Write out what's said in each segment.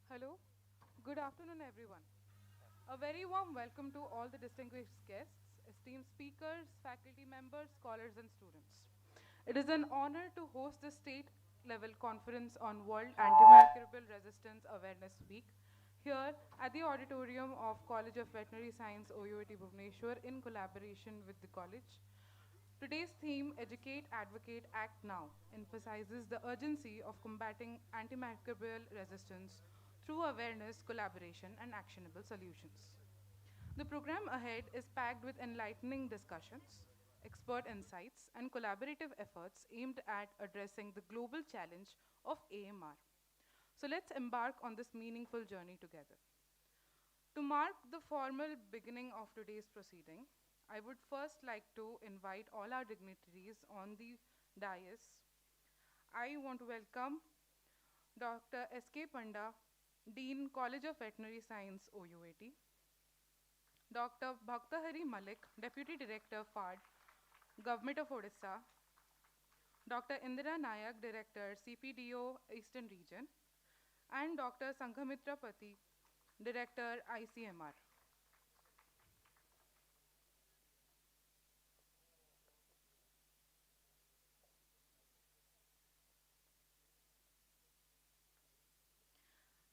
Hello, good afternoon, everyone. A very warm welcome to all the distinguished guests, esteemed speakers, faculty members, scholars, and students. It is an honor to host the state level conference on World Antimicrobial Resistance Awareness Week here at the auditorium of College of Veterinary Science, OUAT Bhubaneswar, in collaboration with the college. Today's theme, Educate, Advocate, Act Now, emphasizes the urgency of combating antimicrobial resistance through awareness, collaboration, and actionable solutions. The program ahead is packed with enlightening discussions, expert insights, and collaborative efforts aimed at addressing the global challenge of AMR. So let's embark on this meaningful journey together. To mark the formal beginning of today's proceeding, I would first like to invite all our dignitaries on the dais. I want to welcome Dr. S.K. Panda, Dean, College of Veterinary Science, OUAT; Dr. Bhaktahari Malik, Deputy Director, FARD, Government of Odisha; Dr. Indira Nayak, Director, CPDO, Eastern Region; and Dr. Sanghamitra Pati, Director, ICMR.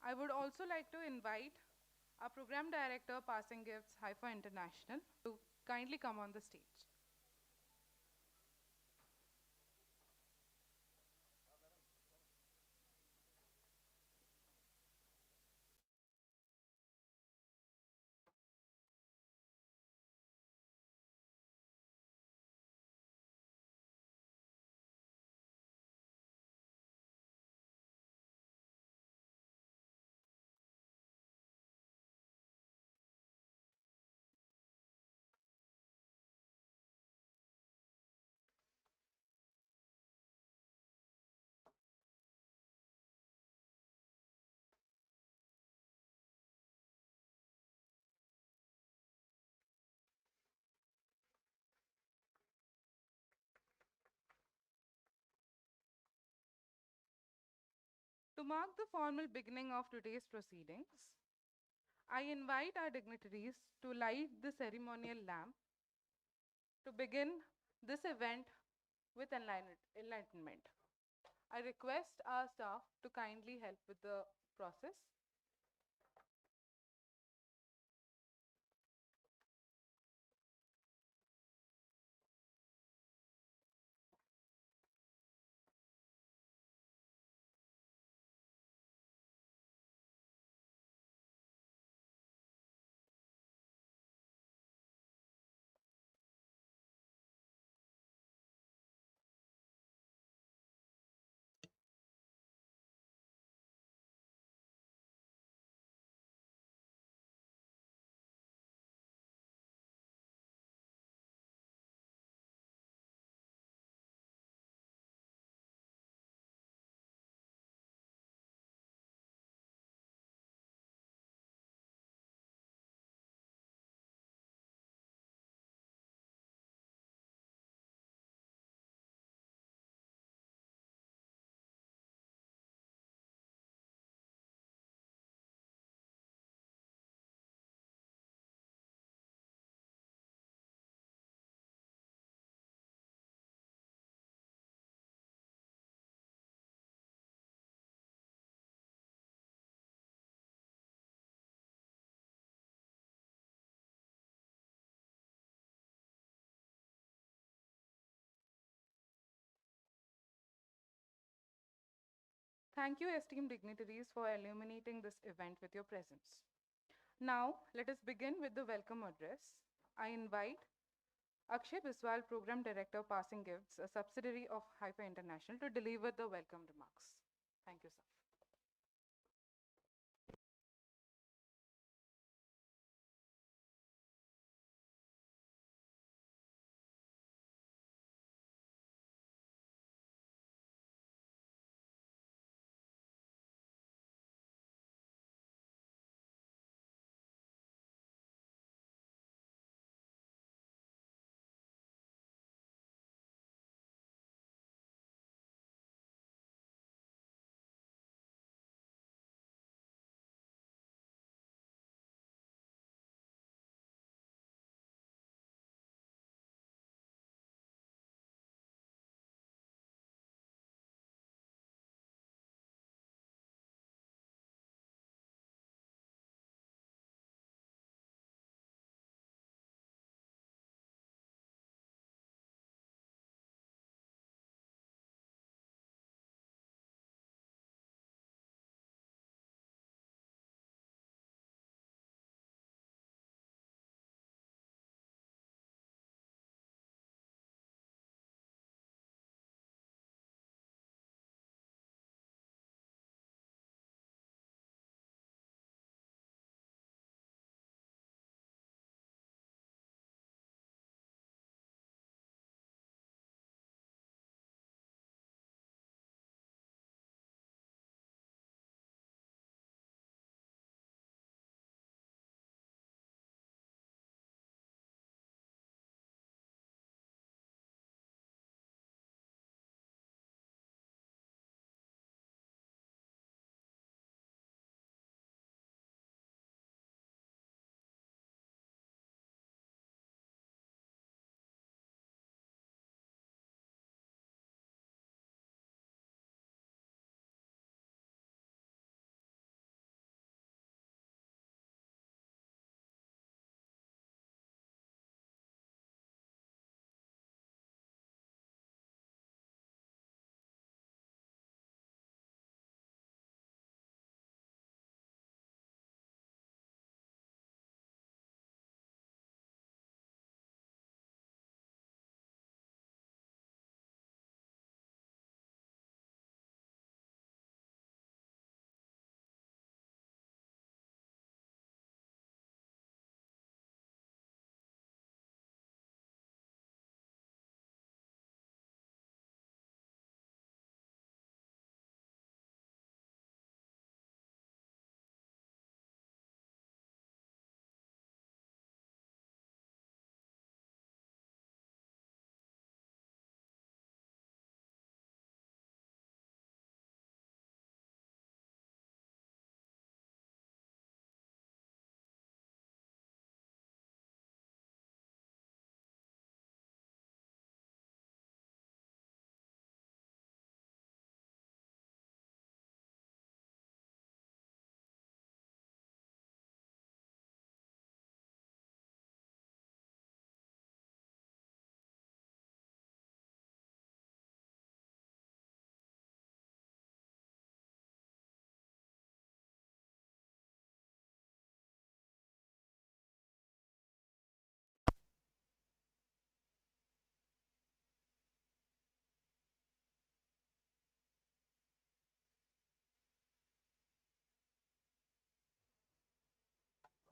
I would also like to invite our Program Director, Passing Gifts, Haifa International, to kindly come on the stage. To mark the formal beginning of today's proceedings, I invite our dignitaries to light the ceremonial lamp to begin this event with enlightenment. I request our staff to kindly help with the process. Thank you, esteemed dignitaries, for illuminating this event with your presence. Now, let us begin with the welcome address. I invite Akshay Biswal, Program Director, Passing Gifts, a subsidiary of Hyper International, to deliver the welcome remarks. Thank you, sir.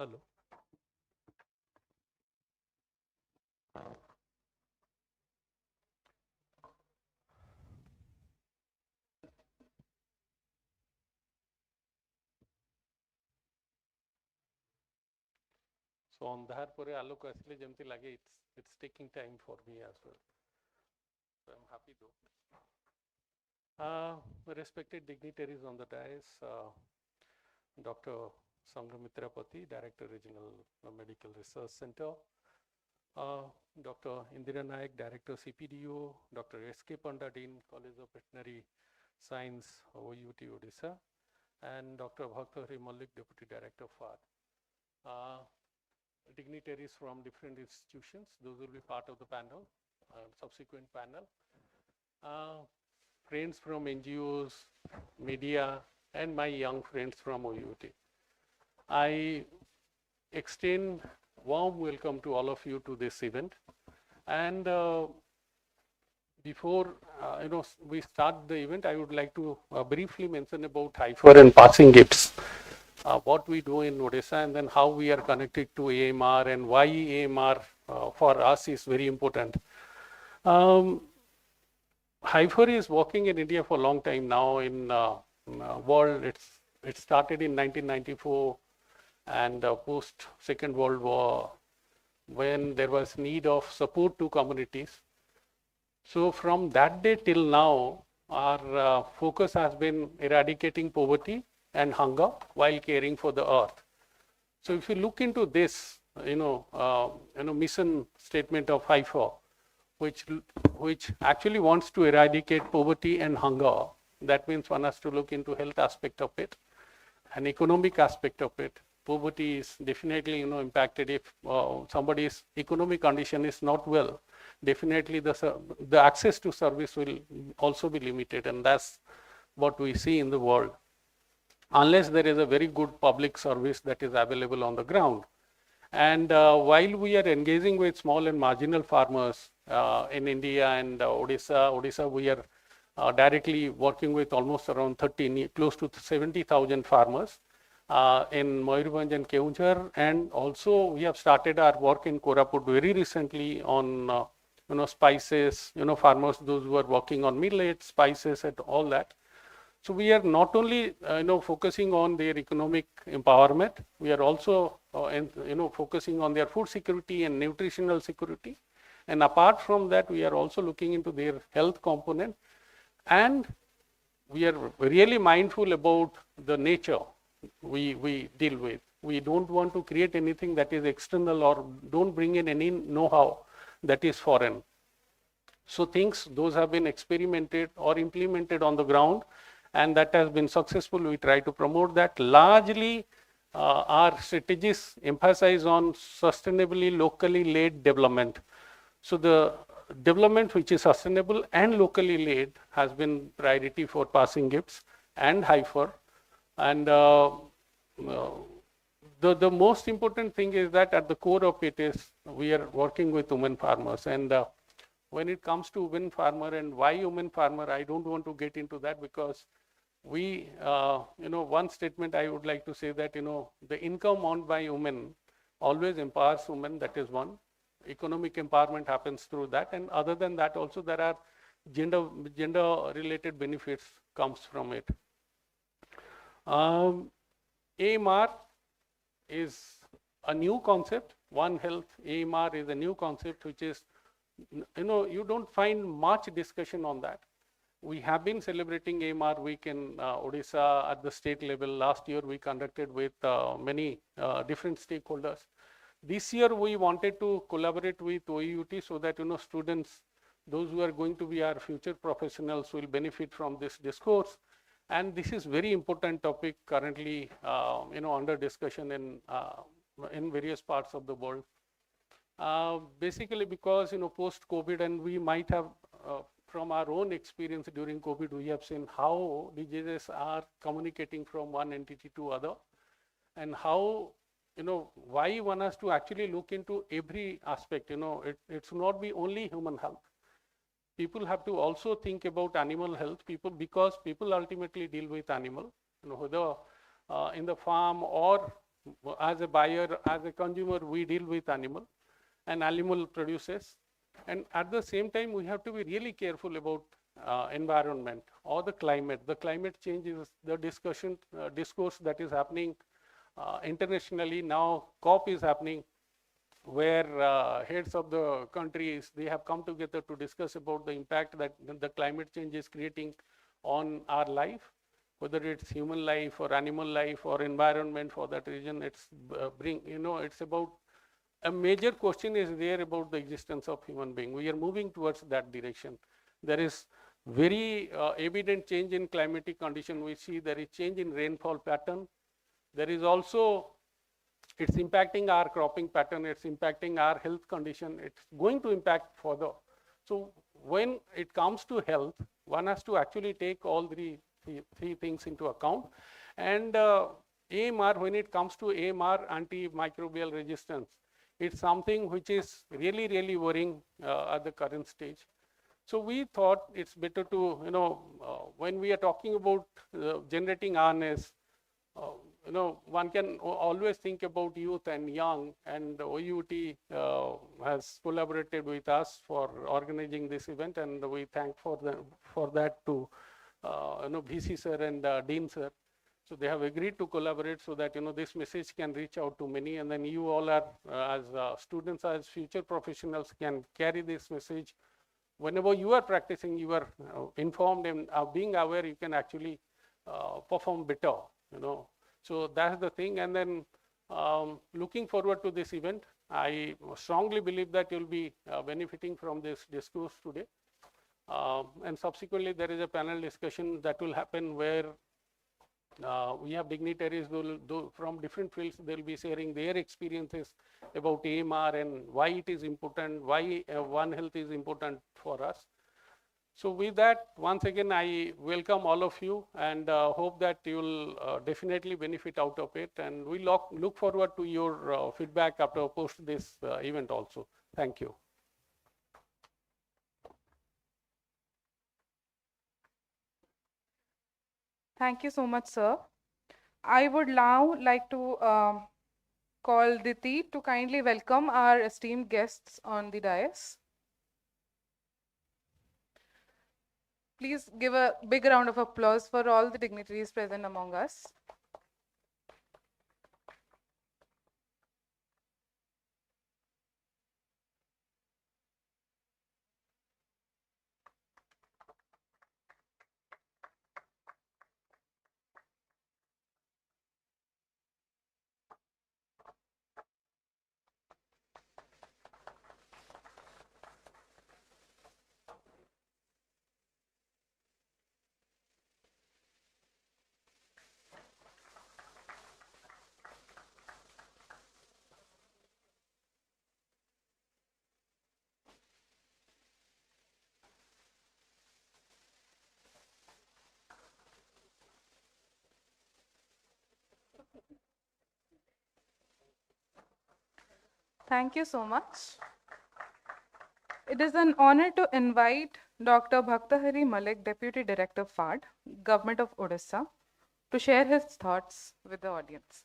Hello. So on that pore alok asile jemti lage it's taking time for me as well. So I'm happy though. Respected dignitaries on the dais, Dr. Sanghamitrapati, Director Regional Medical Research Center, uh, Dr. Indira Naik, Director CPDO, Dr. S.K. Panda, Dean, College of Veterinary Science, OUT Odisha, and Dr. Bhaktahari Malik, Deputy Director FAR. Dignitaries from different institutions, those will be part of the panel, subsequent panel. Friends from NGOs, media, and my young friends from OUT. I extend warm welcome to all of you to this event. And before we start the event, I would like to briefly mention about HIFER and passing gifts. What we do in Odisha and then how we are connected to AMR and why AMR for us is very important. HIFER is working in India for a long time now in world. It started in 1994 and post Second World War when there was need of support to communities. So from that day till now, our focus has been eradicating poverty and hunger while caring for the earth. So if you look into this, mission statement of HIFER, which actually wants to eradicate poverty and hunger, that means one has to look into health aspect of it, an economic aspect of it. Poverty is definitely impacted if somebody's economic condition is not well. Definitely the access to service will also be limited, and that's what we see in the world. Unless there is a very good public service that is available on the ground. And while we are engaging with small and marginal farmers in India and Odisha, we are directly working with almost around close to 70,000 farmers in Mayurbhanj and Keonjhar, and also we have started our work in Koraput very recently on spices, farmers, those who are working on millet, spices, and all that. So we are not only focusing on their economic empowerment, we are also focusing on their food security and nutritional security. And apart from that, we are also looking into their health component, and we are really mindful about the nature we deal with. We don't want to create anything that is external or don't bring in any know-how that is foreign. So things, those have been experimented or implemented on the ground, and that has been successful. We try to promote that. Largely, our strategies emphasize on sustainably, locally led development. So the development which is sustainable and locally led has been priority for passing gifts and HIFER. And the most important thing is that at the core of it is we are working with women farmers. And when it comes to women farmer and why women farmer, I don't want to get into that because we, one statement I would like to say that, the income earned by women always empowers women, that is one. Economic empowerment happens through that. And other than that also there are gender related benefits comes from it. AMR is a new concept. One Health AMR is a new concept which is, you don't find much discussion on that. We have been celebrating AMR week in Odisha at the state level. Last year we conducted with many different stakeholders. This year we wanted to collaborate with OUT so that students, those who are going to be our future professionals, will benefit from this discourse. And this is very important topic currently under discussion in various parts of the world. Basically because post-COVID, and we might have from our own experience during COVID, we have seen how diseases are communicating from one entity to other, and how why one has to actually look into every aspect. It should not be only human health. People have to also think about animal health. Because people ultimately deal with animal, whether in the farm or as a buyer, as a consumer, we deal with animal and animal produces. And at the same time, we have to be really careful about environment or the climate. The climate change is the discourse that is happening internationally. Now COP is happening, where heads of the countries, they have come together to discuss about the impact that the climate change is creating on our life, whether it's human life or animal life or environment for that region. It's it's about a major question is there about the existence of human being. We are moving towards that direction. There is very evident change in climatic condition. We see there is change in rainfall pattern. There is also, it's impacting our cropping pattern, it's impacting our health condition, it's going to impact further. So when it comes to health, one has to actually take all three things into account. And AMR, when it comes to AMR, antimicrobial resistance, it's something which is really, really worrying at the current stage. So we thought it's better to, when we are talking about generating awareness, one can always think about youth and young, and OUT has collaborated with us for organizing this event, and we thank for that to VC sir and Dean sir. So they have agreed to collaborate so that this message can reach out to many, and then you all are as students, as future professionals, can carry this message. Whenever you are practicing, you are informed, and being aware, you can actually perform better. So that's the thing. And then looking forward to this event. I strongly believe that you'll be benefiting from this discourse today. And subsequently, there is a panel discussion that will happen where we have dignitaries from different fields. They'll be sharing their experiences about AMR and why it is important, why One Health is important for us. So with that, once again, I welcome all of you, and hope that you'll definitely benefit out of it. And we look forward to your feedback after post this event also. Thank you. Thank you so much, sir. I would now like to call Diti to kindly welcome our esteemed guests on the dais. Please give a big round of applause for all the dignitaries present among us. Thank you so much. It is an honor to invite Dr. Bhaktahari Malik, Deputy Director FAD, Government of Odisha, to share his thoughts with the audience.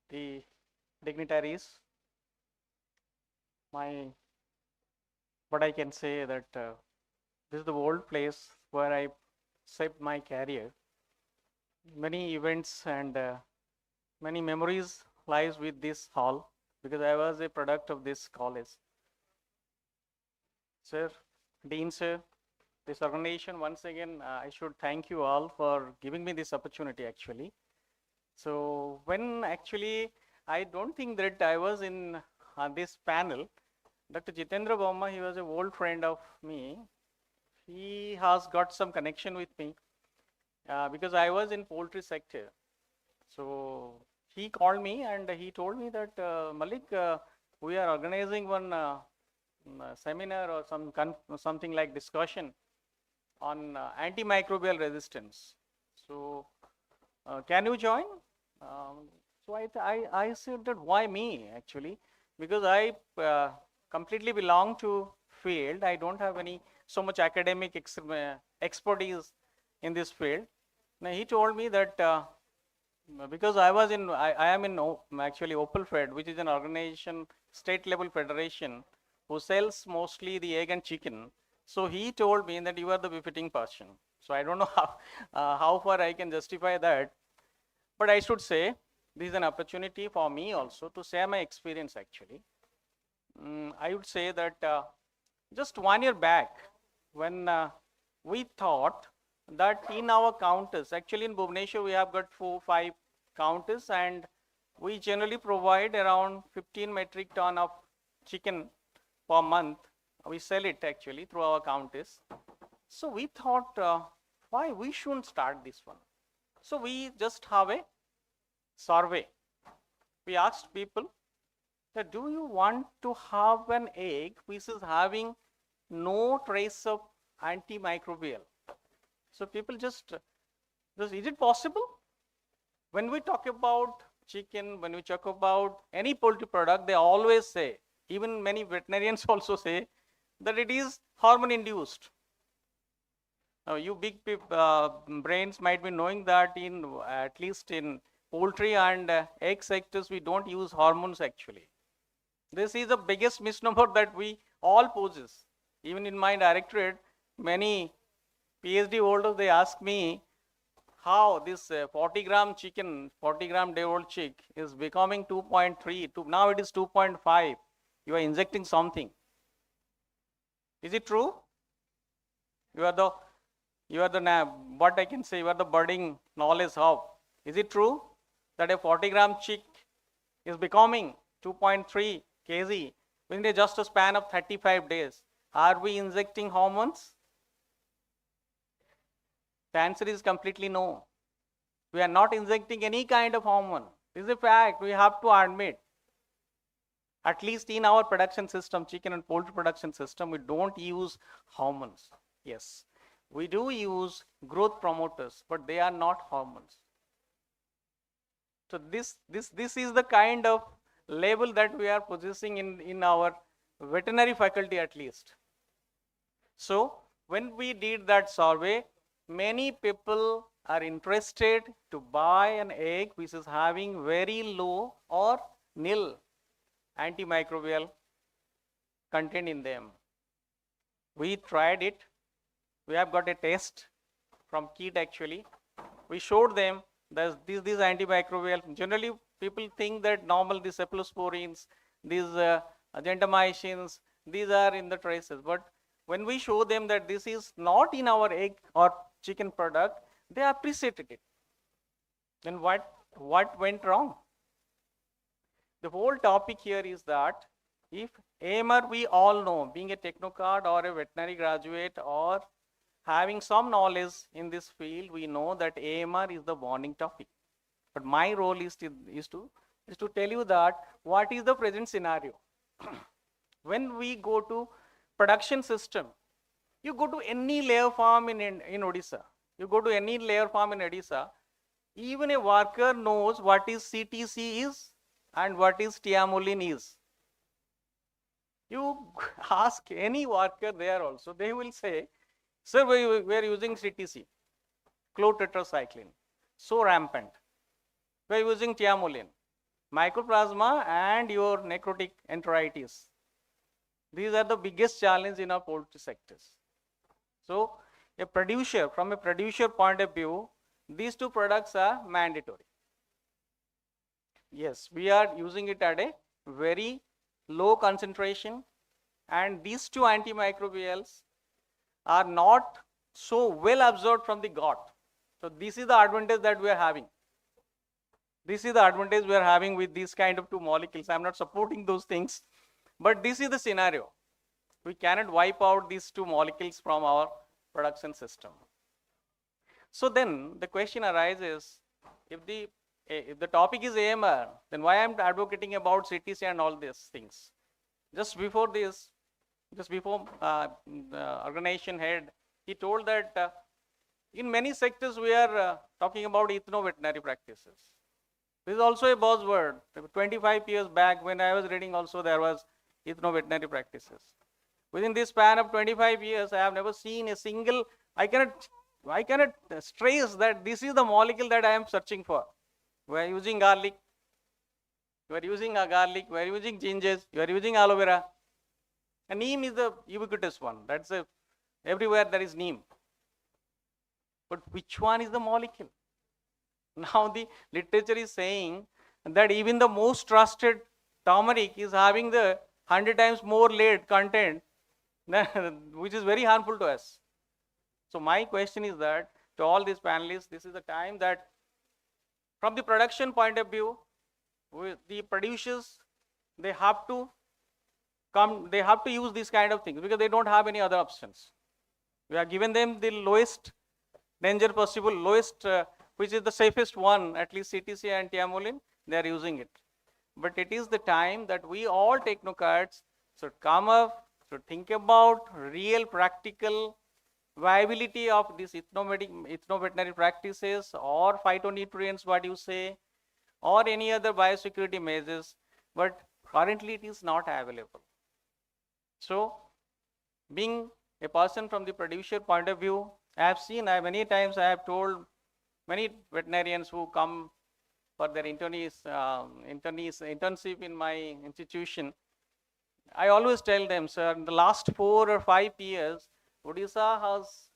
The dignitaries, what I can say that this is the old place where I shaped my career. Many events and many memories lies with this hall because I was a product of this college. Sir, Dean sir, this organization, once again, I should thank you all for giving me this opportunity actually. So when actually, I don't think that I was in this panel, Dr. Jitendra Bauma, he was an old friend of me. He has got some connection with me because I was in poultry sector. So he called me and he told me that Malik, we are organizing one seminar or something like discussion on antimicrobial resistance. So can you join? So I said that why me actually, because I completely belong to field. I don't have any so much academic expertise in this field. Now he told me that because I am in actually Opal Fed, which is an organization, state level federation, who sells mostly the egg and chicken. So he told me that you are the befitting person. So I don't know how far I can justify that, but I should say this is an opportunity for me also to share my experience actually. I would say that just 1 year back, when we thought that in our counters, actually in Bhubaneswar we have got 4-5 counters, and we generally provide around 15 metric ton of chicken per month. We sell it actually through our counters. So we thought, why we shouldn't start this one? So we just have a survey. We asked people that, do you want to have an egg which is having no trace of antimicrobial? So people just, is it possible? When we talk about chicken, when we talk about any poultry product, they always say, even many veterinarians also say, that it is hormone induced. Now you big brains might be knowing that in at least in poultry and egg sectors, we don't use hormones actually. This is the biggest misnomer that we all possess. Even in my directorate, many PhD holders, they ask me how this 40-gram chicken, 40-gram day-old chick is becoming 2.3, now it is 2.5. You are injecting something. Is it true? You are the what I can say, you are the budding knowledge hub. Is it true that a 40-gram chick is becoming 2.3 kg within just a span of 35 days? Are we injecting hormones? The answer is completely no. We are not injecting any kind of hormone. This is a fact we have to admit. At least in our production system, chicken and poultry production system, we don't use hormones. Yes, we do use growth promoters, but they are not hormones. So this is the kind of label that we are possessing in our veterinary faculty at least. So when we did that survey, many people are interested to buy an egg which is having very low or nil antimicrobial content in them. We tried it. We have got a test from KIT actually. We showed them that these antimicrobial, generally people think that normal these cephalosporins, these gentamicins, these are in the traces. But when we show them that this is not in our egg or chicken product, they appreciated it. Then what went wrong? The whole topic here is that if AMR, we all know, being a technocrat or a veterinary graduate or having some knowledge in this field, we know that AMR is the bonding topic. But my role is to tell you that what is the present scenario. When we go to production system, you go to any layer farm in Odisha, you go to any layer farm in Odisha, even a worker knows what is CTC is and what is tiamolin is. You ask any worker there also, they will say, sir, we are using CTC, chlortetracycline, so rampant. We are using tiamolin, mycoplasma and your necrotic enteritis. These are the biggest challenge in our poultry sectors. So a producer, from a producer point of view, these two products are mandatory. Yes, we are using it at a very low concentration, and these two antimicrobials are not so well absorbed from the gut. So this is the advantage that we are having. This is the advantage we are having with these kind of two molecules. I am not supporting those things, but this is the scenario. We cannot wipe out these two molecules from our production system. So then the question arises, if the topic is AMR, then why I am advocating about CTC and all these things? Just before the organization head, he told that in many sectors we are talking about ethno-veterinary practices. This is also a buzzword. 25 years back when I was reading also there was ethno-veterinary practices. Within this span of 25 years, I have never seen a single, I cannot trace that this is the molecule that I am searching for. We are using garlic, you are using a garlic, we are using gingers, you are using aloe vera. And neem is the ubiquitous one. That's everywhere there is neem. But which one is the molecule? Now the literature is saying that even the most trusted turmeric is having the 100 times more lead content, which is very harmful to us. So my question is that to all these panelists, this is the time that from the production point of view, the producers, they have to use these kind of things because they don't have any other options. We have given them the lowest danger possible, lowest, which is the safest one, at least CTC and tiamolin, they are using it. But it is the time that we all technocrats should come up, should think about real practical viability of these ethno-veterinary practices or phytonutrients, what you say, or any other biosecurity measures, but currently it is not available. So, being a person from the producer point of view, I have seen, many times I have told many veterinarians who come for their internship in my institution, I always tell them, sir, in the last 4 or 5 years, Odisha has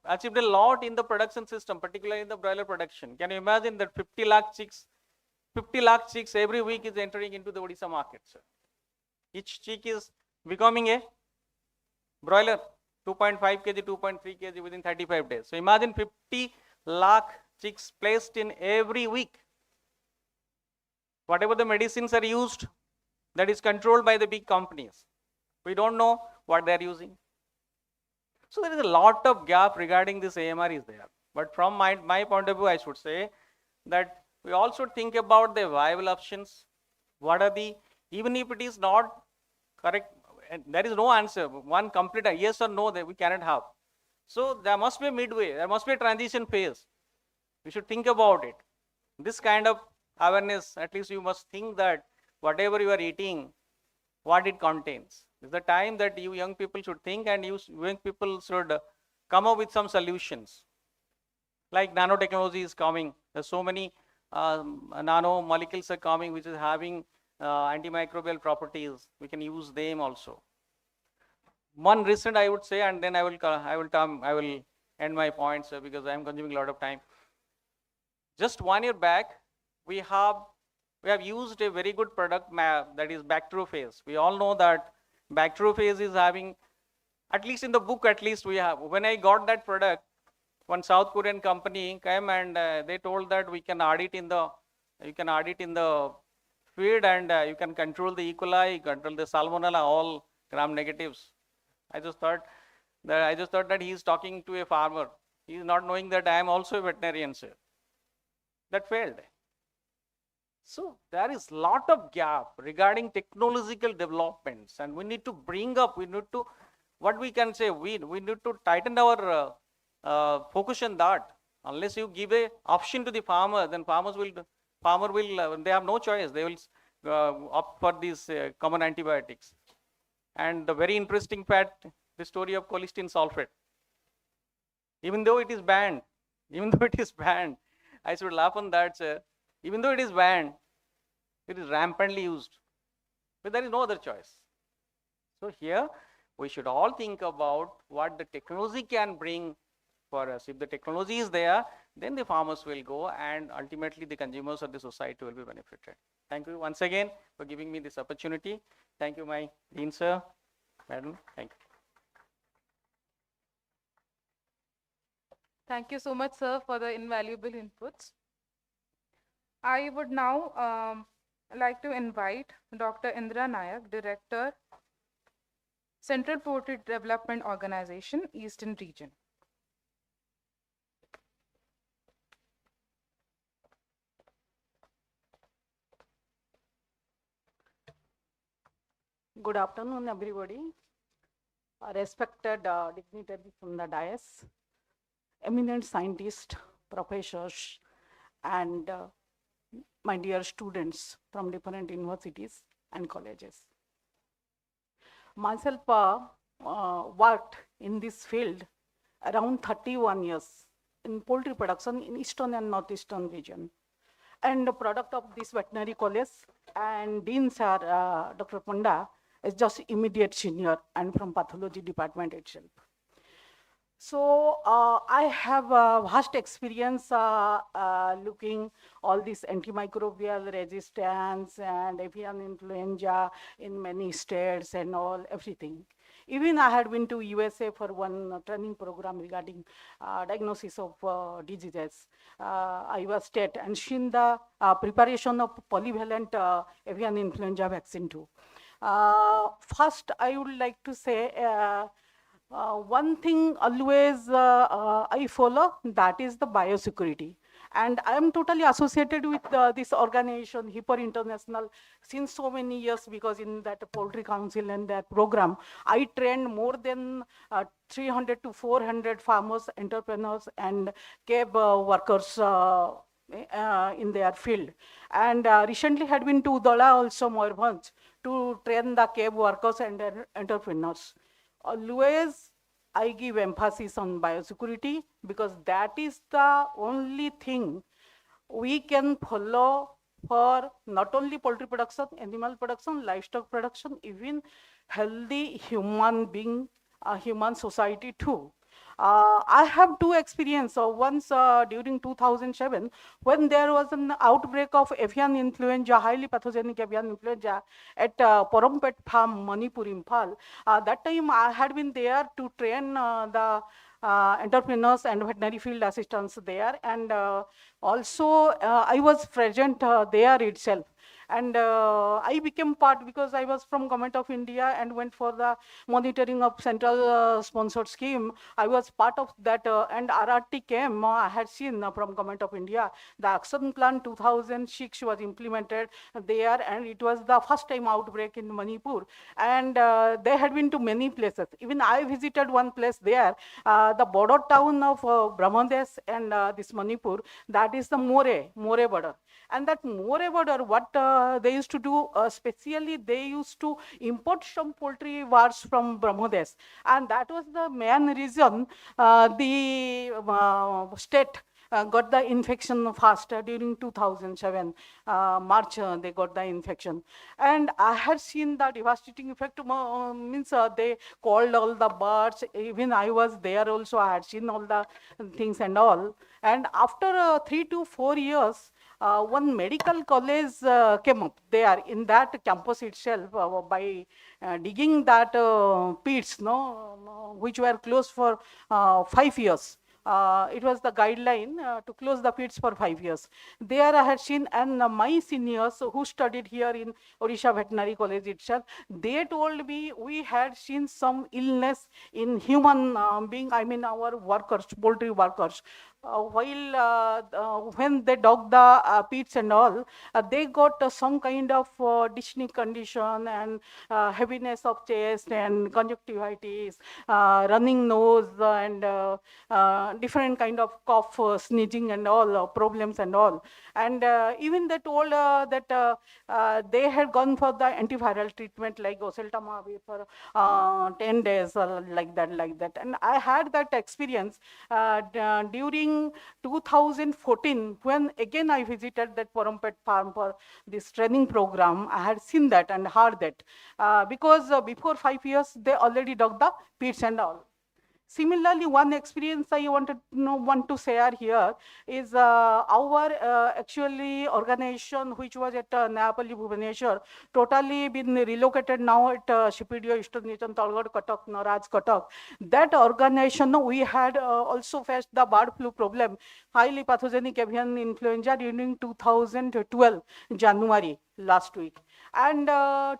achieved a lot in the production system, particularly in the broiler production. Can you imagine that 50 lakh chicks every week is entering into the Odisha market, sir. Each chick is becoming a broiler, 2.5 kg, 2.3 kg within 35 days. So imagine 50 lakh chicks placed in every week. Whatever the medicines are used, that is controlled by the big companies. We don't know what they are using. So there is a lot of gap regarding this AMR is there. But from my point of view, I should say that we also think about the viable options. What are the, even if it is not correct, and there is no answer, one complete yes or no that we cannot have. So there must be a midway, there must be a transition phase. We should think about it. This kind of awareness, at least you must think that whatever you are eating, what it contains. It's the time that you young people should think, and you young people should come up with some solutions. Like nanotechnology is coming. There's so many nano molecules are coming which is having antimicrobial properties. We can use them also. One recent I would say, and then I will end my points because I am consuming a lot of time. Just 1 year back, we have used a very good product that is bacteriophage. We all know that bacteriophage is having, at least in the book, at least we have. When I got that product, one South Korean company came and they told that we can add it in the, feed, and you can control the E. coli, control the salmonella, all gram negatives. I just thought that he is talking to a farmer. He is not knowing that I am also a veterinarian, sir. That failed. So there is lot of gap regarding technological developments, and we need to bring up, what we can say, we need to tighten our focus on that. Unless you give a option to the farmer, then they have no choice. They will opt for these common antibiotics. And the very interesting fact, the story of cholesterol sulfate. Even though it is banned, I should laugh on that, sir. Even though it is banned, it is rampantly used. But there is no other choice. So here, we should all think about what the technology can bring for us. If the technology is there, then the farmers will go, and ultimately the consumers or the society will be benefited. Thank you once again for giving me this opportunity. Thank you, my Dean, sir, madam. Thank you. Thank you so much, sir, for the invaluable inputs. I would now like to invite Dr. Indra Nayak, Director, Central Poultry Development Organization, Eastern Region. Good afternoon, everybody. Respected dignitaries from the dais, eminent scientists, professors, and my dear students from different universities and colleges. myself worked in this field around 31 years in poultry production in eastern and northeastern region. And the product of this veterinary college and Dean sir, Dr. Panda, is just immediate senior and from pathology department itself. So I have a vast experience looking all this antimicrobial resistance and avian influenza in many states and all, everything. Even I had been to USA for one training program regarding diagnosis of diseases. I was state and seen the preparation of polyvalent avian influenza vaccine too. First, I would like to say one thing always I follow, that is the biosecurity. And I am totally associated with this organization, Hyper International, since so many years, because in that Poultry Council and that program, I trained more than 300 to 400 farmers, entrepreneurs, and cave workers in their field. And recently had been to Dola also, Morbans, to train the cave workers and entrepreneurs. Always I give emphasis on biosecurity because that is the only thing we can follow for not only poultry production, animal production, livestock production, even healthy human being, human society too. I have two experiences. Once during 2007, when there was an outbreak of avian influenza, highly pathogenic avian influenza at Porampet Farm, Manipur, Imphal. That time I had been there to train the entrepreneurs and veterinary field assistants there, and also I was present there itself. And I became part, because I was from Government of India and went for the monitoring of central sponsored scheme. I was part of that, and RRT came, I had seen from Government of India. The Action Plan 2006 was implemented there, and it was the first time outbreak in Manipur. And they had been to many places. Even I visited one place there, the border town of Brahmadesh and this Manipur, that is the More border. And that More border, what they used to do, specially they used to import some poultry wars from Brahmadesh. And that was the main reason the state got the infection faster during 2007, March, they got the infection. And I had seen the devastating effect, means they called all the birds, even I was there also, I had seen all the things and all. And after 3 to 4 years, one medical college came up there in that campus itself by digging that pits, which were closed for 5 years. It was the guideline to close the pits for 5 years. There I had seen, and my seniors who studied here in Odisha Veterinary College itself, they told me we had seen some illness in human being, I mean our workers, poultry workers. While when they dug the pits and all, they got some kind of dyspneic condition and heaviness of chest and conjunctivitis, running nose, and different kind of cough, sneezing and all, problems and all. And even they told that they had gone for the antiviral treatment like oseltamivir for 10 days, like that. And I had that experience during 2014, when again I visited that Porampet farm for this training program. I had seen that and heard that, because before 5 years, they already dug the pits and all. Similarly, one experience I want to share here is our actually organization, which was at Napoli, Bhubaneswar, totally been relocated now at Shipidio, Eastern Region, Talgad, Cuttack, Naraj, Cuttack. That organization, we had also faced the bird flu problem, highly pathogenic avian influenza during 2012, January, last week. And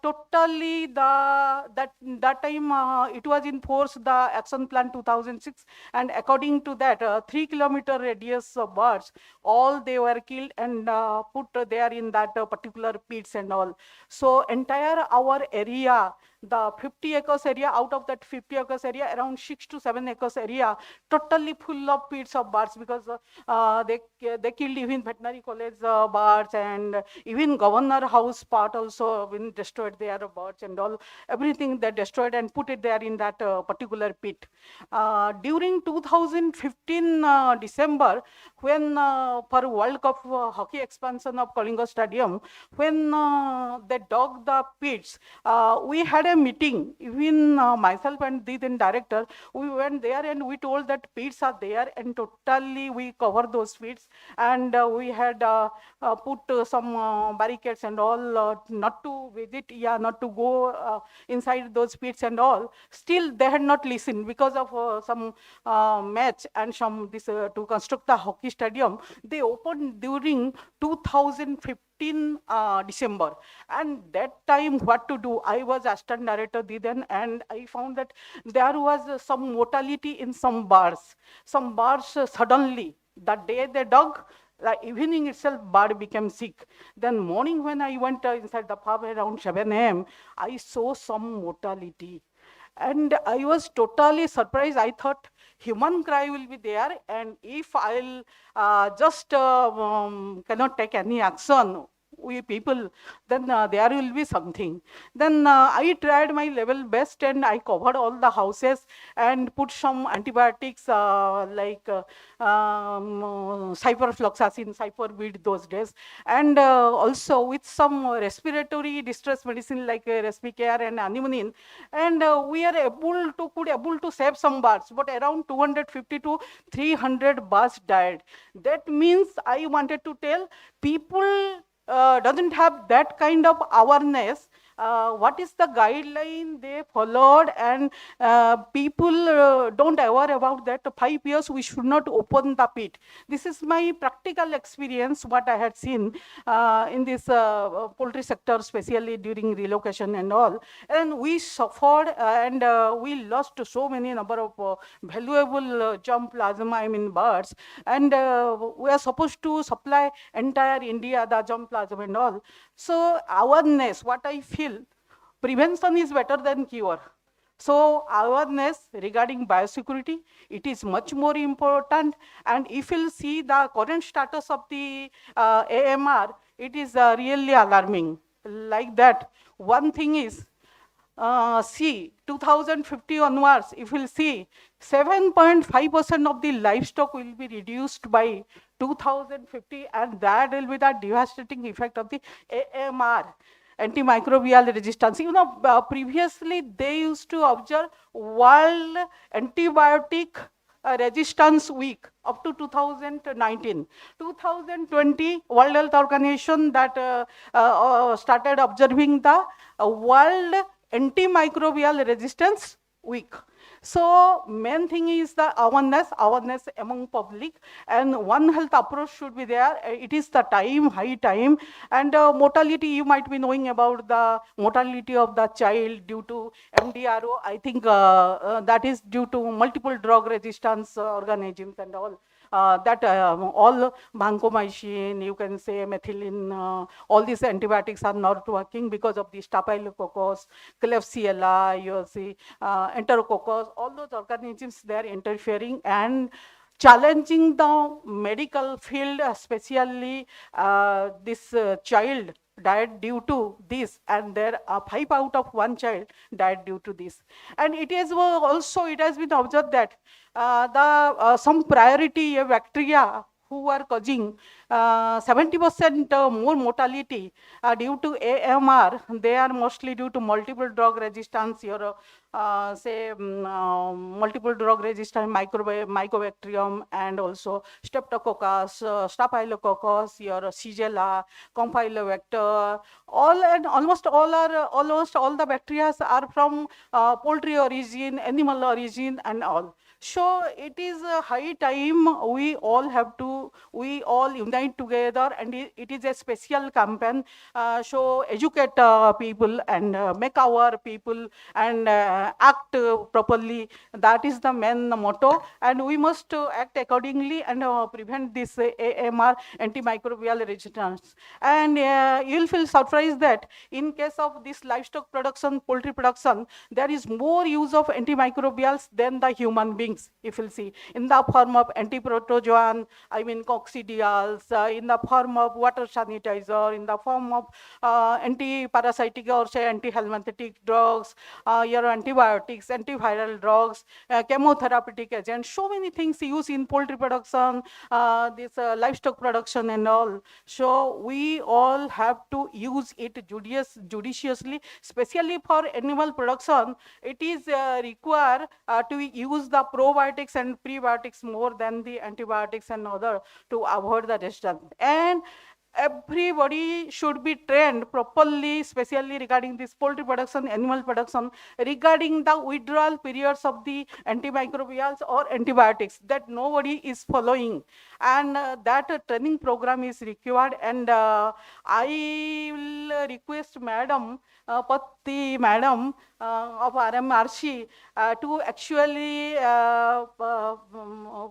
totally that time it was in force, the Action Plan 2006, and according to that 3-kilometer radius of birds, all they were killed and put there in that particular pits and all. So entire our area, the 50 acres area, out of that 50 acres area, around 6 to 7 acres area, totally full of pits of birds, because they killed even veterinary college birds, and even governor house part also also been destroyed there, birds and all, everything they destroyed and put it there in that particular pit. During 2015 December, when for World Cup hockey expansion of Kalinga Stadium, when they dug the pits, we had a meeting, even myself and the then director, we went there and we told that pits are there, and totally we covered those pits, and we had put some barricades and all, not to visit, not to go inside those pits and all. Still they had not listened because of some match and some this to construct the hockey stadium. They opened during 2015 December, and that time what to do, I was assistant director then, and I found that there was some mortality in some bars. Some bars suddenly, the day they dug, the evening itself, bird became sick. Then morning when I went inside the pub around 7 a.m., I saw some mortality. And I was totally surprised. I thought human cry will be there, and if I'll just cannot take any action, we people, then there will be something. Then I tried my level best, and I covered all the houses and put some antibiotics like cyprofloxacin, cyperbid those days, and also with some respiratory distress medicine like Respicare and Antimicrobial, and we are able to save some birds, but around 250 to 300 birds died. That means I wanted to tell people doesn't have that kind of awareness. What is the guideline they followed, and people don't aware about that. 5 years we should not open the pit. This is my practical experience, what I had seen in this poultry sector, especially during relocation and all. And we suffered, and we lost so many number of valuable germ plasma, I mean birds, and we are supposed to supply entire India the germ plasma and all. So awareness, what I feel, prevention is better than cure. So awareness regarding biosecurity, it is much more important. And if you'll see the current status of the AMR, it is really alarming. Like that, one thing is, see, 2050 onwards, if we'll see, 7.5% of the livestock will be reduced by 2050, and that will be the devastating effect of the AMR, antimicrobial resistance. You know, previously they used to observe World Antibiotic Resistance Week up to 2019. 2020, World Health Organization that started observing the World Antimicrobial Resistance Week. So main thing is the awareness among public, and One Health approach should be there. It is the time, high time. And mortality, you might be knowing about the mortality of the child due to MDRO. I think that is due to multiple drug resistance organisms and all. That all vancomycin, you can say methicillin, all these antibiotics are not working because of the Staphylococcus, Klebsiella, you see, Enterococcus, all those organisms, they are interfering and challenging the medical field, especially this child died due to this, and there are 5 out of 1 child died due to this. And it is also, it has been observed that some priority bacteria who are causing 70% more mortality due to AMR, they are mostly due to multiple drug resistance, your multiple drug resistant mycobacterium, and also streptococcus, staphylococcus, your Shigella, Campylobacter, all, and almost all the bacteria are from poultry origin, animal origin and all. So it is a high time we all unite together, and it is a special campaign. So educate people and make our people and act properly. That is the main motto, and we must act accordingly and prevent this AMR, antimicrobial resistance. And you'll feel surprised that in case of this livestock production, poultry production, there is more use of antimicrobials than the human beings, if you'll see, in the form of antiprotozoan, I mean coccidials, in the form of water sanitizer, in the form of anti-parasitic or say anti-helminthic drugs, your antibiotics, antiviral drugs, chemotherapeutic agents, so many things used in poultry production, this livestock production and all. So we all have to use it judiciously, especially for animal production. It is required to use the probiotics and prebiotics more than the antibiotics and other to avoid the resistance. And everybody should be trained properly, especially regarding this poultry production, animal production, regarding the withdrawal periods of the antimicrobials or antibiotics that nobody is following. And that training program is required. And I will request Madam, Patti Madam of RMRC to actually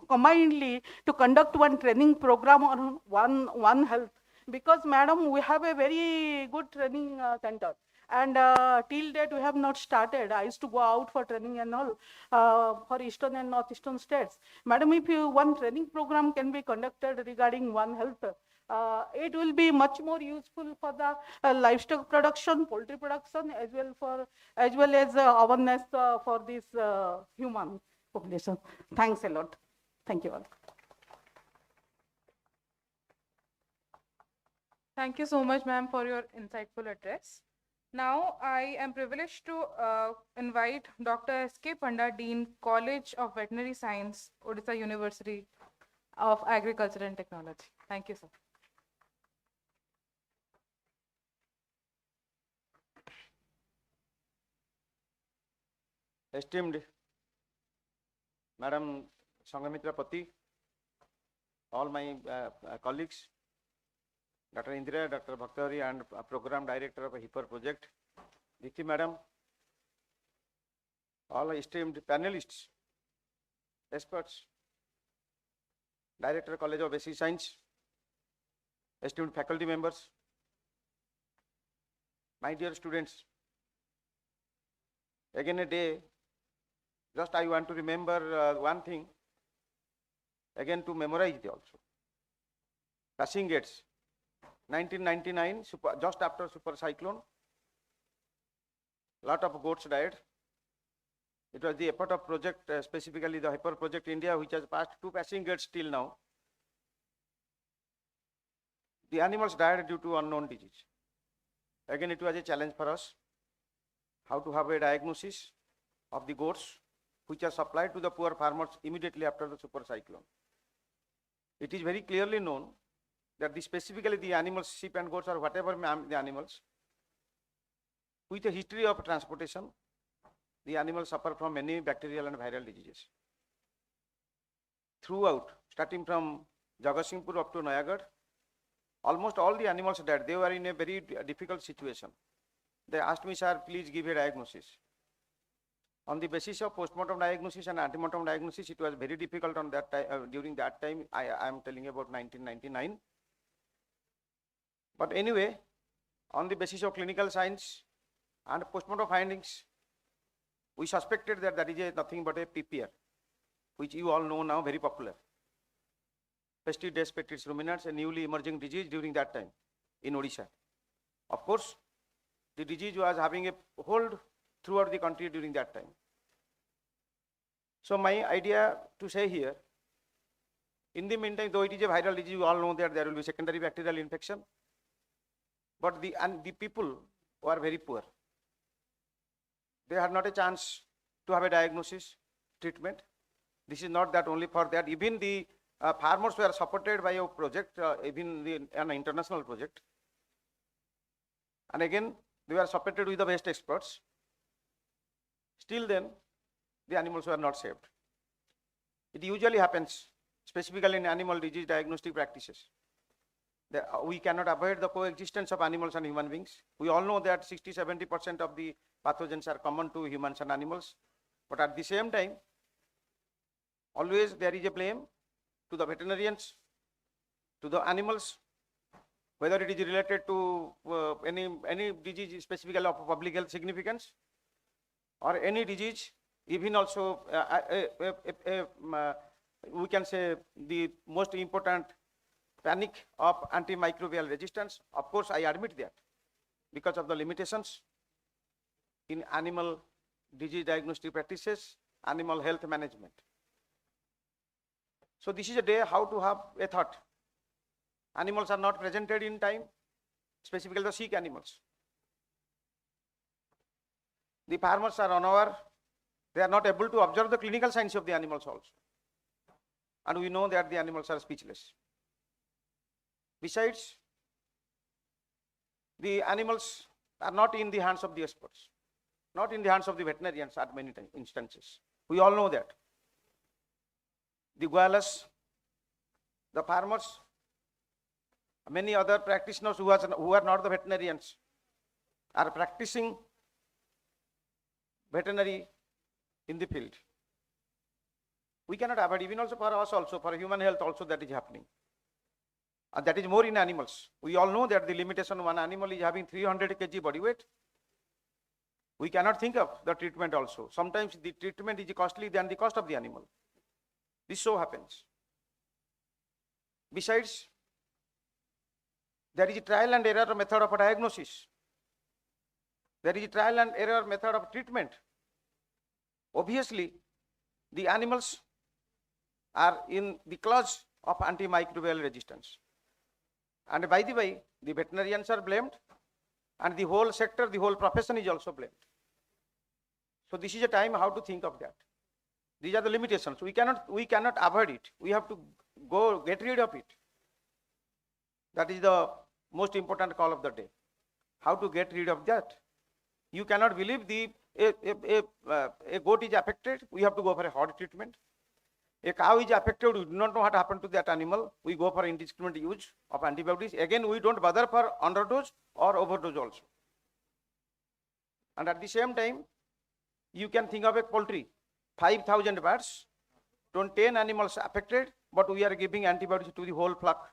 combinedly to conduct one training program on One Health. Because Madam, we have a very good training center. And till date, we have not started. I used to go out for training and all for eastern and northeastern states. Madam, if one training program can be conducted regarding One Health, it will be much more useful for the livestock production, poultry production, as well as awareness for this human population. Thanks a lot. Thank you all. Thank you so much, ma'am, for your insightful address. Now, I am privileged to invite Dr. S.K. Panda, Dean, College of Veterinary Science, Odisha University of Agriculture and Technology. Thank you, sir. Esteemed Madam Sanghamitra Patti, all my colleagues, Dr. Indira, Dr. Bhaktari, and Program Director of a HIPAR project, Diti Madam, all esteemed panelists, experts, Director College of Basic Science, esteemed faculty members, my dear students, again a day, just I want to remember one thing, again to memorize it also. Passing Gates, 1999, just after super cyclone, lot of goats died. It was the effort of project, specifically the Hyper Project India, which has passed 2 passing gates till now. The animals died due to unknown disease. Again, it was a challenge for us, how to have a diagnosis of the goats which are supplied to the poor farmers immediately after the super cyclone. It is very clearly known that specifically the animals, sheep and goats or whatever the animals, with a history of transportation, the animals suffer from many bacterial and viral diseases. Throughout, starting from Jagatsinghpur up to Nayagarh, almost all the animals died. They were in a very difficult situation. They asked me, sir, please give a diagnosis. On the basis of postmortem diagnosis and antemortem diagnosis, it was very difficult on that time. During that time, I am telling about 1999. But anyway, on the basis of clinical science and postmortem findings, we suspected that that is nothing but a PPR, which you all know now, very popular. Pesticides, Pectris ruminants, a newly emerging disease during that time in Odisha. Of course, the disease was having a hold throughout the country during that time. So my idea to say here, in the meantime, though it is a viral disease, you all know that there will be secondary bacterial infection, but the people who are very poor, they had not a chance to have a diagnosis, treatment. This is not that only for that. Even the farmers were supported by a project, even an international project. And again, they were supported with the best experts. Still then, the animals were not saved. It usually happens, specifically in animal disease diagnostic practices. We cannot avoid the coexistence of animals and human beings. We all know that 60–70% of the pathogens are common to humans and animals. But at the same time, always there is a blame to the veterinarians, to the animals, whether it is related to any disease specifically of public health significance, or any disease, even also we can say the most important panic of antimicrobial resistance. Of course, I admit that because of the limitations in animal disease diagnostic practices, animal health management. So this is a day how to have a thought. Animals are not presented in time, specifically the sick animals. The farmers are unaware. They are not able to observe the clinical signs of the animals also. And we know that the animals are speechless. Besides, the animals are not in the hands of the experts, not in the hands of the veterinarians at many instances. We all know that. The goalas, the farmers, many other practitioners who are not the veterinarians are practicing veterinary in the field. We cannot avoid, even also for us also, for human health also that is happening. And that is more in animals. We all know that the limitation one animal is having 300 kg body weight. We cannot think of the treatment also. Sometimes the treatment is costly than the cost of the animal. This so happens. Besides, there is a trial and error method of diagnosis. There is a trial and error method of treatment. Obviously, the animals are in the clutch of antimicrobial resistance. And by the way, the veterinarians are blamed, and the whole sector, the whole profession is also blamed. So this is a time how to think of that. These are the limitations. We cannot avoid it. We have to get rid of it. That is the most important call of the day. How to get rid of that? You cannot believe a goat is affected. We have to go for a hard treatment. A cow is affected. We do not know what happened to that animal. We go for indiscriminate use of antibiotics. Again, we don't bother for underdose or overdose also. And at the same time, you can think of a poultry. 5,000 birds, 10 animals affected, but we are giving antibiotics to the whole flock.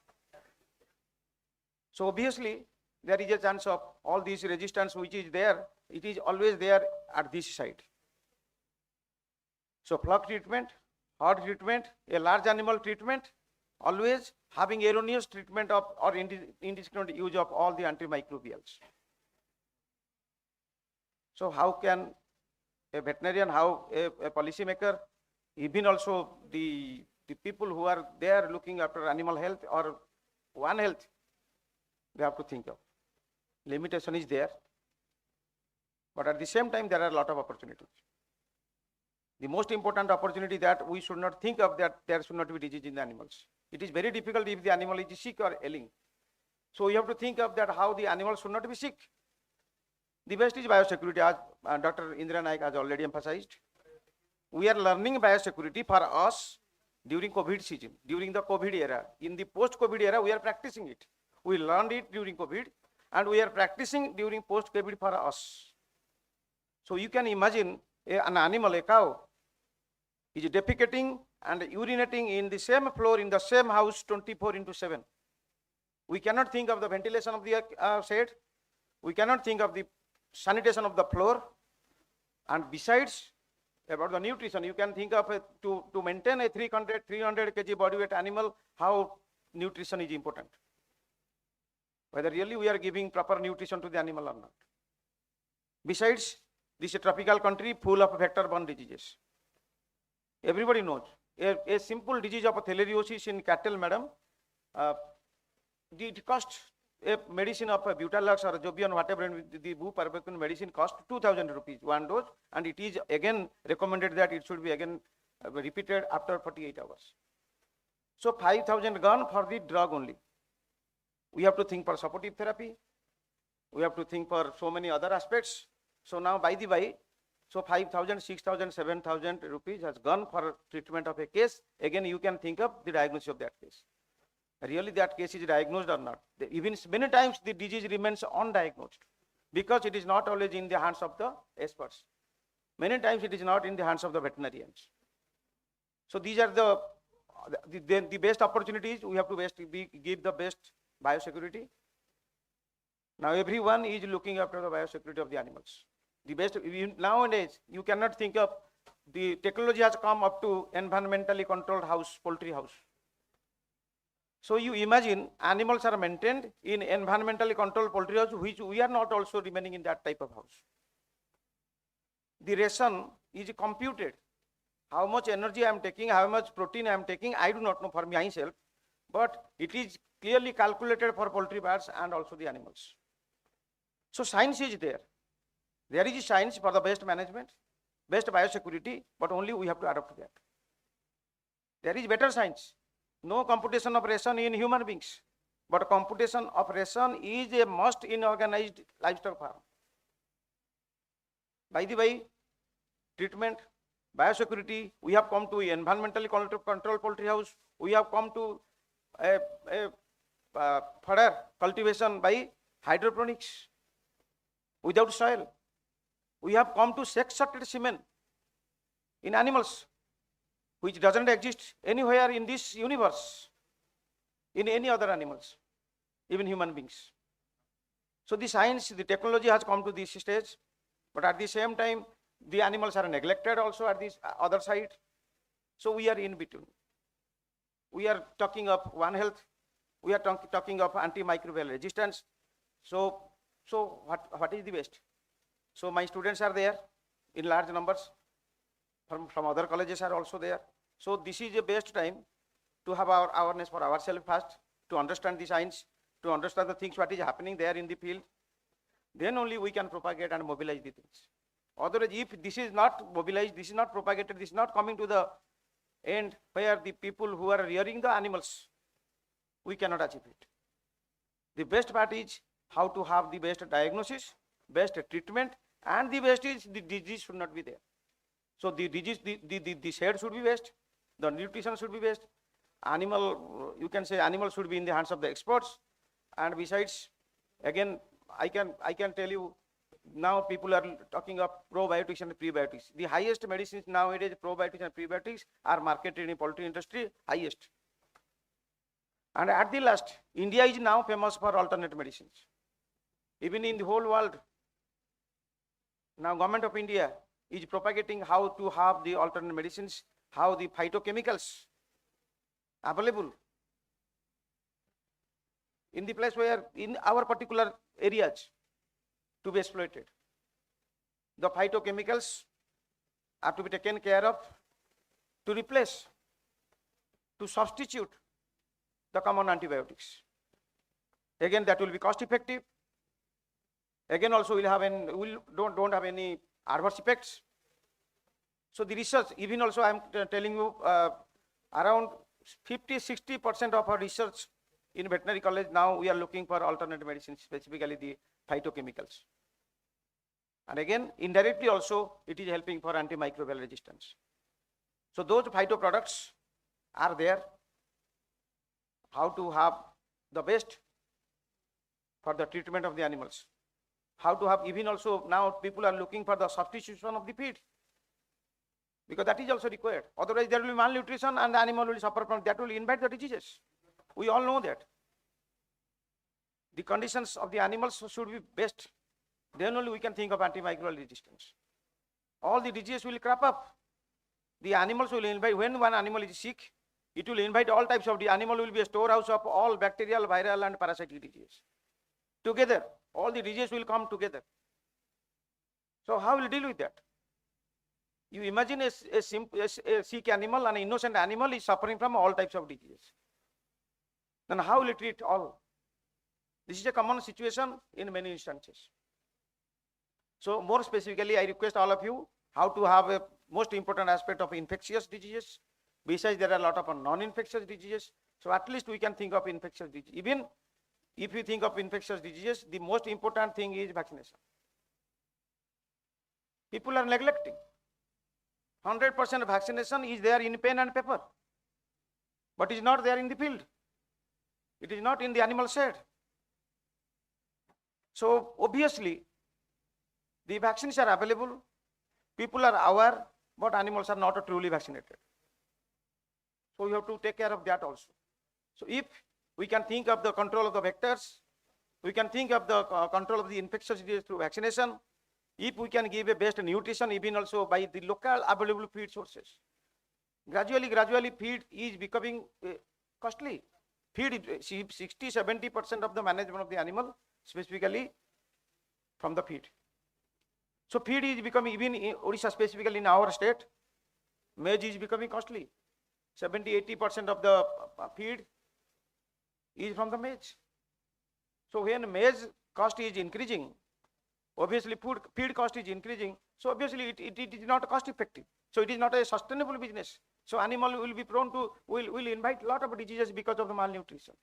So obviously, there is a chance of all these resistance which is there, it is always there at this side. So flock treatment, hard treatment, a large animal treatment, always having erroneous treatment of or indiscriminate use of all the antimicrobials. So how can a veterinarian, how a policymaker, even also the people who are there looking after animal health or one health, they have to think of. Limitation is there, but at the same time there are a lot of opportunities. The most important opportunity that we should not think of that there should not be disease in the animals. It is very difficult if the animal is sick or ailing. So you have to think of that how the animal should not be sick. The best is biosecurity, as Dr. Indra Naik has already emphasized. We are learning biosecurity for us during COVID season, during the COVID era. In the post-COVID era, we are practicing it. We learned it during COVID, and we are practicing during post-COVID for us. So you can imagine an animal, a cow, is defecating and urinating in the same floor, in the same house 24/7. We cannot think of the ventilation of the shed. We cannot think of the sanitation of the floor. And besides, about the nutrition, you can think of to maintain a 300 kg body weight animal, how nutrition is important. Whether really we are giving proper nutrition to the animal or not. Besides, this is a tropical country full of vector-borne diseases. Everybody knows. A simple disease of thalassemiosis in cattle, madam, it costs a medicine of a Butalux or a Jobion, whatever, the bupropion medicine cost 2,000 rupees, one dose, and it is again recommended that it should be again repeated after 48 hours. So 5,000 gone for the drug only. We have to think for supportive therapy. We have to think for so many other aspects. So now, by the way, so 5,000, 6,000, 7,000 rupees has gone for treatment of a case. Again, you can think of the diagnosis of that case. Really that case is diagnosed or not. Even many times the disease remains undiagnosed because it is not always in the hands of the experts. Many times it is not in the hands of the veterinarians. So these are the best opportunities. We have to give the best biosecurity. Now everyone is looking after the biosecurity of the animals. The best, nowadays you cannot think of, the technology has come up to environmentally controlled house, poultry house. So you imagine animals are maintained in environmentally controlled poultry house, which we are not also remaining in that type of house. The ration is computed. How much energy I am taking, how much protein I am taking, I do not know for myself, but it is clearly calculated for poultry birds and also the animals. So science is there. There is science for the best management, best biosecurity, but only we have to adopt that. There is better science. No computation of ration in human beings, but computation of ration is a must in organized livestock farm. By the way, treatment, biosecurity, we have come to environmentally controlled poultry house. We have come to further cultivation by hydroponics without soil. We have come to sex-sorted semen in animals, which doesn't exist anywhere in this universe, in any other animals, even human beings. So the science, the technology has come to this stage, but at the same time, the animals are neglected also at this other side. So we are in between. We are talking of One Health. We are talking of antimicrobial resistance. So what is the best? So my students are there in large numbers. From other colleges are also there. So this is the best time to have our awareness for ourselves first, to understand the science, to understand the things what is happening there in the field. Then only we can propagate and mobilize the things. Otherwise, if this is not mobilized, this is not propagated, this is not coming to the end where the people who are rearing the animals, we cannot achieve it. The best part is how to have the best diagnosis, best treatment, and the best is the disease should not be there. So the disease, the shade should be best, the nutrition should be best, animal, you can say animal should be in the hands of the experts. And besides, again, I can tell you, now people are talking of probiotics and prebiotics. The highest medicines nowadays, probiotics and prebiotics, are marketed in poultry industry, highest. And at the last, India is now famous for alternate medicines. Even in the whole world, now government of India is propagating how to have the alternate medicines, how the phytochemicals available in the place where in our particular areas to be exploited. The phytochemicals are to be taken care of to replace, to substitute the common antibiotics. Again, that will be cost effective. Again, also we'll have don't have any adverse effects. So the research, even also I am telling you, around 50-60% of our research in veterinary college now we are looking for alternate medicines, specifically the phytochemicals. And again, indirectly also it is helping for antimicrobial resistance. So those phyto products are there. How to have the best for the treatment of the animals. How to have, even also now people are looking for the substitution of the feed, because that is also required. Otherwise there will be malnutrition and the animal will suffer from that, will invite the diseases. We all know that. The conditions of the animals should be best. Then only we can think of antimicrobial resistance. All the diseases will crop up. The animals will invite, when one animal is sick, it will invite all types of, the animal will be a storehouse of all bacterial, viral and parasitic diseases. Together, all the diseases will come together. So how will you deal with that? You imagine a sick animal, an innocent animal is suffering from all types of diseases. Then how will you treat all? This is a common situation in many instances. So more specifically, I request all of you how to have a most important aspect of infectious diseases. Besides, there are a lot of non-infectious diseases. So at least we can think of infectious disease. Even if you think of infectious diseases, the most important thing is vaccination. People are neglecting. 100% vaccination is there in pen and paper, but is not there in the field. It is not in the animal shed. So obviously, the vaccines are available, people are aware, but animals are not truly vaccinated. So we have to take care of that also. So if we can think of the control of the vectors, we can think of the control of the infectious disease through vaccination, if we can give a best nutrition, even also by the local available feed sources. Gradually feed is becoming costly. Feed, 60-70% of the management of the animal, specifically from the feed. So feed is becoming, even in Odisha, specifically in our state, maize is becoming costly. 70-80% of the feed is from the maize. So when maize cost is increasing, obviously feed cost is increasing, so obviously it is not cost effective. So it is not a sustainable business. So animal will be prone to, will invite a lot of diseases because of the malnutrition.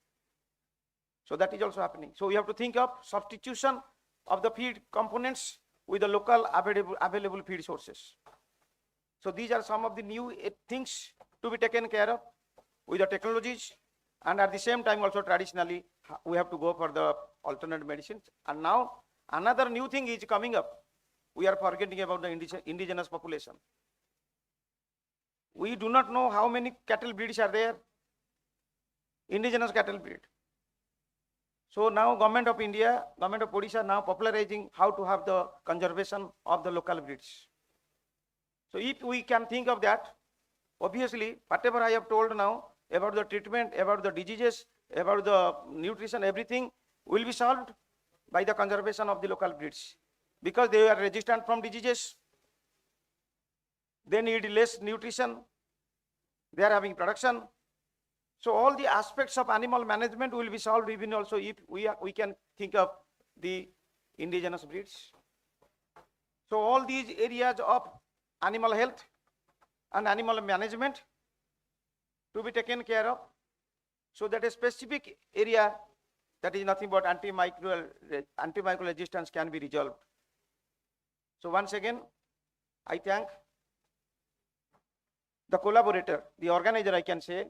So that is also happening. So we have to think of substitution of the feed components with the local available feed sources. So these are some of the new things to be taken care of with the technologies, and at the same time also traditionally we have to go for the alternate medicines. And now another new thing is coming up. We are forgetting about the indigenous population. We do not know how many cattle breeds are there, indigenous cattle breed. So now government of India, government of Odisha now popularizing how to have the conservation of the local breeds. So if we can think of that, obviously whatever I have told now about the treatment, about the diseases, about the nutrition, everything will be solved by the conservation of the local breeds, because they are resistant from diseases, they need less nutrition, they are having production. So all the aspects of animal management will be solved even also if we can think of the indigenous breeds. So all these areas of animal health and animal management to be taken care of, so that a specific area that is nothing but antimicrobial resistance can be resolved. So once again, I thank the collaborator, the organizer, I can say,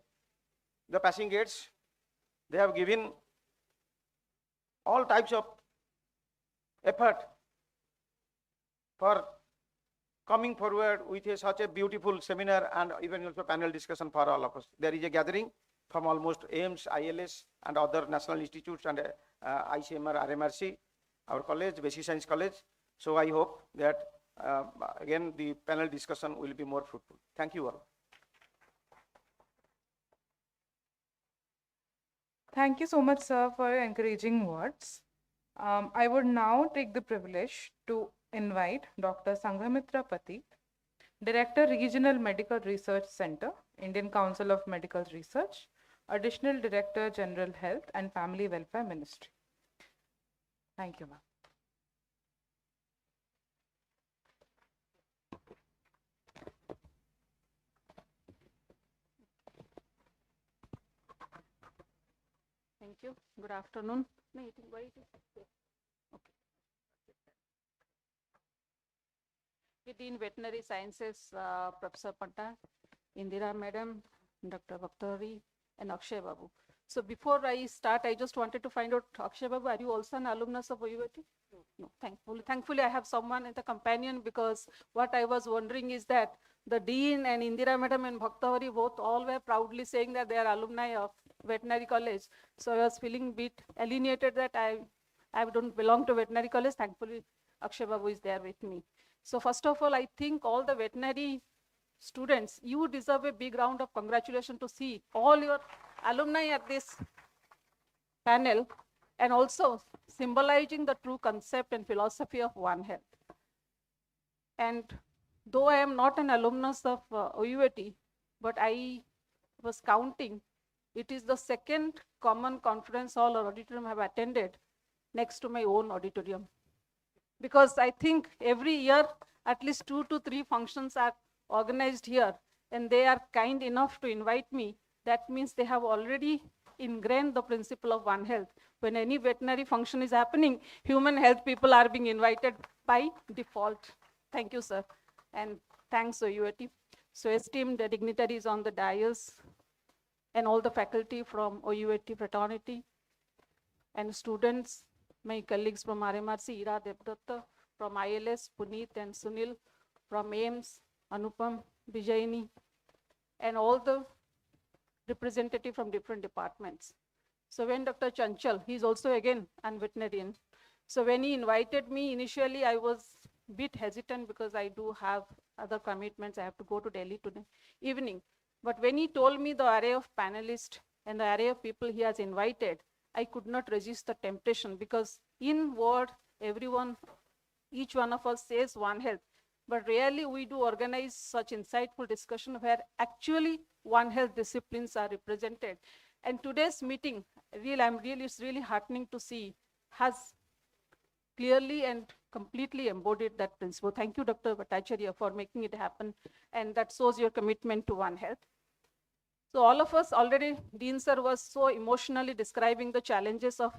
the passing gates. They have given all types of effort for coming forward with such a beautiful seminar and even also panel discussion for all of us. There is a gathering from almost AIMS, ILS and other national institutes and ICMR, RMRC, our college, Basic Science College. So I hope that again the panel discussion will be more fruitful. Thank you all. Thank you so much, sir, for your encouraging words. I would now take the privilege to invite Dr. Sanghamitra Pati, Director, Regional Medical Research Center, Indian Council of Medical Research, Additional Director, General Health and Family Welfare Ministry. Thank you, ma'am. Thank you. Good afternoon. No, it is why it is there. Okay. Dean Veterinary Sciences, Professor Panta, Indira Madam, Dr. Bhaktari, and Akshay Babu. So before I start, I just wanted to find out, Akshay Babu, are you also an alumnus of OUAT? No, thankfully I have someone as a companion, because what I was wondering is that the Dean and Indira Madam and Bhaktari both all were proudly saying that they are alumni of veterinary college. So I was feeling a bit alienated that I don't belong to veterinary college. Thankfully, Akshay Babu is there with me. So first of all, I think all the veterinary students, you deserve a big round of congratulations to see all your alumni at this panel, and also symbolizing the true concept and philosophy of One Health. And though I am not an alumnus of OUAT, but I was counting, it is the second common conference hall or auditorium I have attended next to my own auditorium. Because I think every year at least 2 to 3 functions are organized here, and they are kind enough to invite me. That means they have already ingrained the principle of One Health. When any veterinary function is happening, human health people are being invited by default. Thank you, sir. And thanks, OUAT. So esteemed dignitaries on the dais, and all the faculty from OUAT fraternity, and students, my colleagues from RMRC, Ira Devdatta, from ILS, Puneet and Sunil, from AIMS, Anupam, Vijayini, and all the representatives from different departments. So when Dr. Chanchal, he's also again a veterinarian. So when he invited me, initially I was a bit hesitant because I do have other commitments. I have to go to Delhi today evening. But when he told me the array of panelists, and the array of people he has invited, I could not resist the temptation, because in word, everyone, each one of us says One Health, but rarely we do organize such insightful discussion where actually One Health disciplines are represented. And today's meeting, it's really heartening to see, has clearly and completely embodied that principle. Thank you, Dr. Bhattacharya, for making it happen, and that shows your commitment to One Health. So all of us already, Dean sir was so emotionally describing the challenges of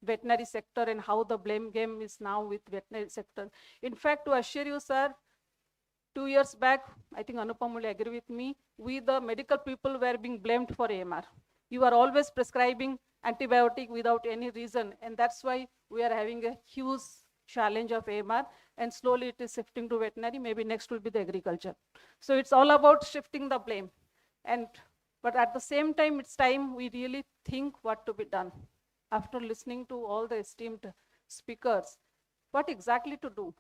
veterinary sector and how the blame game is now with veterinary sector. In fact, to assure you, sir, 2 years back, I think Anupam will agree with me, we the medical people were being blamed for AMR. You are always prescribing antibiotic without any reason, and that's why we are having a huge challenge of AMR, and slowly it is shifting to veterinary, maybe next will be the agriculture. So it's all about shifting the blame. But at the same time, it's time we really think what to be done. After listening to all the esteemed speakers, what exactly to do?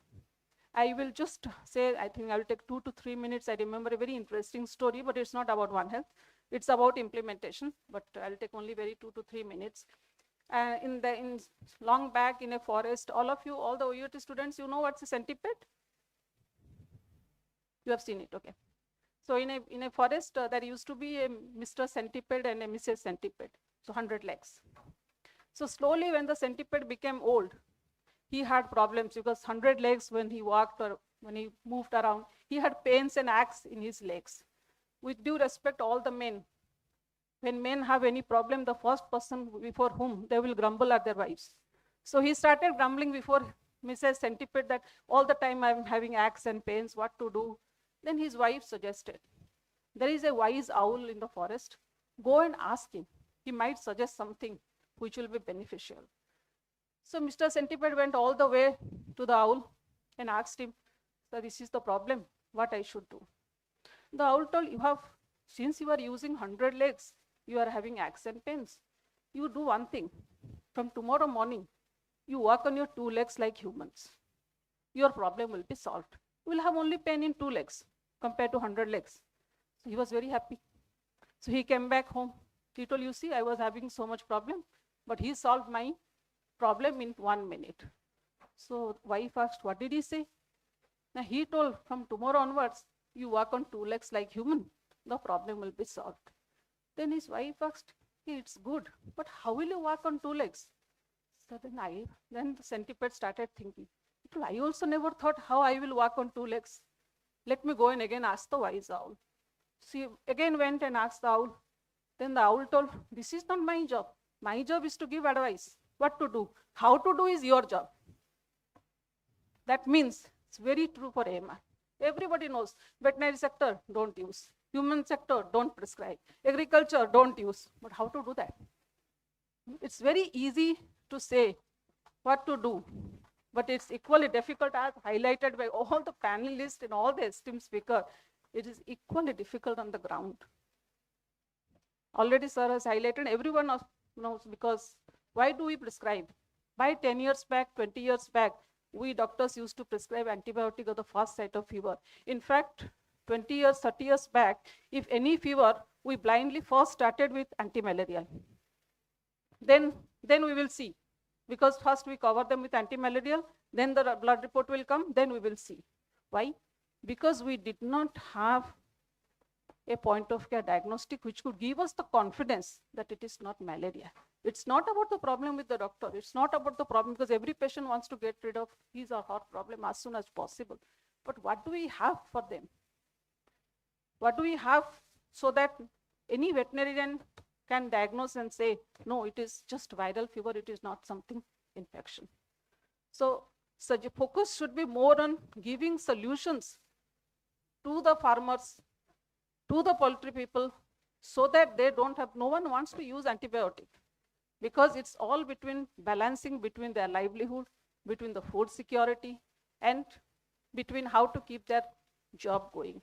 I will just say, I think I will take 2 to 3 minutes. I remember a very interesting story, but it's not about One Health. It's about implementation, but I'll take only very 2 to 3 minutes. In long back in a forest, all of you, all the OUT students, you know what's a centipede? You have seen it, okay. So in a forest, there used to be a Mr. Centipede and a Mrs. Centipede, so 100 legs. So slowly when the centipede became old, he had problems because 100 legs when he walked or when he moved around, he had pains and aches in his legs. With due respect, all the men, when men have any problem, the first person before whom they will grumble are their wives. So he started grumbling before Mrs. Centipede that all the time I'm having aches and pains, what to do? Then his wife suggested, there is a wise owl in the forest. Go and ask him. He might suggest something which will be beneficial. So Mr. Centipede went all the way to the owl and asked him, so this is the problem, what I should do. The owl told, since you are using 100 legs, you are having aches and pains. You do one thing. From tomorrow morning, you walk on your 2 legs like humans. Your problem will be solved. You will have only pain in 2 legs compared to 100 legs. So he was very happy. So he came back home. He told, you see, I was having so much problem, but he solved my problem in 1 minute. So wife asked, what did he say? Now he told, from tomorrow onwards, you walk on 2 legs like human, the problem will be solved. Then his wife asked, hey, it's good, but how will you walk on 2 legs? So then the centipede started thinking, I also never thought how I will walk on 2 legs. Let me go and again ask the wise owl. She again went and asked the owl. Then the owl told, this is not my job. My job is to give advice. What to do? How to do is your job. That means it's very true for AMR. Everybody knows veterinary sector, don't use. Human sector, don't prescribe. Agriculture, don't use. But how to do that? It's very easy to say what to do, but it's equally difficult, as highlighted by all the panelists and all the esteemed speakers. It is equally difficult on the ground. Already sir has highlighted, everyone knows, because why do we prescribe? By 10 years back, 20 years back, we doctors used to prescribe antibiotic at the first sight of fever. In fact, 20 years, 30 years back, if any fever, we blindly first started with antimalarial. Then we will see, because first we cover them with antimalarial, then the blood report will come, then we will see. Why? Because we did not have a point of care diagnostic which could give us the confidence that it is not malaria. It's not about the problem with the doctor. It's not about the problem, because every patient wants to get rid of his or her problem as soon as possible. But what do we have for them? What do we have so that any veterinarian can diagnose and say, no, it is just viral fever, it is not something infection. So the focus should be more on giving solutions to the farmers, to the poultry people, so that they don't have, no one wants to use antibiotic, because it's all between balancing between their livelihood, between the food security, and between how to keep their job going.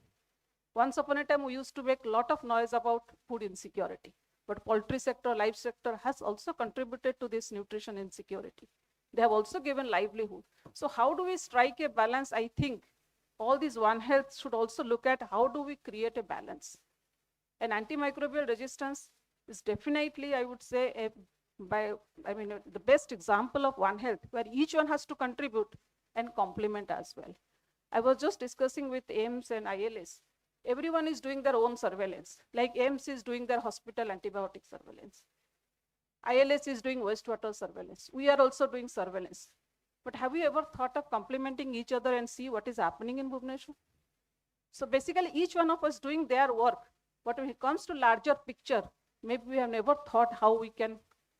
Once upon a time, we used to make a lot of noise about food insecurity, but poultry sector, life sector has also contributed to this nutrition insecurity. They have also given livelihood. So how do we strike a balance? I think all these One Health should also look at how do we create a balance. And antimicrobial resistance, is definitely, I would say, the best example of One Health, where each one has to contribute and complement as well. I was just discussing with AIMS and ILS. Everyone is doing their own surveillance. Like AIMS is doing their hospital antibiotic surveillance. ILS is doing wastewater surveillance. We are also doing surveillance. But have you ever thought of complementing each other and see what is happening in Bhubaneswar? So basically, each one of us doing their work. But when it comes to larger picture, maybe we have never thought how we can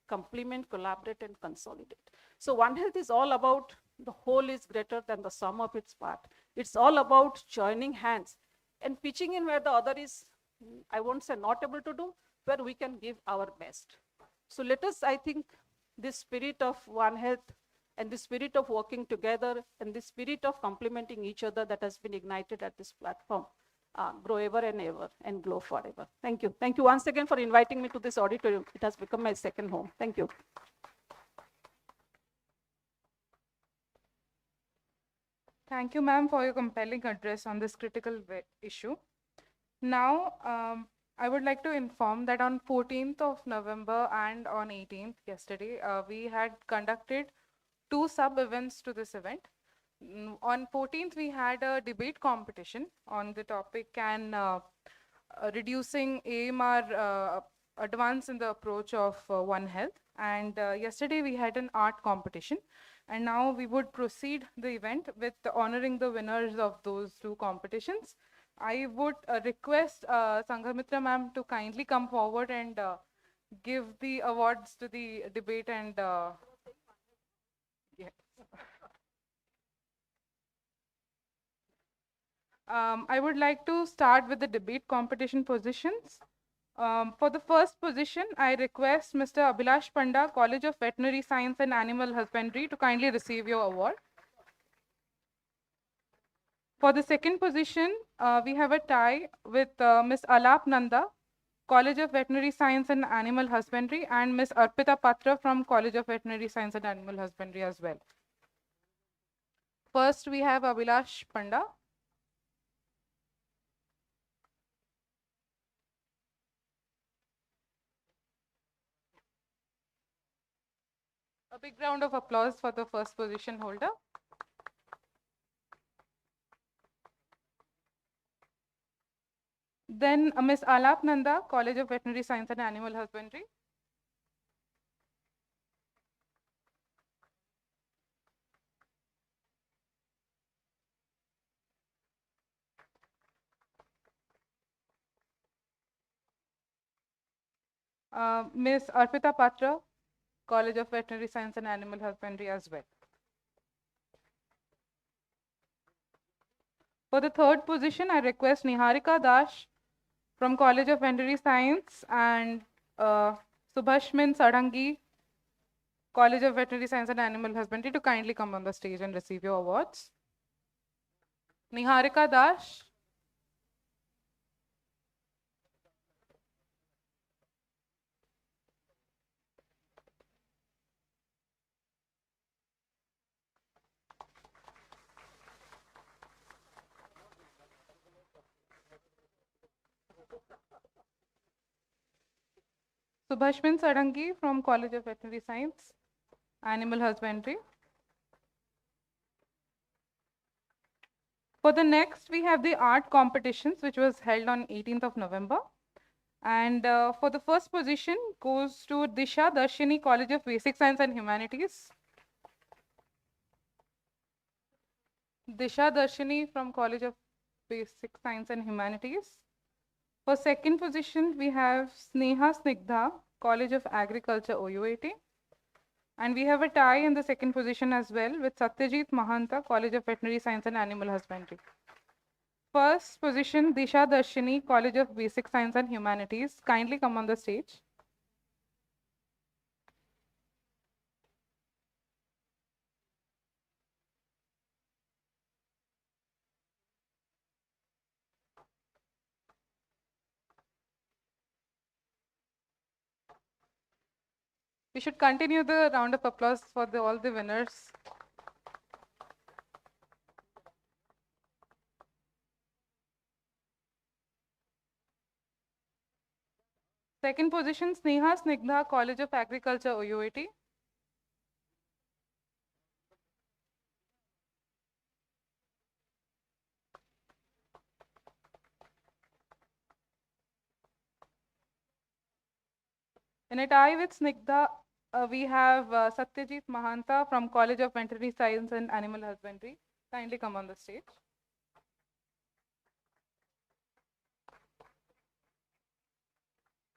complement, collaborate, and consolidate. So One Health is all about the whole is greater than the sum of its part. It's all about joining hands and pitching in where the other is, I won't say not able to do, where we can give our best. So let us, I think, this spirit of One Health and the spirit of working together and the spirit of complementing each other that has been ignited at this platform grow ever and ever and glow forever. Thank you. Thank you once again for inviting me to this auditorium. It has become my second home. Thank you. Thank you, ma'am, for your compelling address on this critical issue. Now, I would like to inform that on 14th of November and on 18th, yesterday, we had conducted 2 sub-events to this event. On 14th, we had a debate competition on the topic, can reducing AMR advance in the approach of One Health. And yesterday, we had an art competition. And now we would proceed the event with honoring the winners of those 2 competitions. I would request Sanghamitra ma'am to kindly come forward and give the awards to the debate and yeah. I would like to start with the debate competition positions. For the first position, I request Mr. Abhilash Panda, College of Veterinary Science and Animal Husbandry, to kindly receive your award. For the second position, we have a tie with Ms. Alap Nanda, College of Veterinary Science and Animal Husbandry, and Ms. Arpita Patra from College of Veterinary Science and Animal Husbandry as well. First, we have Abhilash Panda. A big round of applause for the first position holder. Then Ms. Alap Nanda, College of Veterinary Science and Animal Husbandry. Ms. Arpita Patra, College of Veterinary Science and Animal Husbandry as well. For the third position, I request Niharika Dash from College of Veterinary Science and Subhashmin Sadangi, College of Veterinary Science and Animal Husbandry, to kindly come on the stage and receive your awards. Niharika Dash. Subhashmin Sadangi from College of Veterinary Science, Animal Husbandry. For the next, we have the art competitions, which was held on 18th of November. And for the first position goes to Disha Darshini, College of Basic Science and Humanities. Disha Darshini from College of Basic Science and Humanities. For second position, we have Sneha Snigdha, College of Agriculture, OUAT. And we have a tie in the second position as well with Satyajit Mahanta, College of Veterinary Science and Animal Husbandry. First position, Disha Darshini, College of Basic Science and Humanities. Kindly come on the stage. We should continue the round of applause for all the winners. Second position, Sneha Snigdha, College of Agriculture, OUAT. In a tie with Snigdha, we have Satyajit Mahanta from College of Veterinary Science and Animal Husbandry. Kindly come on the stage.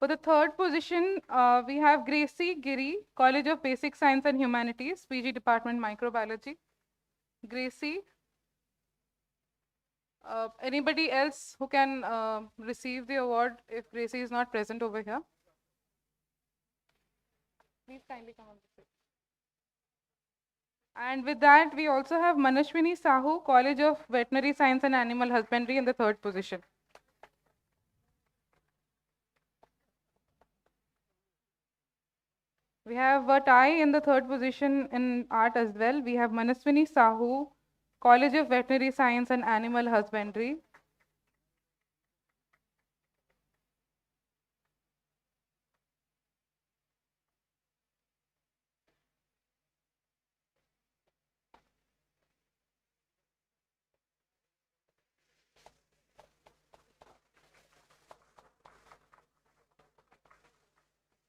For the third position, we have Gracie Giri, College of Basic Science and Humanities, PG Department Microbiology. Gracie, anybody else who can receive the award if Gracie is not present over here? Please kindly come on the stage. And with that, we also have Manashwini Sahu, College of Veterinary Science and Animal Husbandry in the third position. We have a tie in the third position in art as well. We have Manaswini Sahu, College of Veterinary Science and Animal Husbandry.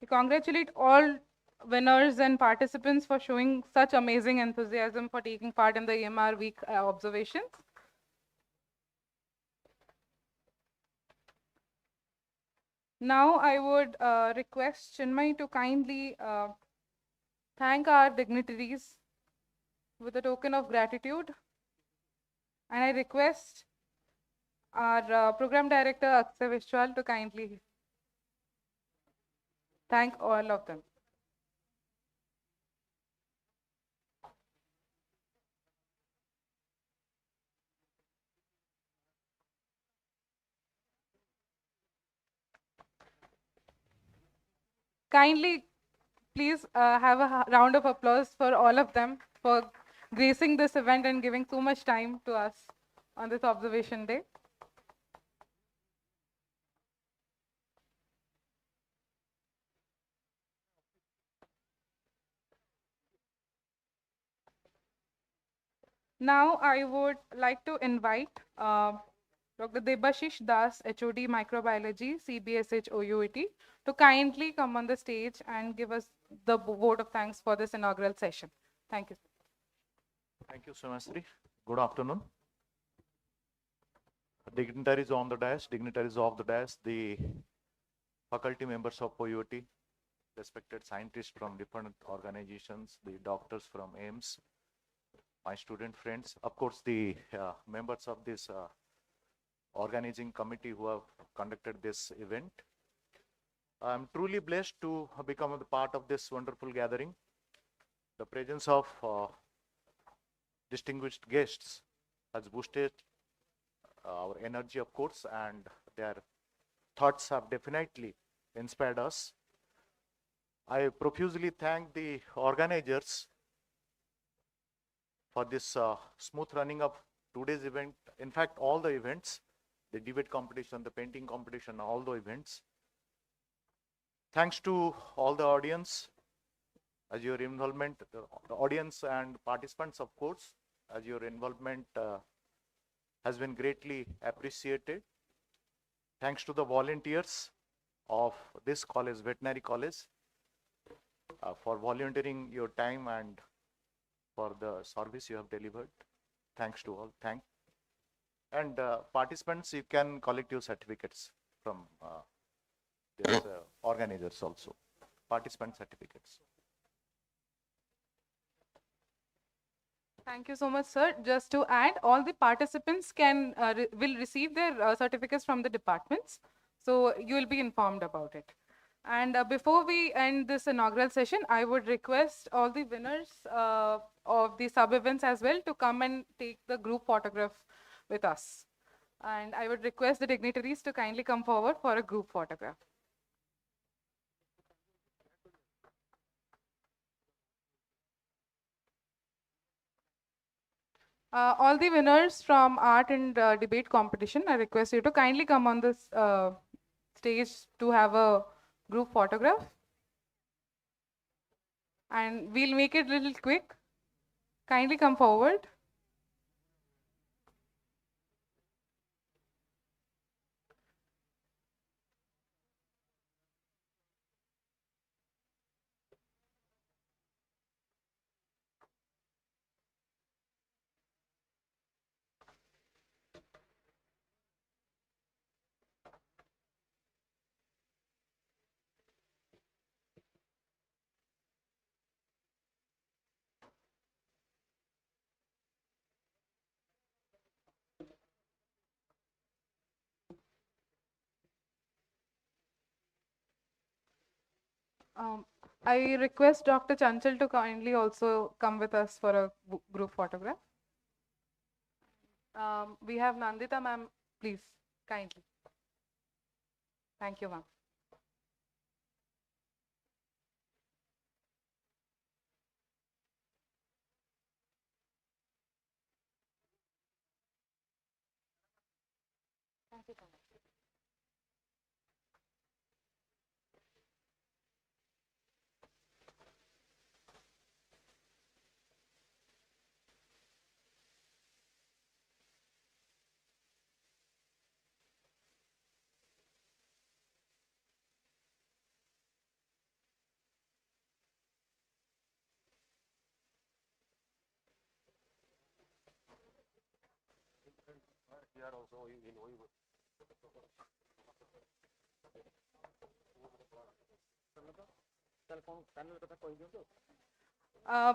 We congratulate all winners and participants for showing such amazing enthusiasm for taking part in the EMR week observations. Now I would request Chinmay to kindly thank our dignitaries with a token of gratitude. And I request our program director Akshay Vishwal to kindly thank all of them. Kindly, please have a round of applause for all of them for gracing this event and giving so much time to us on this observation day. Now I would like to invite Dr. Debashish Das, HOD Microbiology, CBSH OUET, to kindly come on the stage and give us the vote of thanks for this inaugural session. Thank you. Thank you, Samastri. Good afternoon. Dignitaries on the dais, dignitaries off the dais, the faculty members of OUT, respected scientists from different organizations, the doctors from AIMS, my student friends, of course, the members of this organizing committee who have conducted this event. I'm truly blessed to become a part of this wonderful gathering. The presence of distinguished guests has boosted our energy, of course, and their thoughts have definitely inspired us. I profusely thank the organizers for this smooth running of today's event. In fact, all the events, the debate competition, the painting competition, all the events. Thanks to all the audience, as your involvement, the audience and participants, of course, as your involvement has been greatly appreciated. Thanks to the volunteers of this college, veterinary college, for volunteering your time and for the service you have delivered. Thanks to all. Thank. And participants, you can collect your certificates from this organizers also. Participant certificates. Thank you so much, sir. Just to add, all the participants will receive their certificates from the departments. So you will be informed about it. And before we end this inaugural session, I would request all the winners of the sub-events as well to come and take the group photograph with us. And I would request the dignitaries to kindly come forward for a group photograph. All the winners from art and debate competition, I request you to kindly come on this stage to have a group photograph. And we'll make it a little quick. Kindly come forward. I request Dr. Chanchal to kindly also come with us for a group photograph. We have Nandita ma'am, please, kindly. Thank you, ma'am. Thank you so much.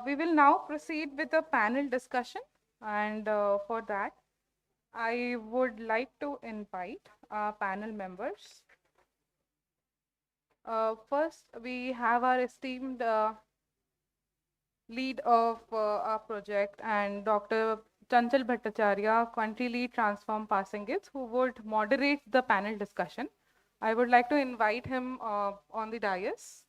We will now proceed with the panel discussion, and for that, I would like to invite our panel members. First, we have our esteemed lead of our project and Dr. Chanchal Bhattacharya, country lead Transform Passing It, who would moderate the panel discussion. I would like to invite him on the dais.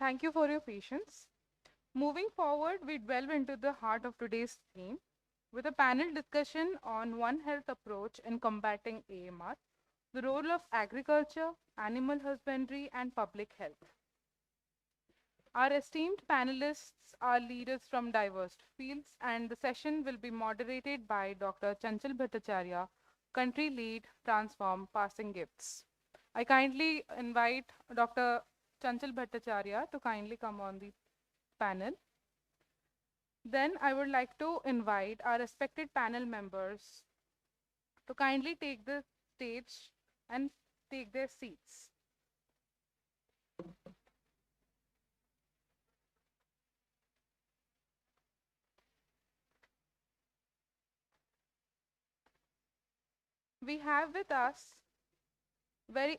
Thank you for your patience. Moving forward, we delve into the heart of today's theme with a panel discussion on One Health approach in combating AMR, the role of agriculture, animal husbandry, and public health. Our esteemed panelists are leaders from diverse fields, and the session will be moderated by Dr. Chanchal Bhattacharya, Country Lead, Transform, Passing Gifts. I kindly invite Dr. Chanchal Bhattacharya to kindly come on the panel. Then I would like to invite our respected panel members to kindly take the stage and take their seats. We have with us very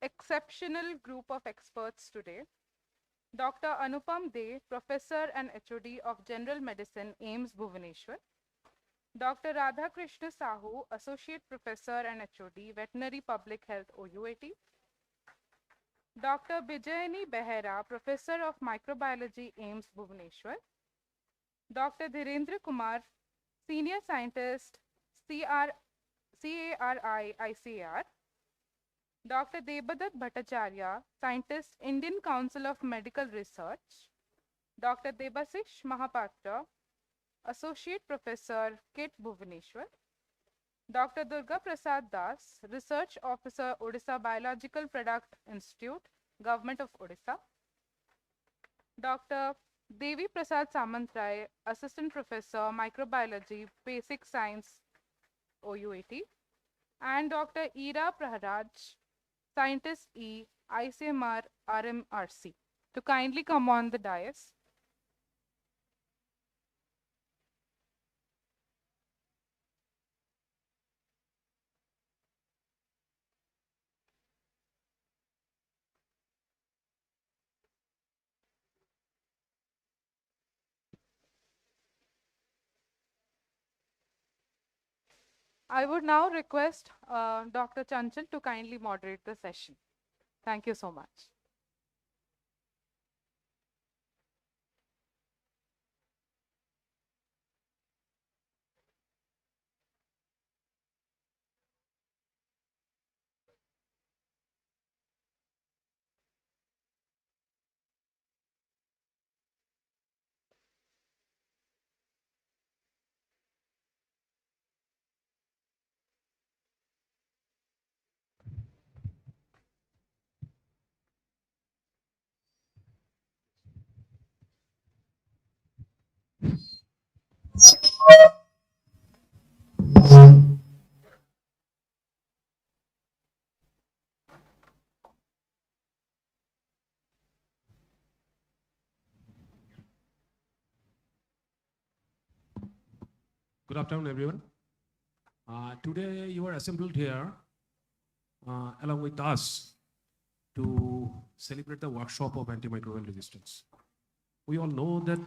exceptional group of experts today. Dr. Anupam De, Professor and HOD of General Medicine, AIIMS, Bhubaneswar. Dr. Radhakrishna Sahu, Associate Professor and HOD, Veterinary Public Health, OUAT. Dr. Bijayani Behera, Professor of Microbiology, AIIMS, Bhubaneswar. Dr. Dhirendra Kumar, Senior Scientist, CARI ICAR. Dr. Debadat Bhattacharya, Scientist, Indian Council of Medical Research. Dr. Debasish Mahapatra, Associate Professor, KIT, Bhubaneswar. Dr. Durga Prasad Das, Research Officer, Odisha Biological Product Institute, Government of Odisha. Dr. Devi Prasad Samantrai, Assistant Professor, Microbiology, Basic Science, OUAT. And Dr. Ira Praharaj, Scientist E, ICMR, RMRC, to kindly come on the dais. I would now request Dr. Chanchal to kindly moderate the session. Thank you so much. Good afternoon, everyone. Today you are assembled here along with us to celebrate the workshop of antimicrobial resistance. We all know that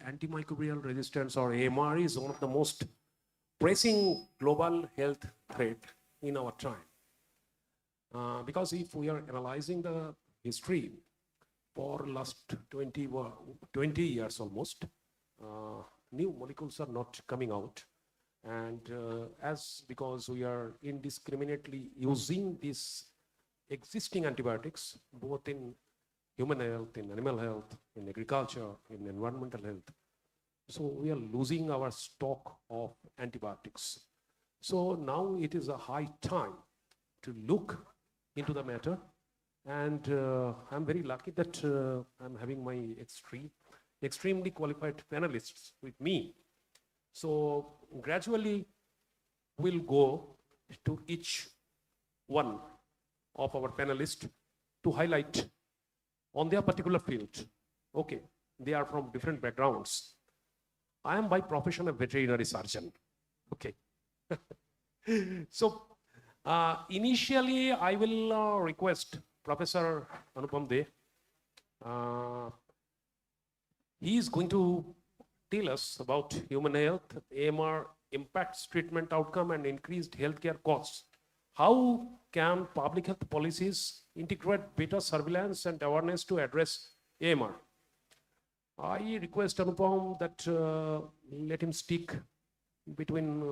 antimicrobial resistance, or AMR, is one of the most pressing global health threat in our time. Because if we are analyzing the history for last 20 years almost, new molecules are not coming out. And because we are indiscriminately using these existing antibiotics, both in human health, in animal health, in agriculture, in environmental health, so we are losing our stock of antibiotics. So now it is a high time to look into the matter. And I'm very lucky that I'm having my extremely qualified panelists with me. So gradually we'll go to each one of our panelists to highlight on their particular field. Okay, they are from different backgrounds. I am by profession a veterinary surgeon. Okay. So initially I will request Professor Anupam De. He is going to tell us about human health, AMR impacts treatment outcome and increased healthcare costs. How can public health policies integrate better surveillance and awareness to address AMR? I request Anupam that let him speak between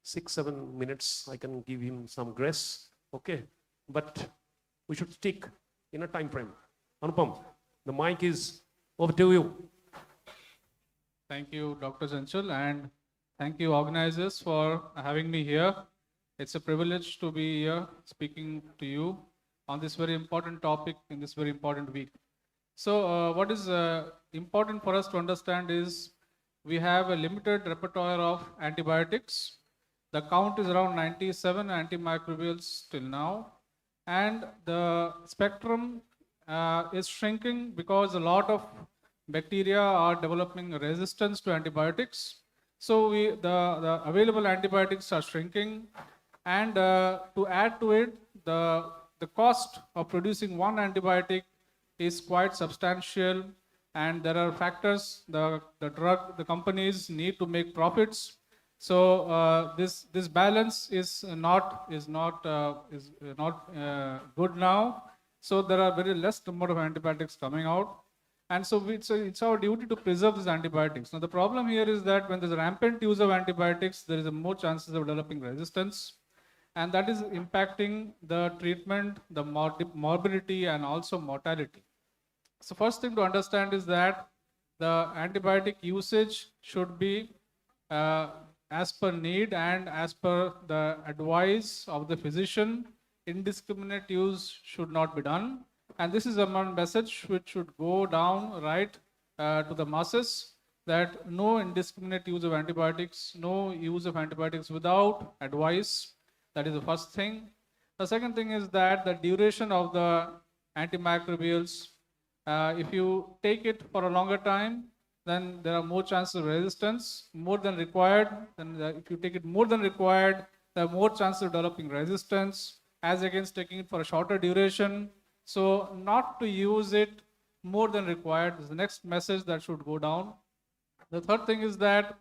6-7 minutes. I can give him some grace, okay? But we should stick in a time frame. Anupam, the mic is over to you. Thank you, Dr. Chanchal, and thank you, organizers, for having me here. It's a privilege to be here speaking to you on this very important topic in this very important week. So what is important for us to understand is we have a limited repertoire of antibiotics. The count is around 97 antimicrobials till now. And the spectrum is shrinking because a lot of bacteria are developing resistance to antibiotics. So the available antibiotics are shrinking. And to add to it, the cost of producing one antibiotic is quite substantial, and there are factors, the companies need to make profits. So this balance is not good now. So there are very less number of antibiotics coming out. And so it's our duty to preserve these antibiotics. Now the problem here is that when there's a rampant use of antibiotics, there is a more chances of developing resistance. And that is impacting the treatment, the morbidity, and also mortality. So first thing to understand is that the antibiotic usage should be as per need and as per the advice of the physician. Indiscriminate use should not be done. And this is a message which should go down right to the masses, that no indiscriminate use of antibiotics, no use of antibiotics without advice. That is the first thing. The second thing is that the duration of the antimicrobials, if you take it for a longer time, then there are more chances of resistance, more than required. Then if you take it more than required, there are more chances of developing resistance as against taking it for a shorter duration. So not to use it more than required is the next message that should go down. The third thing is that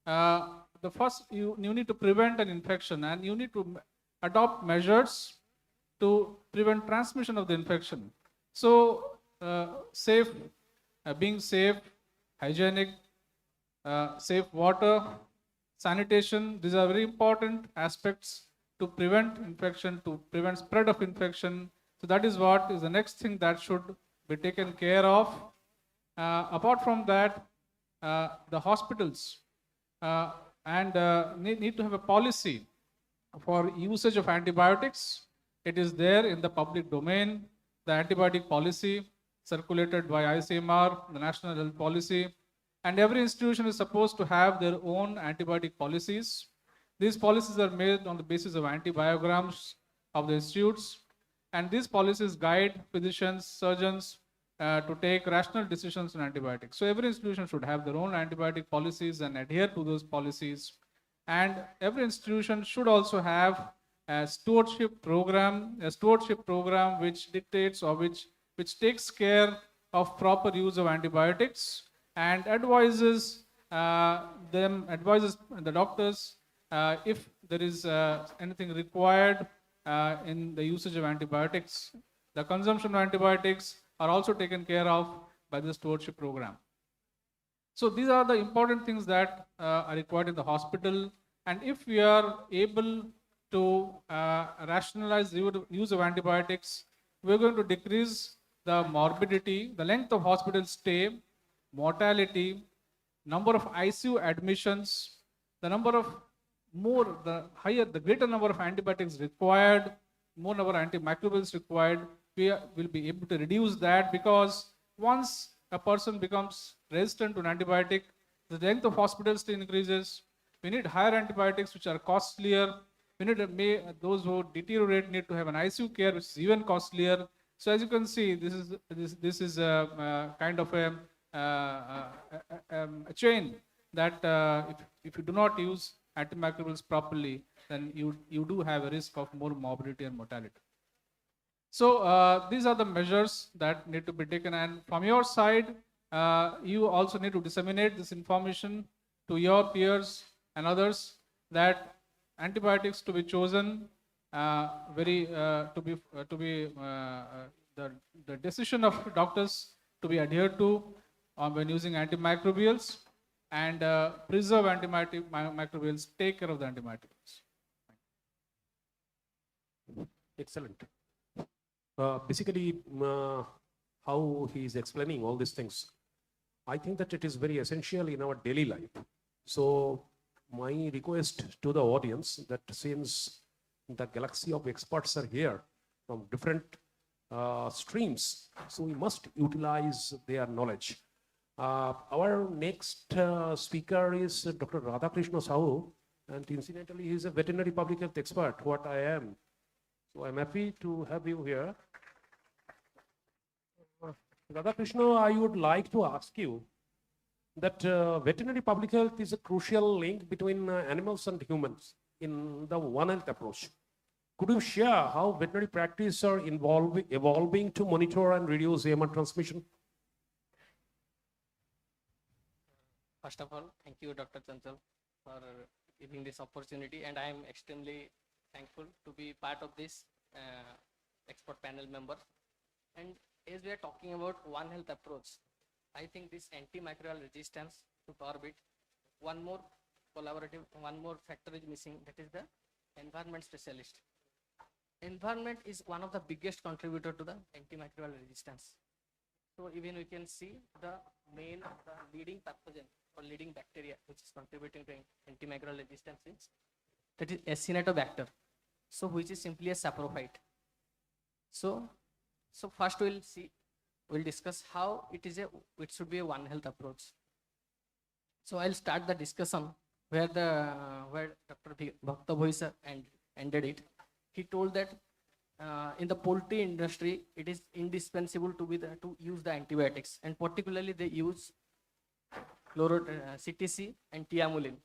the first, you need to prevent an infection, and you need to adopt measures to prevent transmission of the infection. So being safe, hygienic, safe water, sanitation, these are very important aspects to prevent infection, to prevent spread of infection. So that is what is the next thing that should be taken care of. Apart from that, the hospitals need to have a policy for usage of antibiotics. It is there in the public domain, the antibiotic policy circulated by ICMR, the National Health Policy, and every institution is supposed to have their own antibiotic policies. These policies are made on the basis of antibiograms of the institutes, and these policies guide physicians, surgeons to take rational decisions on antibiotics. So every institution should have their own antibiotic policies and adhere to those policies. And every institution should also have a stewardship program which dictates or which takes care of proper use of antibiotics and advises the doctors if there is anything required in the usage of antibiotics. The consumption of antibiotics are also taken care of by the stewardship program. So these are the important things that are required in the hospital. And if we are able to rationalize the use of antibiotics, we're going to decrease the morbidity, the length of hospital stay, mortality, number of ICU admissions, the greater number of antibiotics required, more number of antimicrobials required. We will be able to reduce that, because once a person becomes resistant to an antibiotic, the length of hospital stay increases. We need higher antibiotics, which are costlier. We need those who deteriorate need to have an ICU care, which is even costlier. So as you can see, this is a kind of a chain that if you do not use antimicrobials properly, then you do have a risk of more morbidity and mortality. So these are the measures that need to be taken, and from your side, you also need to disseminate this information to your peers and others, that antibiotics to be chosen, the decision of doctors to be adhered to when using antimicrobials, and preserve antimicrobials, take care of the antimicrobials. Excellent. Basically, how he is explaining all these things, I think that it is very essential in our daily life. So my request to the audience, that since the galaxy of experts are here from different streams, so we must utilize their knowledge. Our next speaker is Dr. Radhakrishna Sahu, and incidentally, he is a veterinary public health expert, what I am. So I'm happy to have you here. Radhakrishna, I would like to ask you that veterinary public health is a crucial link between animals and humans in the One Health approach. Could you share how veterinary practice are evolving to monitor and reduce AMR transmission? First of all, thank you, Dr. Chanchal, for giving this opportunity, and I am extremely thankful to be part of this expert panel member. And as we are talking about One Health approach, I think this antimicrobial resistance to curb it, one more factor is missing, that is the environment specialist. Environment is one of the biggest contributor to the antimicrobial resistance. So even we can see the leading pathogen or leading bacteria which is contributing to antimicrobial resistance is, that is Acinetobacter, so which is simply a saprophyte. So first we'll discuss how it should be a One Health approach. So I'll start the discussion where Dr. Bhakta Bhoisa ended it. He told that in the poultry industry, it is indispensable to use the antibiotics, and particularly they use CTC and tiamulin.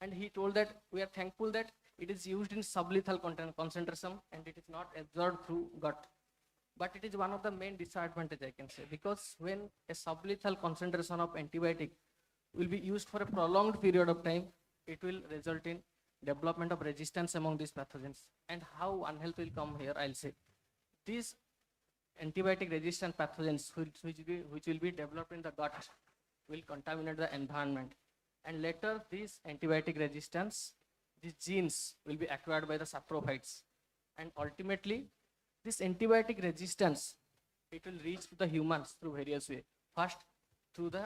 And he told that we are thankful that it is used in sublethal concentration and it is not absorbed through gut. But it is one of the main disadvantages, I can say, because when a sublethal concentration of antibiotic will be used for a prolonged period of time, it will result in development of resistance among these pathogens. And how One Health will come here, I'll say. These antibiotic resistant pathogens which will be developed in the gut will contaminate the environment. And later these antibiotic resistance, these genes will be acquired by the saprophytes. And ultimately, this antibiotic resistance, it will reach to the humans through various ways. First, through the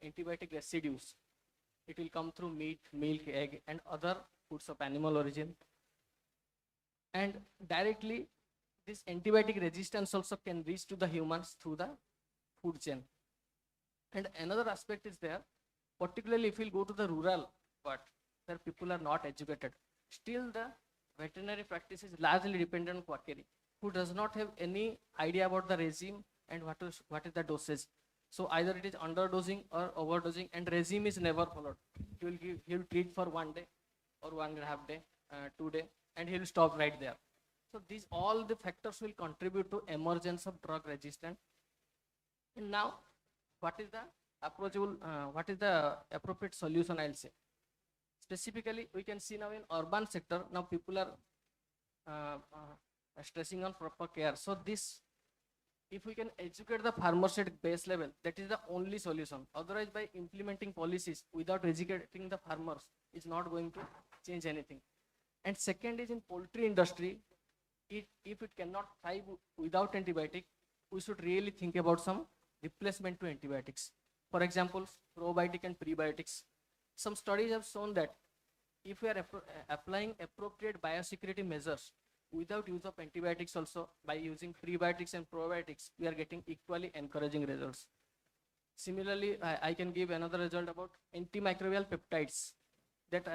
antibiotic residues. It will come through meat, milk, egg, and other foods of animal origin. And directly, this antibiotic resistance also can reach to the humans through the food chain. And another aspect is there, particularly if we go to the rural part, where people are not educated. Still, the veterinary practice is largely dependent on quackery, who does not have any idea about the regime and what is the dosage. So either it is underdosing or overdosing, and regime is never followed. He will treat for 1 day or 1.5 day, 2 day, and he will stop right there. So these all the factors will contribute to emergence of drug resistance. And now, what is the appropriate solution, I'll say. Specifically, we can see now in urban sector, now people are stressing on proper care. So this, if we can educate the farmers at base level, that is the only solution. Otherwise, by implementing policies without educating the farmers, is not going to change anything. And second is in poultry industry, if it cannot thrive without antibiotic, we should really think about some replacement to antibiotics. For example, probiotic and prebiotics. Some studies have shown that if we are applying appropriate biosecurity measures without use of antibiotics also, by using prebiotics and probiotics, we are getting equally encouraging results. Similarly, I can give another result about antimicrobial peptides that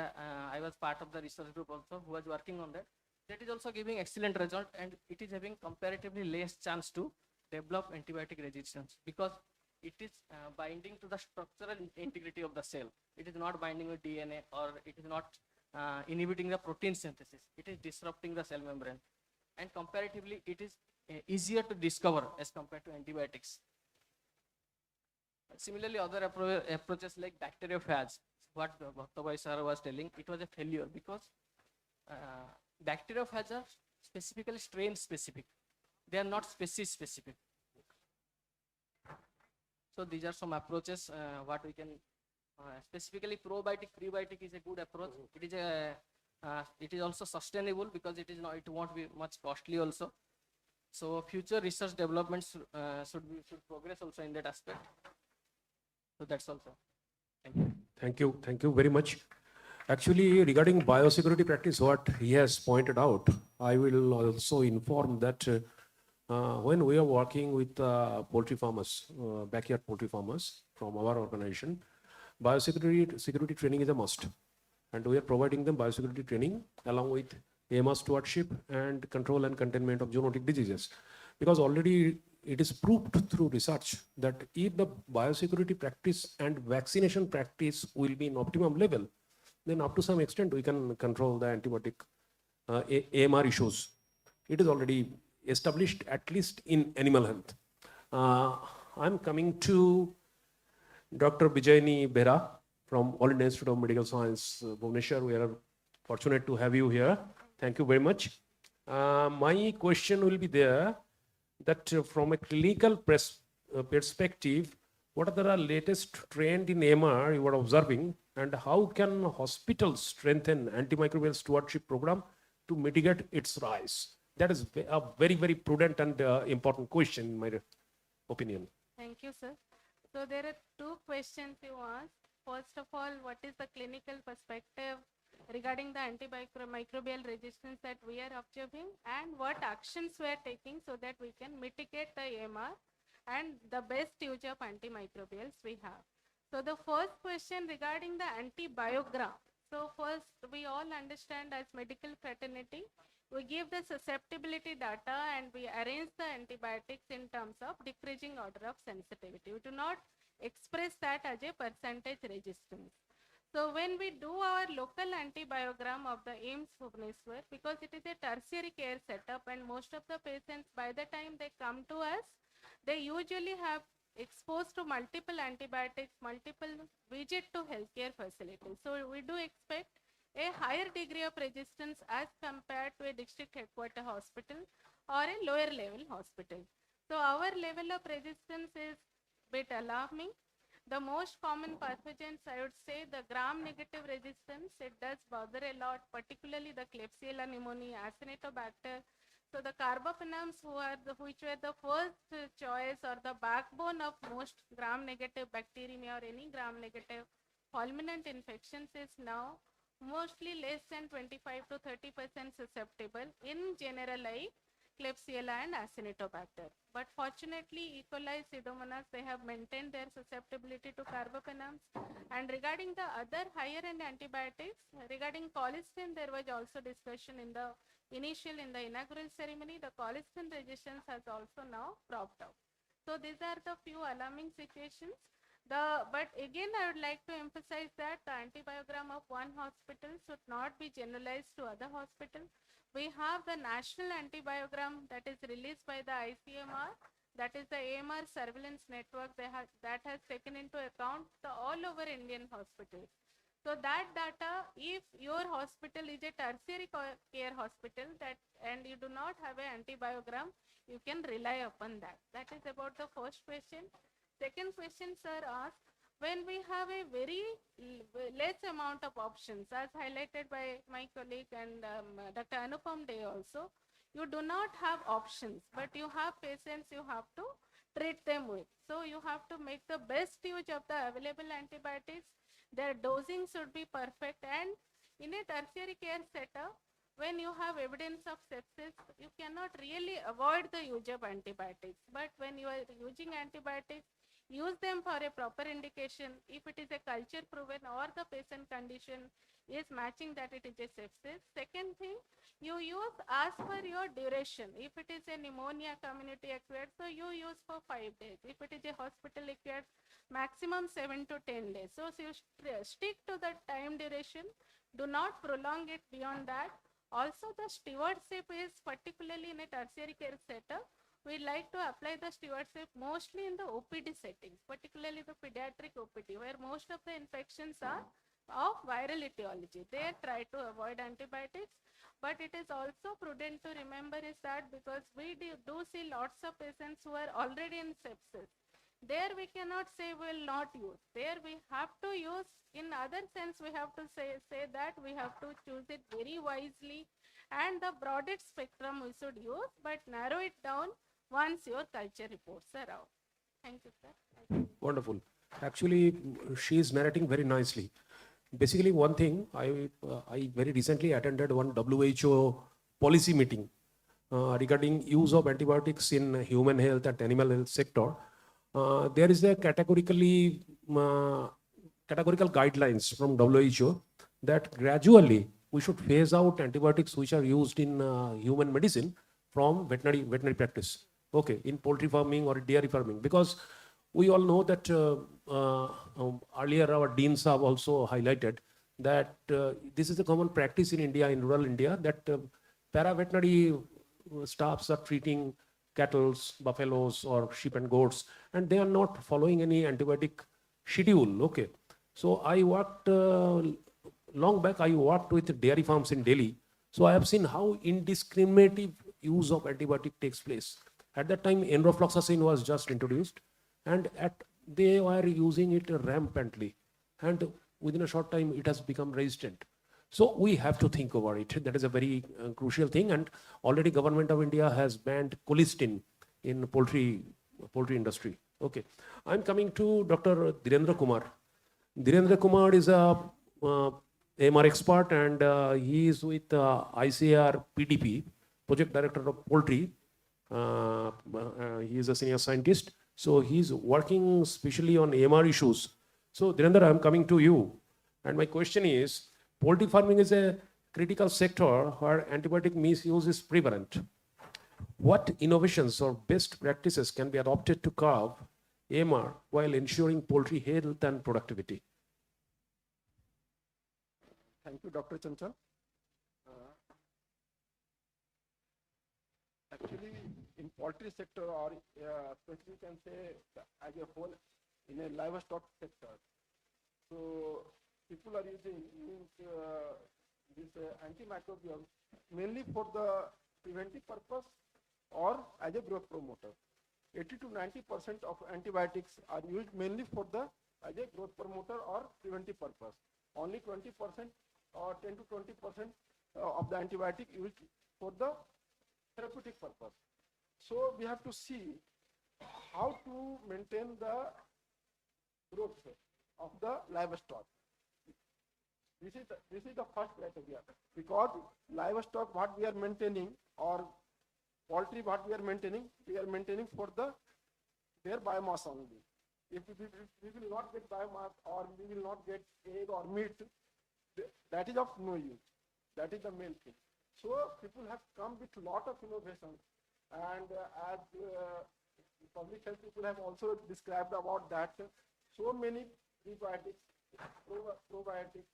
I was part of the research group also who was working on that. That is also giving excellent result, and it is having comparatively less chance to develop antibiotic resistance because it is binding to the structural integrity of the cell. It is not binding with DNA, or it is not inhibiting the protein synthesis. It is disrupting the cell membrane, and comparatively it is easier to discover as compared to antibiotics. Similarly, other approaches like bacteriophages, what Bhakta Bhai sir was telling, it was a failure because bacteriophages are specifically strain specific. They are not species specific. So these are some approaches what we can specifically probiotic, prebiotic is a good approach. It is also sustainable because it won't be much costly also. So future research developments should progress also in that aspect. So that's also. Thank you. Thank you very much. Actually, regarding biosecurity practice, what he has pointed out, I will also inform that when we are working with poultry farmers, backyard poultry farmers from our organization, biosecurity training is a must. And we are providing them biosecurity training along with AMR stewardship and control and containment of zoonotic diseases. Because already it is proved through research that if the biosecurity practice and vaccination practice will be in optimum level, then up to some extent we can control the antibiotic AMR issues. It is already established, at least in animal health. I'm coming to Dr. Vijayani Bera from All India Institute of Medical Science, Bhubaneswar. We are fortunate to have you here. Thank you very much. My question will be there that from a clinical perspective, what are the latest trend in MR you are observing, and how can hospitals strengthen antimicrobial stewardship program to mitigate its rise? That is a very, very prudent and important question in my opinion. Thank you, sir. So there are two questions you asked. First of all, what is the clinical perspective regarding the antimicrobial resistance that we are observing, and what actions we are taking so that we can mitigate the AMR and the best use of antimicrobials we have. So the first question regarding the antibiogram. So first, we all understand as medical fraternity, we give the susceptibility data and we arrange the antibiotics in terms of decreasing order of sensitivity. We do not express that as a percentage resistance. So when we do our local antibiogram of the AIMS Bhubaneswar, because it is a tertiary care setup and most of the patients, by the time they come to us, they usually have exposed to multiple antibiotics, multiple visit to healthcare facilities. So we do expect a higher degree of resistance as compared to a district headquarter hospital or a lower level hospital. So our level of resistance is bit alarming. The most common pathogens, I would say, the gram-negative resistance, it does bother a lot, particularly the Klebsiella pneumoniae, Acinetobacter. So the carbapenems, which were the first choice or the backbone of most gram-negative bacteremia or any gram-negative fulminant infections, is now mostly less than 25 to 30% susceptible in generalized Klebsiella and Acinetobacter. But fortunately, E. coli, Pseudomonas, they have maintained their susceptibility to carbapenems. And regarding the other higher end antibiotics, regarding colistin, there was also discussion in the inaugural ceremony. The colistin resistance has also now cropped out. So these are the few alarming situations. But again, I would like to emphasize that the antibiogram of one hospital should not be generalized to other hospitals. We have the national antibiogram that is released by the ICMR, that is the AMR surveillance network that has taken into account the all over Indian hospitals. So that data, if your hospital is a tertiary care hospital and you do not have an antibiogram, you can rely upon that. That is about the first question. Second question, sir asked, when we have a very less amount of options, as highlighted by my colleague and Dr. Anupam Dey also, you do not have options, but you have patients you have to treat them with. So you have to make the best use of the available antibiotics. Their dosing should be perfect, and in a tertiary care setup, when you have evidence of sepsis, you cannot really avoid the use of antibiotics. But when you are using antibiotics, use them for a proper indication. If it is a culture proven or the patient condition is matching that it is a sepsis. Second thing, you use as per your duration. If it is a pneumonia community acquired, so you use for 5 days. If it is a hospital acquired, maximum 7 to 10 days. So you stick to the time duration. Do not prolong it beyond that. Also, the stewardship is particularly in a tertiary care setup. We like to apply the stewardship mostly in the OPD settings, particularly the pediatric OPD, where most of the infections are of viral etiology. They try to avoid antibiotics, but it is also prudent to remember is that because we do see lots of patients who are already in sepsis, there we cannot say we will not use. There we have to use. In other sense, we have to say that we have to choose it very wisely, and the broadest spectrum we should use, but narrow it down once your culture reports are out. Thank you, sir. Wonderful. Actually, she is narrating very nicely. Basically, one thing, I very recently attended one WHO policy meeting regarding use of antibiotics in human health and animal health sector. There is a categorical guidelines from WHO that gradually we should phase out antibiotics which are used in human medicine from veterinary practice. Okay, in poultry farming or dairy farming, because we all know that earlier our deans have also highlighted that this is a common practice in India, in rural India, that para-veterinary staffs are treating cattle, buffaloes, or sheep and goats, and they are not following any antibiotic schedule. Okay, so I worked long back. I worked with dairy farms in Delhi, so I have seen how indiscriminate use of antibiotic takes place. At that time, enrofloxacin was just introduced, and they were using it rampantly, and within a short time, it has become resistant. So we have to think about it. That is a very crucial thing, and already Government of India has banned colistin in poultry industry. Okay, I'm coming to Dr. Dhirendra Kumar. Dhirendra Kumar is a AMR expert, and he is with ICAR PDP, Project Director of Poultry. He is a senior scientist, so he's working specially on AMR issues. So Dhirendra, I'm coming to you, and my question is, poultry farming is a critical sector where antibiotic misuse is prevalent. What innovations or best practices can be adopted to curb AMR while ensuring poultry health and productivity? Thank you, Dr. Chanchal. Actually, in poultry sector, or especially can say as a whole, in a livestock sector, so people are using this antimicrobial mainly for the preventive purpose or as a growth promoter. 80 to 90% of antibiotics are used mainly for the as a growth promoter or preventive purpose. Only 20% or 10 to 20% of the antibiotic used for the therapeutic purpose. So we have to see how to maintain the growth of the livestock. This is the first criteria, because livestock what we are maintaining, or poultry what we are maintaining for their biomass only. If we will not get biomass, or we will not get egg or meat, that is of no use. That is the main thing. So people have come with lot of innovation, and as public health people have also described about that, so many prebiotics, probiotics,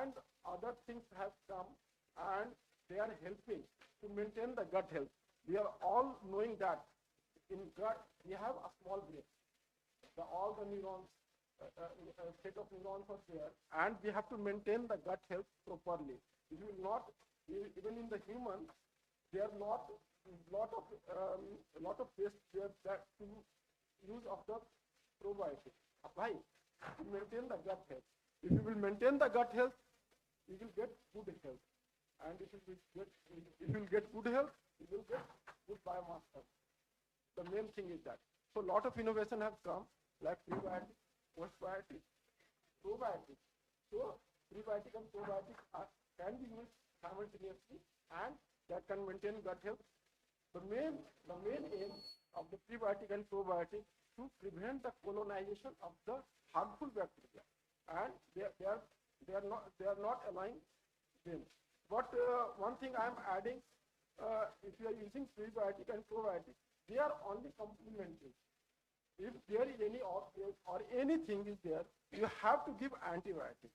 and other things have come, and they are helping to maintain the gut health. We are all knowing that in gut we have a small brain. All the neurons, set of neurons are there, and we have to maintain the gut health properly. If you will not, even in the human, there are lot of tests there that to use of the probiotics. Why? To maintain the gut health. If you will maintain the gut health, you will get good health. And if you will get good health, you will get good biomass health. The main thing is that. So a lot of innovation have come, like prebiotics, postbiotics, probiotics. So prebiotic and probiotics can be used simultaneously, and that can maintain gut health. The main aim of the prebiotic and probiotic to prevent the colonization of the harmful bacteria, and they are not allowing them. But one thing I am adding, if you are using prebiotic and probiotic, they are only complementary. If there is any outbreak or anything is there, you have to give antibiotic.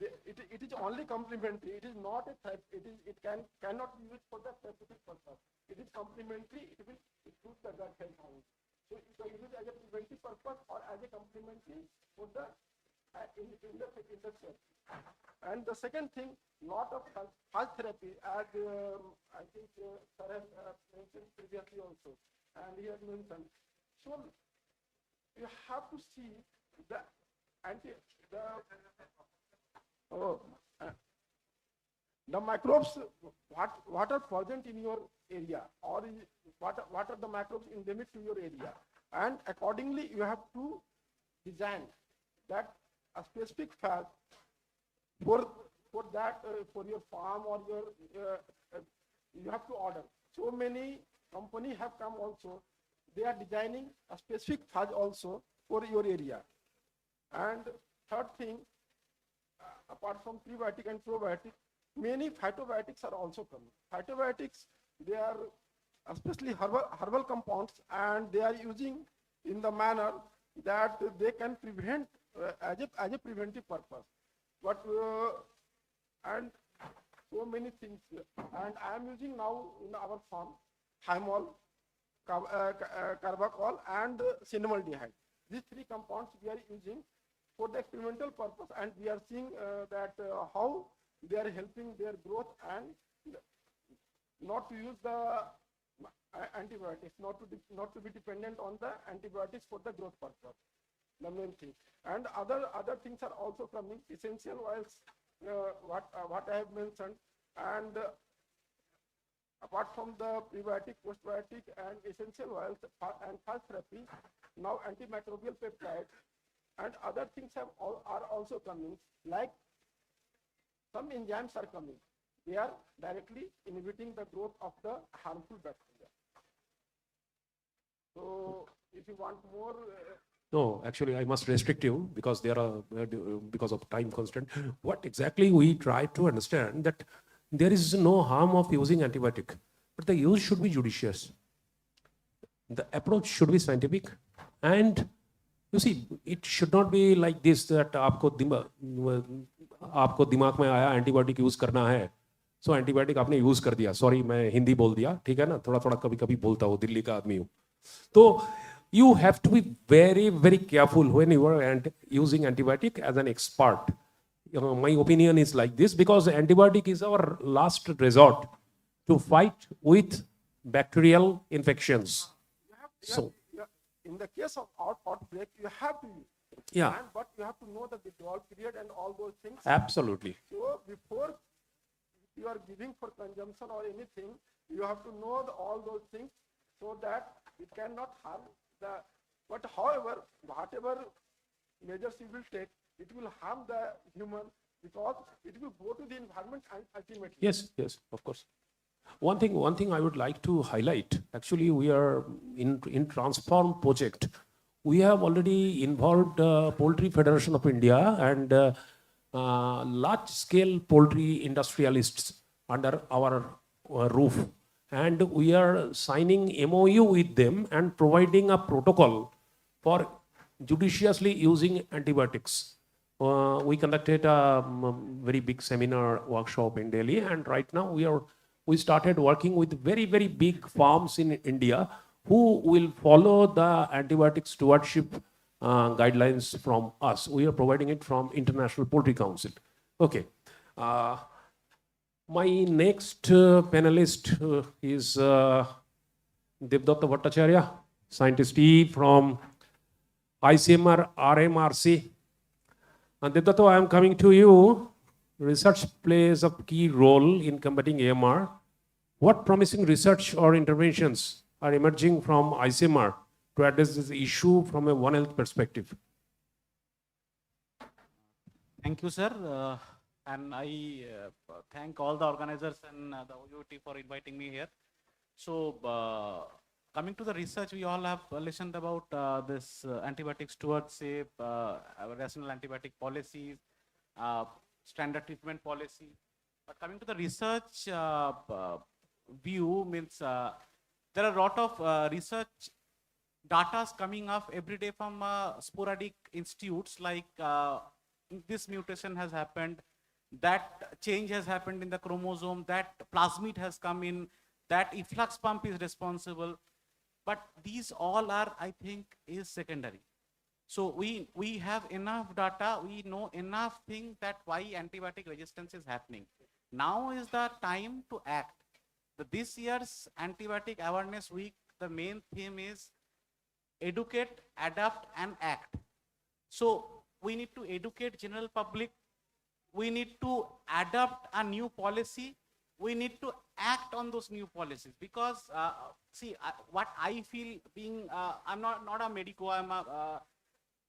It is only complementary. It is not a type. It cannot be used for the therapeutic purpose. It is complementary. It will improve the gut health only. So you can use it as a preventive purpose or as a complementary for the in the sector. And the second thing, lot of health therapy, as I think sir has mentioned previously also, and he has mentioned. So you have to see the microbes what are present in your area, or what are the microbes endemic to your area, and accordingly you have to design that a specific fat for that for your farm, or your you have to order. So many companies have come also. They are designing a specific fudge also for your area. And third thing, apart from prebiotic and probiotic, many phytobiotics are also coming. Phytobiotics, they are especially herbal compounds, and they are using in the manner that they can prevent as a preventive purpose. But and so many things. And I am using now in our farm thymol, carbachol, and cinnamoldehyde. These three compounds we are using for the experimental purpose, and we are seeing that how they are helping their growth, and not to use the antibiotics, not to be dependent on the antibiotics for the growth purpose. The main thing, and other things are also coming. Essential oils, what I have mentioned, and apart from the prebiotic, postbiotic, and essential oils and fast therapy, now antimicrobial peptides and other things are also coming. Like some enzymes are coming. They are directly inhibiting the growth of the harmful bacteria. So, if you want more. No, actually, I must restrict you because there are because of time constraint. What exactly we try to understand that there is no harm of using antibiotic, but the use should be judicious. The approach should be scientific, and you see, it should not be like this that आपको दिमाग में आया antibiotic use करना है, सो antibiotic आपने use कर दिया. Sorry, मैं हिंदी बोल दिया, ठीक है ना, थोड़ा थोड़ा कभी कभी बोलता हूँ, दिल्ली का आदमी हूँ. तो you have to be very, very careful when you are using antibiotic as an expert. You know, my opinion is like this, because antibiotic is our last resort to fight with bacterial infections. In the case of outbreak, you have to use. Yeah. But you have to know the withdrawal period and all those things. Absolutely. So before you are giving for consumption or anything, you have to know all those things so that it cannot harm the. But however, whatever measures you will take, it will harm the human, because it will go to the environment and ultimately. Yes, yes, of course. One thing I would like to highlight. Actually, we are in Transform project. We have already involved Poultry Federation of India and large-scale poultry industrialists under our roof, and we are signing MOU with them and providing a protocol for judiciously using antibiotics. We conducted a very big seminar workshop in Delhi, and right now we started working with very, very big farms in India who will follow the antibiotic stewardship guidelines from us. We are providing it from International Poultry Council. Okay. My next panelist is Devdatta Bhattacharya, scientist E from ICMR RMRC. And Devdatta, I am coming to you. Research plays a key role in combating AMR. What promising research or interventions are emerging from ICMR to address this issue from a One Health perspective? Thank you, sir. And I thank all the organizers and the OUT for inviting me here. So, coming to the research, we all have listened about this antibiotic stewardship, rational antibiotic policies, standard treatment policy. But coming to the research view, means there are a lot of research data coming up every day from sporadic institutes, like this mutation has happened, that change has happened in the chromosome, that plasmid has come in, that efflux pump is responsible. But these all are, I think, is secondary. So we have enough data, we know enough things that why antibiotic resistance is happening. Now is the time to act. This year's Antibiotic Awareness Week, the main theme is educate, adapt, and act. So we need to educate general public. We need to adapt a new policy. We need to act on those new policies, because see, what I feel, being I'm not a medico, I'm a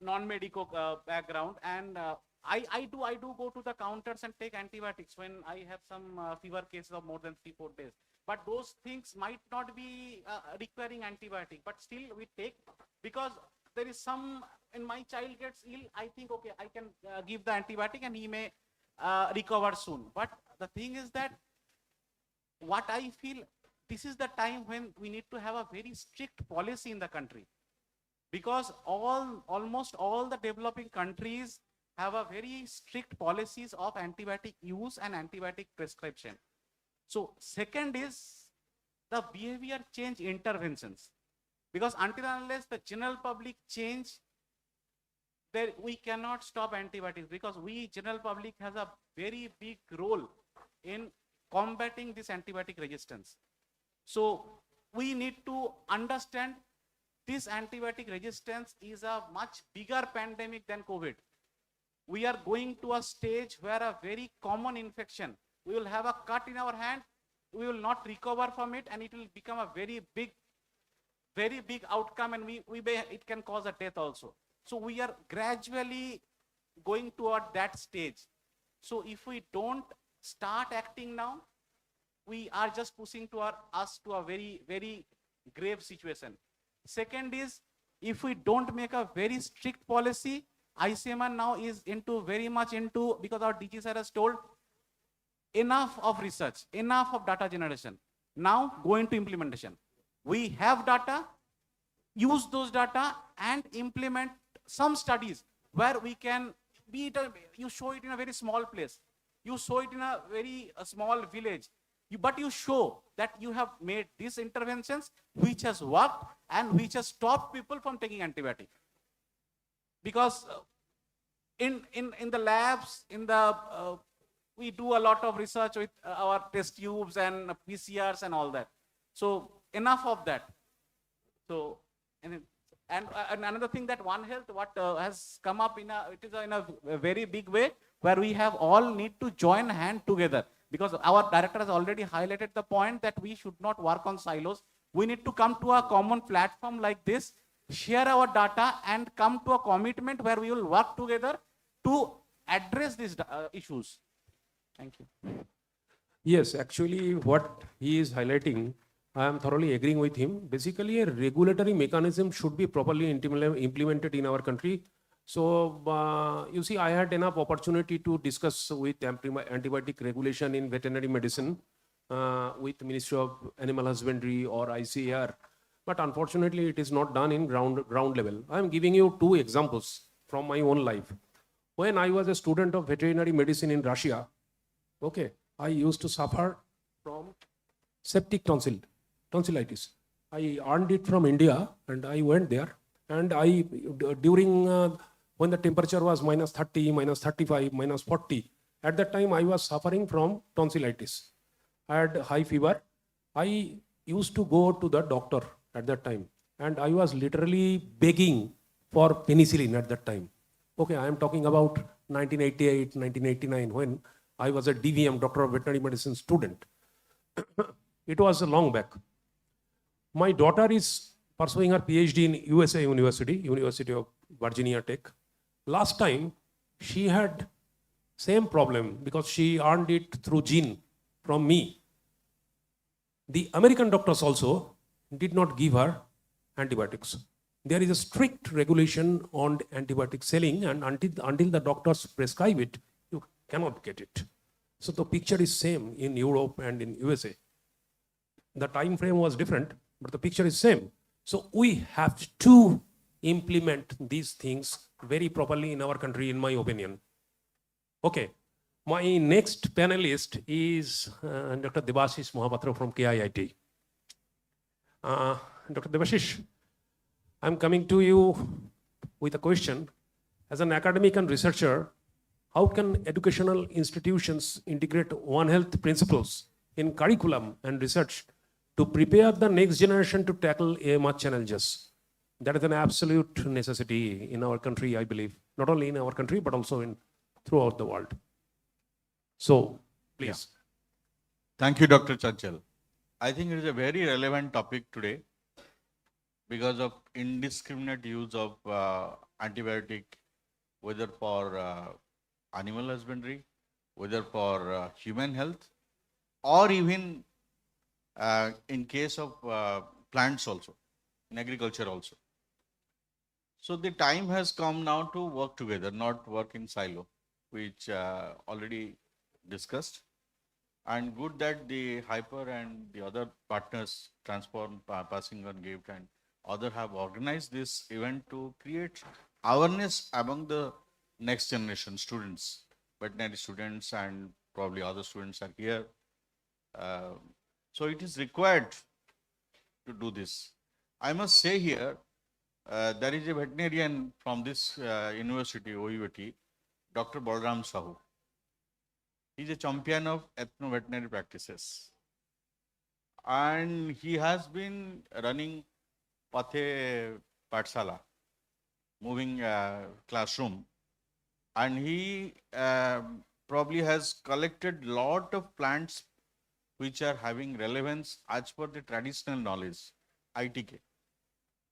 non-medico background, and I do go to the counters and take antibiotics when I have some fever cases of more than 3-4 days. But those things might not be requiring antibiotic, but still we take, because there is some, when my child gets ill, I think, okay, I can give the antibiotic and he may recover soon. But the thing is that what I feel, this is the time when we need to have a very strict policy in the country, because almost all the developing countries, have a very strict policies of antibiotic use and antibiotic prescription. So second is the behavior change interventions, because until and unless the general public change, there we cannot stop antibiotics, because we general public has a very big role in combating this antibiotic resistance. So we need to understand this antibiotic resistance is a much bigger pandemic than COVID. We are going to a stage where a very common infection, we will have a cut in our hand, we will not recover from it, and it will become a very big outcome, and it can cause a death also. So we are gradually going toward that stage. So if we don't start acting now, we are just pushing us to a very grave situation. Second is, if we don't make a very strict policy, ICMR now is very much into, because our DG sir has told, enough of research, enough of data generation. Now go into implementation. We have data, use those data and implement some studies where we can you show it in a very small place. You show it in a very small village. But you show that you have made these interventions which has worked and which has stopped people from taking antibiotic. Because in the labs, we do a lot of research with our test tubes and PCRs and all that. So enough of that. So and another thing, that One Health, what has come up in a very big way, where we have all need to join hand together. Because our director has already highlighted the point that we should not work on silos. We need to come to a common platform like this, share our data, and come to a commitment where we will work together to address these issues. Thank you. Yes, actually what he is highlighting, I am thoroughly agreeing with him. Basically, a regulatory mechanism should be properly implemented in our country. So, you see, I had enough opportunity to discuss with antibiotic regulation in veterinary medicine with Ministry of Animal Husbandry or ICAR. But unfortunately, it is not done in ground level. I am giving you two examples from my own life. When I was a student of veterinary medicine in Russia, okay, I used to suffer from septic tonsillitis. I earned it from India and I went there, and during when the temperature was -30, -35, -40, at that time I was suffering from tonsillitis. I had high fever. I used to go to the doctor at that time, and I was literally begging for penicillin at that time. Okay, I am talking about 1988, 1989, when I was a DVM, Doctor of Veterinary Medicine student. It was long back. My daughter is pursuing her PhD in USA University of Virginia Tech. Last time, she had same problem because she earned it through gene from me. The American doctors also did not give her antibiotics. There is a strict regulation on antibiotic selling, and until the doctors prescribe it, you cannot get it. So the picture is same in Europe and in USA. The time frame was different, but the picture is same. So we have to implement these things very properly in our country, in my opinion. Okay, my next panelist is Dr. Debashish Mohapatra from KIIT. Dr. Debashish, I'm coming to you with a question. As an academic and researcher, how can educational institutions integrate One Health principles in curriculum and research to prepare the next generation to tackle AMR challenges? That is an absolute necessity in our country, I believe. Not only in our country, but also throughout the world. So, please. Yeah. Thank you, Dr. Chanchal. I think it is a very relevant topic today because of indiscriminate use of antibiotic, whether for animal husbandry, whether for human health, or even in case of plants also, in agriculture also. So the time has come now to work together, not work in silo, which already discussed. And good that the Hyper and the other partners, Transform, Passing on Gift, and other have organized this event to create awareness among the next generation students, veterinary students, and probably other students are here. So it is required to do this. I must say here, there is a veterinarian from this university, OUT, Dr. Balram Sahu. He is a champion of ethno-veterinary practices. And he has been running Pathe Patsala, moving classroom. And he probably has collected lot of plants which are having relevance as per the traditional knowledge, ITK,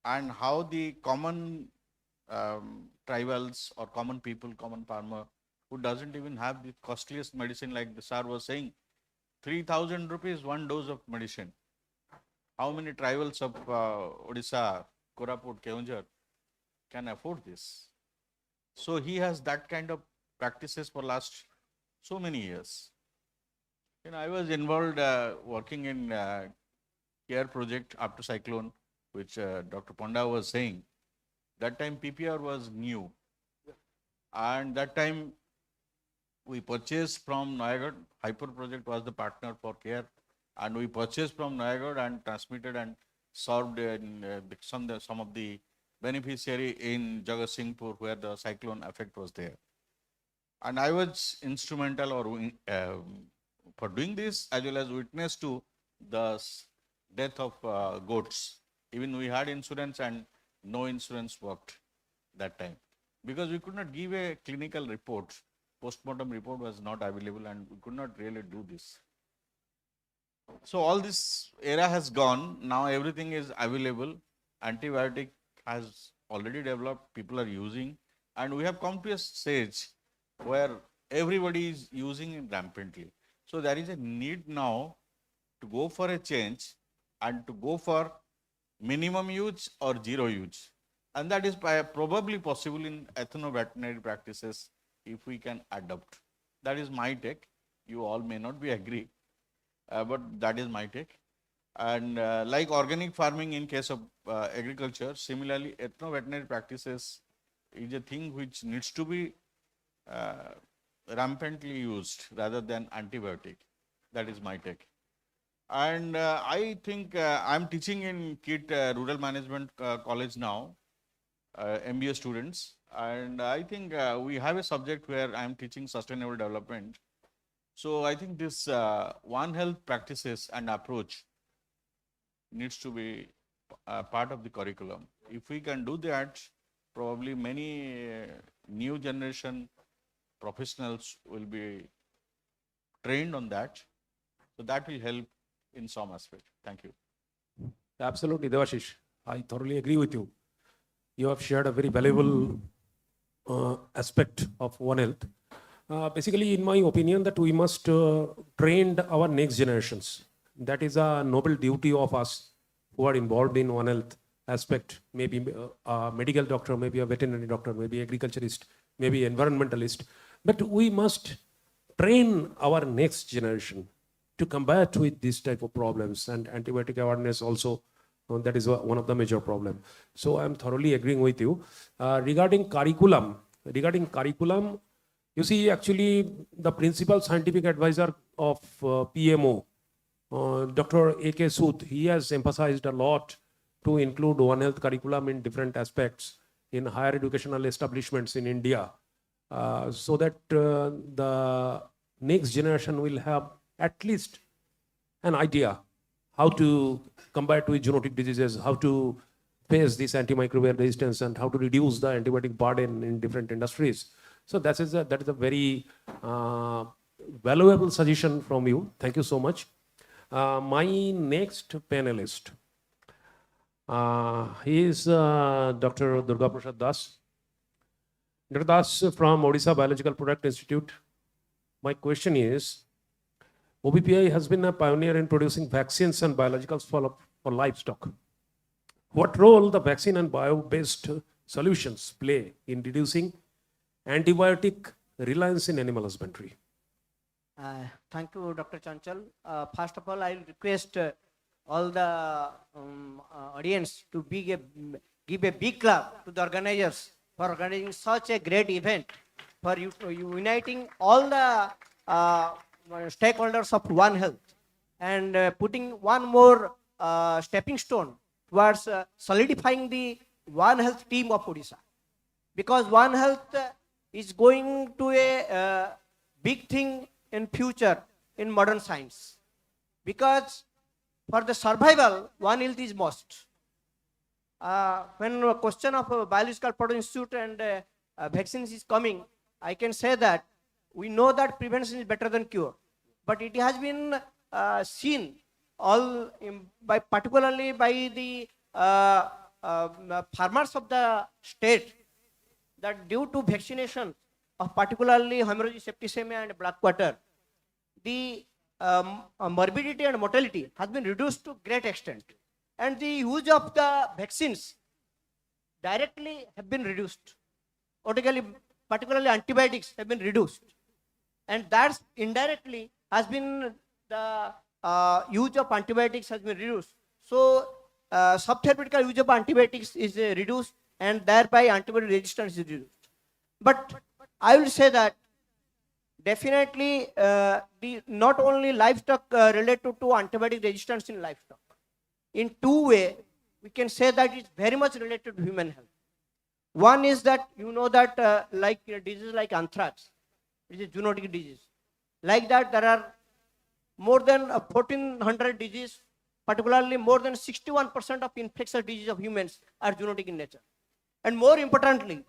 and how the common tribals or common people, common farmer, who doesn't even have the costliest medicine, like the sir was saying, 3,000 rupees, one dose of medicine. How many tribals of Odisha, Koraput, Keonjhar can afford this? So he has that kind of practices for last so many years. I was involved working in care project after cyclone, which Dr. Ponda was saying. That time PPR was new. And that time we purchased from Nayagarh. Hyper project was the partner for care. And we purchased from Nayagarh and transmitted and served in some of the beneficiary in Jagatsinghpur, where the cyclone effect was there. And I was instrumental for doing this, as well as witness to the death of goats. Even we had insurance and no insurance worked that time, because we could not give a clinical report. Postmortem report was not available and we could not really do this. So all this era has gone. Now everything is available. Antibiotic has already developed, people are using, and we have come to a stage where everybody is using it rampantly. So there is a need now to go for a change and to go for minimum use or zero use. And that is probably possible in ethno-veterinary practices if we can adopt. That is my take. You all may not be agree, but that is my take. And like organic farming in case of agriculture, similarly ethno-veterinary practices is a thing which needs to be rampantly used rather than antibiotic. That is my take. And I think I'm teaching in KIT Rural Management College now, MBA students. And I think we have a subject where I'm teaching sustainable development. So I think this One Health practices and approach needs to be part of the curriculum. If we can do that, probably many new generation professionals will be trained on that. So that will help in some aspect. Thank you. Absolutely, Devashish. I thoroughly agree with you. You have shared a very valuable aspect of One Health. Basically, in my opinion, that we must train our next generations. That is a noble duty of us who are involved in One Health aspect. Maybe a medical doctor, maybe a veterinary doctor, maybe agriculturist, maybe environmentalist. But we must train our next generation to combat with this type of problems, and antibiotic awareness also, that is one of the major problems. So I'm thoroughly agreeing with you. Regarding curriculum, you see, actually the principal scientific advisor of PMO, Dr. A.K. Sood, he has emphasized a lot to include One Health curriculum in different aspects in higher educational establishments in India, so that the next generation will have at least an idea how to combat with zoonotic diseases, how to face this antimicrobial resistance, and how to reduce the antibiotic burden in different industries. So that is a very valuable suggestion from you. Thank you so much. My next panelist, he is Dr. Durga Prasad Das. Dr. Das from Odisha Biological Product Institute. My question is, OBPI has been a pioneer in producing vaccines and biologicals for livestock. What role the vaccine and bio-based solutions play in reducing antibiotic reliance in animal husbandry? Thank you, Dr. Chanchal. First of all, I request all the audience to give a big clap to the organizers for organizing such a great event for uniting all the stakeholders of One Health and putting one more stepping stone towards solidifying the One Health team of Odisha. Because One Health is going to a big thing in future in modern science. Because for the survival, One Health is must. When a question of Biological Product Institute and vaccines is coming, I can say that we know that prevention is better than cure. But it has been seen particularly by the farmers of the state, that due to vaccination of particularly hemorrhagic septicemia and black quarter, the morbidity and mortality has been reduced to great extent. And the use of the vaccines directly have been reduced. Particularly antibiotics have been reduced. And that indirectly has been the use of antibiotics has been reduced. So subtherapeutical use of antibiotics is reduced, and thereby antibiotic resistance is reduced. But I will say that definitely not only livestock related to antibiotic resistance in livestock. In two ways, we can say that it's very much related to human health. One is that you know that like diseases like anthrax, it is a zoonotic disease. Like that, there are more than 1,400 diseases, particularly more than 61% of infectious diseases of humans are zoonotic in nature. And more importantly,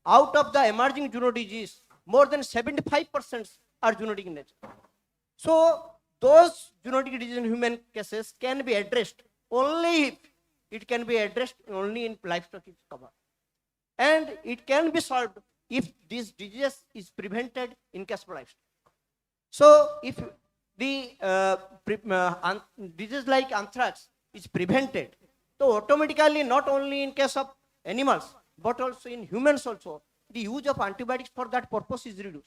out of the emerging zoonotic diseases, more than 75% are zoonotic in nature. So those zoonotic diseases in human cases can be addressed only if it can be addressed only in livestock is covered. And it can be solved if this disease is prevented in case of livestock. So if the disease like anthrax is prevented, so automatically not only in case of animals, but also in humans also, the use of antibiotics for that purpose is reduced.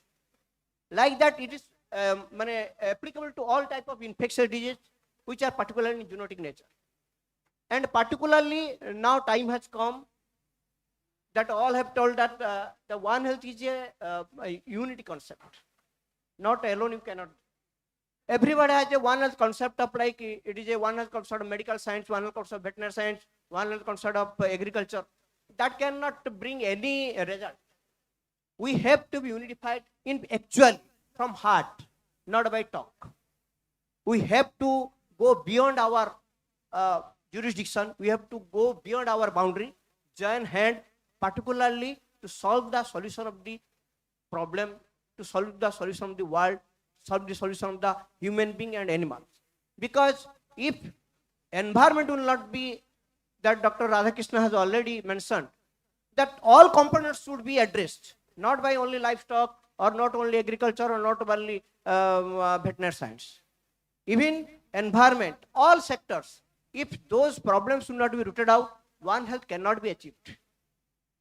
Like that, it is applicable to all type of infectious diseases which are particularly in zoonotic nature. And particularly now time has come that all have told that the One Health is a unity concept. Not alone you cannot. Everybody has a One Health concept of like it is a One Health concept of medical science, One Health concept of veterinary science, One Health concept of agriculture. That cannot bring any result. We have to be unified in actually from heart, not by talk. We have to go beyond our jurisdiction. We have to go beyond our boundary, join hand, particularly to solve the solution of the problem, to solve the solution of the world, solve the solution of the human being and animals. Because if environment will not be, that Dr. Radhakrishna has already mentioned, that all components should be addressed, not by only livestock or not only agriculture or not only veterinary science. Even environment, all sectors, if those problems will not be rooted out, One Health cannot be achieved.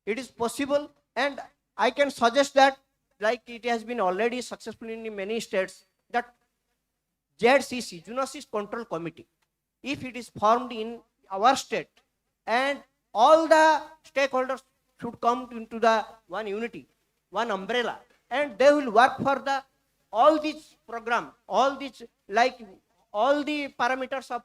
It is possible, and I can suggest that, like it has been already successful in many states, that ZCC, Zoonosis Control Committee, if it is formed in our state, and all the stakeholders should come into the one unity, one umbrella, and they will work for the all these program, all these like all the parameters of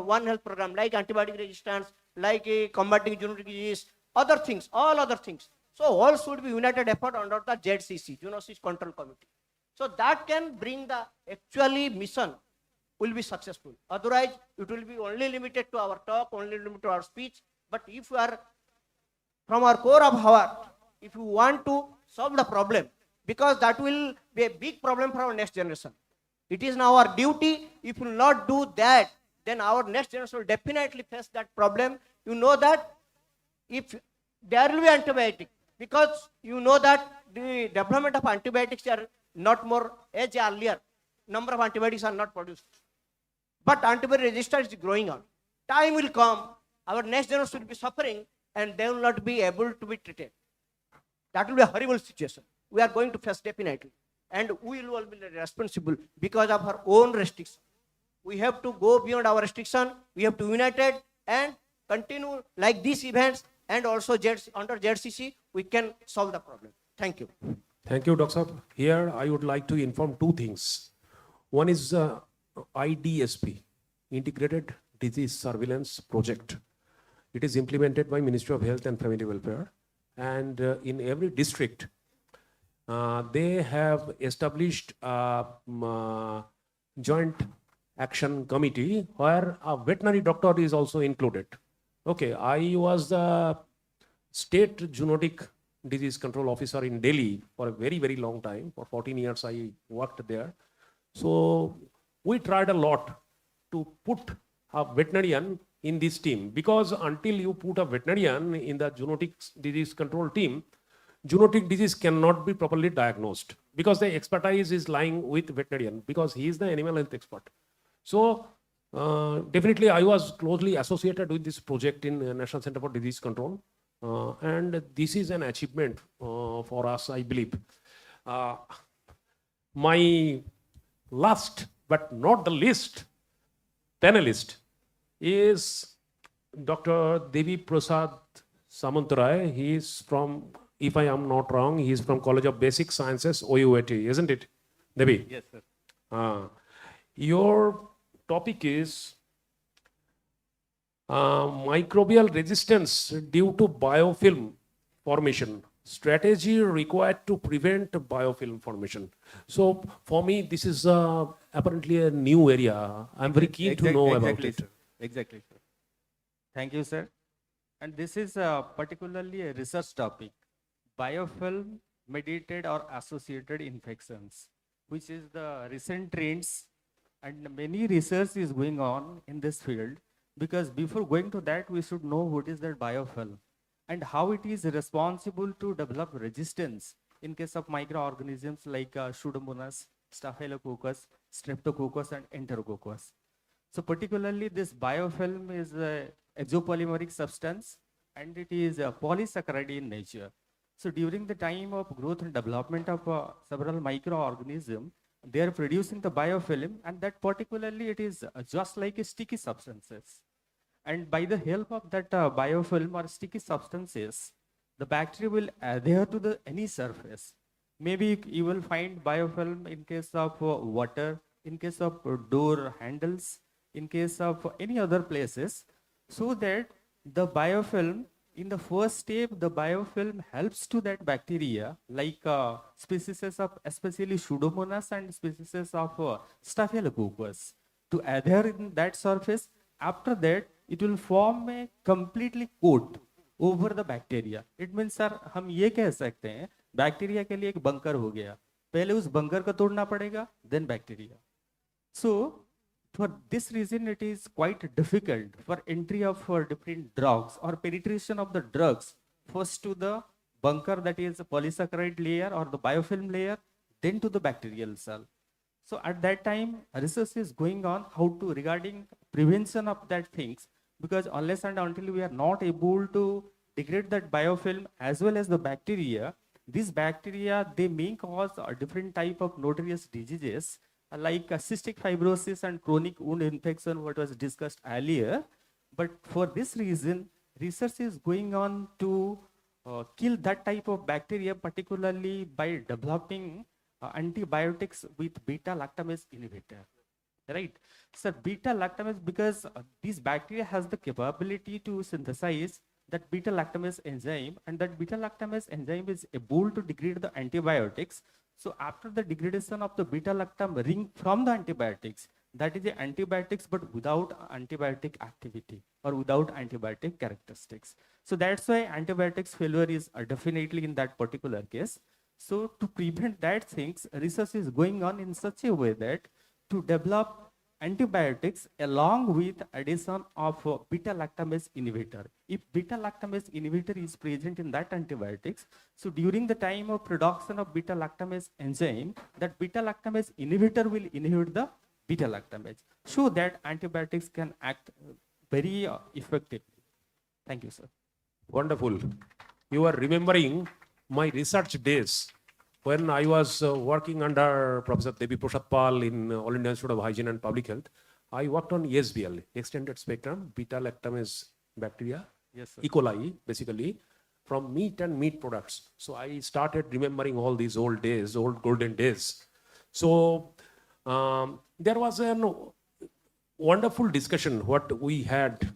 One Health program, like antibiotic resistance, like combating zoonotic disease, other things, all other things. So all should be united effort under the ZCC, Zoonosis Control Committee. So that can bring the actually mission will be successful. Otherwise, it will be only limited to our talk, only limited to our speech. But if we are from our core of heart, if you want to solve the problem, because that will be a big problem for our next generation. It is now our duty. If we will not do that, then our next generation will definitely face that problem. You know that if there will be antibiotic, because you know that the development of antibiotics are not more as earlier. Number of antibiotics are not produced. But antibiotic resistance is growing on. Time will come, our next generation will be suffering, and they will not be able to be treated. That will be a horrible situation. We are going to face definitely. And we will all be responsible because of our own restriction. We have to go beyond our restriction. We have to unite it and continue like these events, and also under ZCC, we can solve the problem. Thank you. Thank you, Dr. Saab. Here, I would like to inform two things. One is IDSP, Integrated Disease Surveillance Project. It is implemented by Ministry of Health and Family Welfare. And in every district, they have established a joint action committee where a veterinary doctor is also included. Okay, I was the state zoonotic disease control officer in Delhi for a very, very long time. For 14 years, I worked there. So we tried a lot to put a veterinarian in this team, because until you put a veterinarian in the zoonotic disease control team, zoonotic disease cannot be properly diagnosed, because the expertise is lying with veterinarian, because he is the animal health expert. So definitely I was closely associated with this project in National Center for Disease Control. And this is an achievement for us, I believe. My last but not the least panelist is Dr. Devi Prasad Samantarai. He is from, if I am not wrong, he is from College of Basic Sciences, OUAT, isn't it, Devi? Yes, sir. Your topic is microbial resistance due to biofilm formation, strategy required to prevent biofilm formation. So for me, this is apparently a new area. I'm very keen to know about it. Sir. Exactly, sir. Thank you, sir. And this is particularly a research topic, biofilm mediated or associated infections, which is the recent trends, and many research is going on in this field. Because before going to that, we should know what is that biofilm and how it is responsible to develop resistance in case of microorganisms like Pseudomonas, Staphylococcus, Streptococcus, and Enterococcus. So particularly this biofilm is an exopolymeric substance, and it is a polysaccharide in nature. So during the time of growth and development of several microorganisms, they are producing the biofilm, and that particularly it is just like a sticky substances. And by the help of that biofilm or sticky substances, the bacteria will adhere to any surface. Maybe you will find biofilm in case of water, in case of door handles, in case of any other places, so that the biofilm, in the first step, the biofilm helps to that bacteria, like species of especially Pseudomonas and species of Staphylococcus, to adhere in that surface. After that, it will form a completely coat over the bacteria. It means, sir, हम ये कह सकते हैं bacteria के लिए एक bunker हो गया, पहले उस बंकर को तोड़ना पड़ेगा, then bacteria. So for this reason, it is quite difficult for entry of different drugs or penetration of the drugs first to the bunker, that is a polysaccharide layer or the biofilm layer, then to the bacterial cell. So at that time, research is going on how to regarding prevention of that things, because unless and until we are not able to degrade that biofilm as well as the bacteria, these bacteria, they may cause a different type of notorious diseases like cystic fibrosis and chronic wound infection, what was discussed earlier. But for this reason, research is going on to kill that type of bacteria, particularly by developing antibiotics with beta-lactamase inhibitor. Right? So beta-lactamase, because this bacteria has the capability to synthesize that beta-lactamase enzyme, and that beta-lactamase enzyme is able to degrade the antibiotics. So after the degradation of the beta-lactam ring from the antibiotics, that is the antibiotics but without antibiotic activity or without antibiotic characteristics. So that's why antibiotics failure is definitely in that particular case. So to prevent that things, research is going on in such a way that to develop antibiotics along with addition of beta-lactamase inhibitor. If beta-lactamase inhibitor is present in that antibiotics, so during the time of production of beta-lactamase enzyme, that beta-lactamase inhibitor will inhibit the beta-lactamase, so that antibiotics can act very effectively. Thank you, sir. Wonderful. You are remembering my research days when I was working under Professor Devi Prasad Pal in All India Institute of Hygiene and Public Health. I worked on ESBL, extended spectrum, beta-lactamase bacteria, Yes, sir. E. coli, basically. from meat and meat products. So I started remembering all these old days, old golden days. So there was a wonderful discussion what we had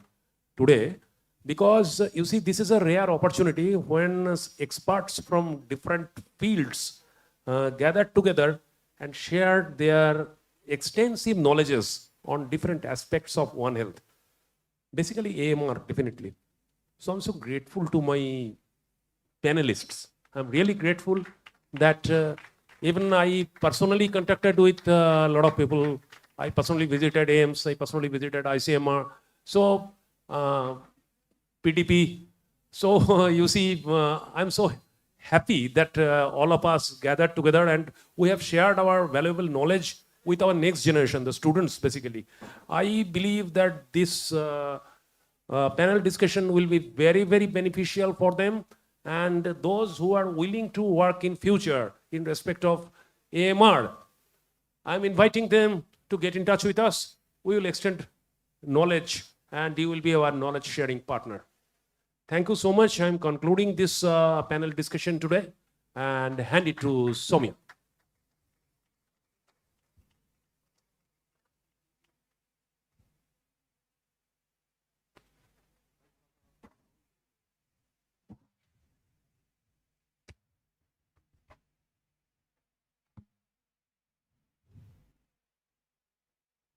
today, because you see, this is a rare opportunity when experts from different fields gathered together and shared their extensive knowledges on different aspects of One Health. Basically AMR, definitely. So I'm so grateful to my panelists. I'm really grateful that even I personally contacted with a lot of people. I personally visited AIMS, I personally visited ICMR. So PDP. So you see, I'm so happy that all of us gathered together and we have shared our valuable knowledge with our next generation, the students basically. I believe that this panel discussion will be very, very beneficial for them, and those who are willing to work in future in respect of AMR, I'm inviting them to get in touch with us. We will extend knowledge and you will be our knowledge sharing partner. Thank you so much. I'm concluding this panel discussion today and hand it to Soumya.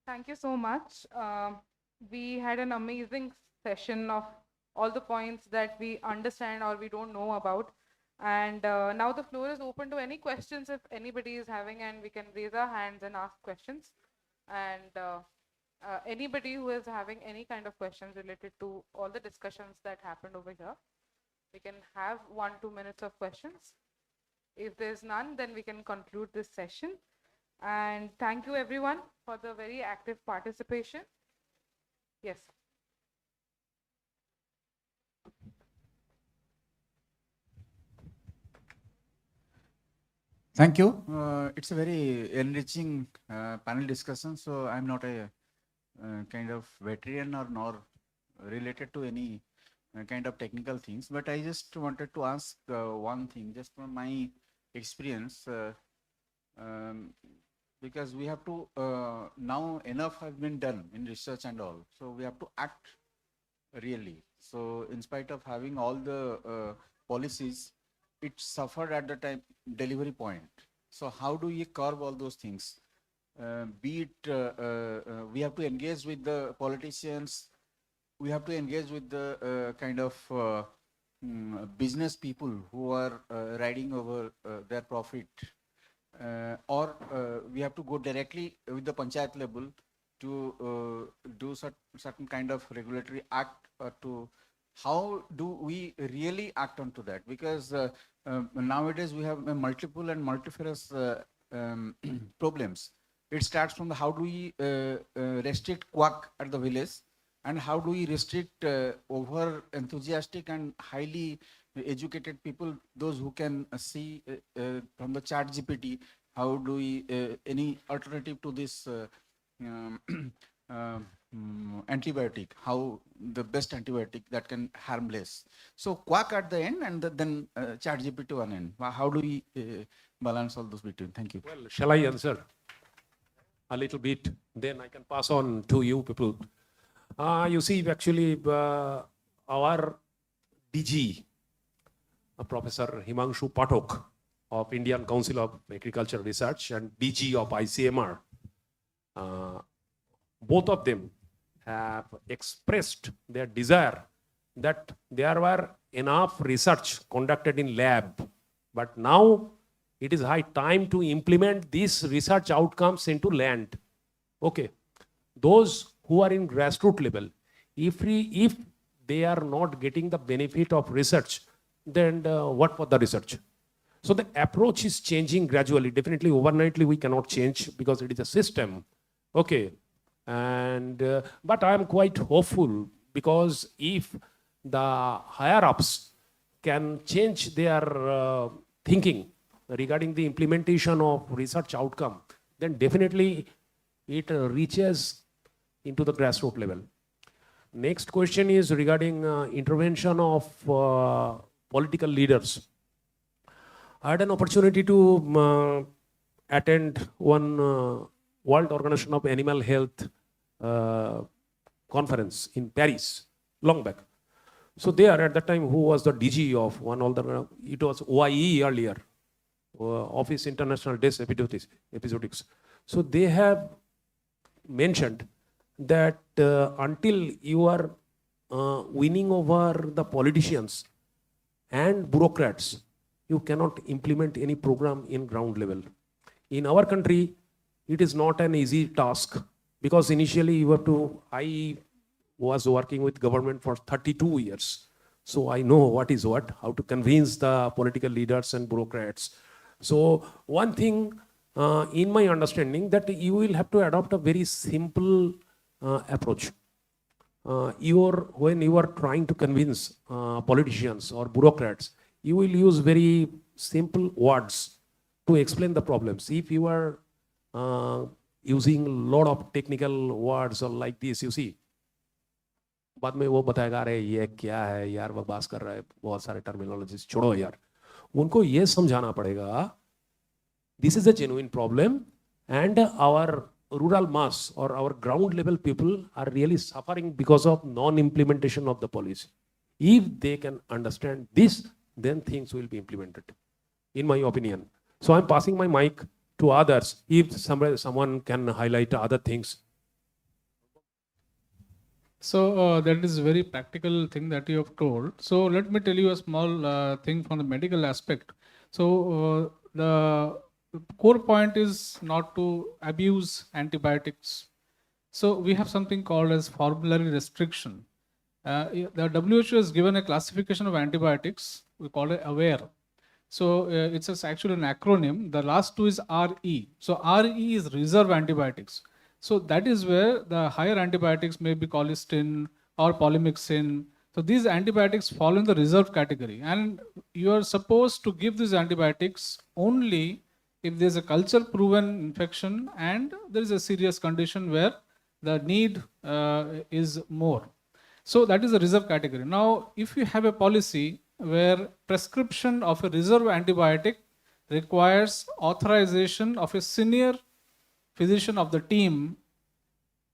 Thank you so much. We had an amazing session of all the points that we understand or we don't know about. And now the floor is open to any questions if anybody is having, and we can raise our hands and ask questions. And anybody who is having any kind of questions related to all the discussions that happened over here, we can have 1-2 minutes of questions. If there's none, then we can conclude this session. And thank you everyone for the very active participation. Yes. Thank you. It's a very enriching panel discussion. So I'm not a kind of veteran or nor related to any kind of technical things, but I just wanted to ask one thing, just from my experience, because we have to now enough has been done in research and all, so we have to act really. So in spite of having all the policies, it suffered at the time delivery point. So how do we curb all those things? Be it we have to engage with the politicians, we have to engage with the kind of business people who are riding over their profit, or we have to go directly with the panchayat level to do certain kind of regulatory act, to how do we really act onto that? Because nowadays we have multiple and multifarious problems. It starts from the how do we restrict quack at the village, and how do we restrict over enthusiastic and highly educated people, those who can see from the chat GPT, how do we any alternative to this antibiotic, how the best antibiotic that can harm less. So quack at the end, and then chat GPT one end. How do we balance all those between? Thank you. Well, shall I answer a little bit? Then I can pass on to you people. You see, actually, our DG, Professor Himanshu Pathak of Indian Council of Agricultural Research, and DG of ICMR, both of them have expressed their desire that there were enough research conducted in lab, but now it is high time to implement these research outcomes into land. Okay, those who are in grassroots level, if they are not getting the benefit of research, then what for the research? So the approach is changing gradually. Definitely overnightly we cannot change because it is a system. Okay, and but I am quite hopeful, because if the higher ups can change their thinking regarding the implementation of research outcome, then definitely it reaches into the grassroots level. Next question is regarding intervention of political leaders. I had an opportunity to attend one World Organization of Animal Health conference in Paris, long back. So there at that time, who was the DG of one of the, it was OIE earlier, Office International Death Epizootics. So they have mentioned that until you are winning over the politicians and bureaucrats, you cannot implement any program in ground level. In our country, it is not an easy task because initially you have to, I was working with government for 32 years. So I know what is what, how to convince the political leaders and bureaucrats. So one thing in my understanding that you will have to adopt a very simple approach. When you are trying to convince politicians or bureaucrats, you will use very simple words to explain the problems. If you are using a lot of technical words or like this, you see, बाद में वो बताएगा अरे ये क्या है यार, वो बात कर रहा है, बहुत सारे टर्मिनोलॉजीज, छोड़ो यार. उनको ये समझाना पड़ेगा, this is a genuine problem and our rural mass or our ground level people are really suffering because of non-implementation of the policy. If they can understand this, then things will be implemented, in my opinion. So I'm passing my mic to others. If someone can highlight other things. So that is a very practical thing that you have told. So let me tell you a small thing from the medical aspect. So the core point is not to abuse antibiotics. So we have something called as formulary restriction. The WHO has given a classification of antibiotics. We call it AWARE. So it's actually an acronym. The last two is RE. So RE is reserve antibiotics. So that is where the higher antibiotics may be colistin or polymyxin. So these antibiotics fall in the reserve category. And you are supposed to give these antibiotics only if there's a culture proven infection and there is a serious condition where the need is more. So that is the reserve category. Now, if you have a policy where prescription of a reserve antibiotic requires authorization of a senior physician of the team,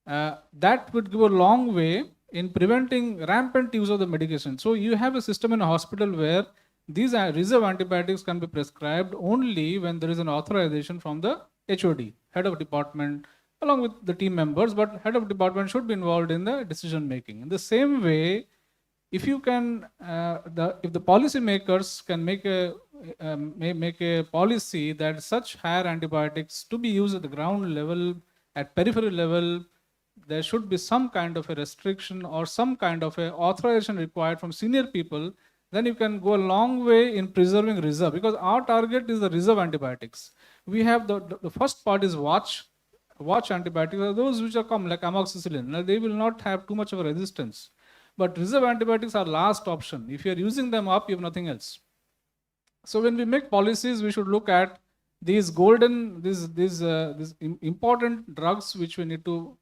that would go a long way in preventing rampant use of the medication. So you have a system in a hospital where these reserve antibiotics can be prescribed only when there is an authorization from the HOD, head of department, along with the team members, but head of department should be involved in the decision making. In the same way, if you can, if the policy makers can make a policy that such higher antibiotics to be used at the ground level, at peripheral level, there should be some kind of a restriction or some kind of a authorization required from senior people, then you can go a long way in preserving reserve, because our target is the reserve antibiotics. We have the first part is watch antibiotics are those which are common like amoxicillin. Now, they will not have too much of a resistance. But reserve antibiotics are last option. If you are using them up, you have nothing else. So when we make policies, we should look at these important drugs which we need to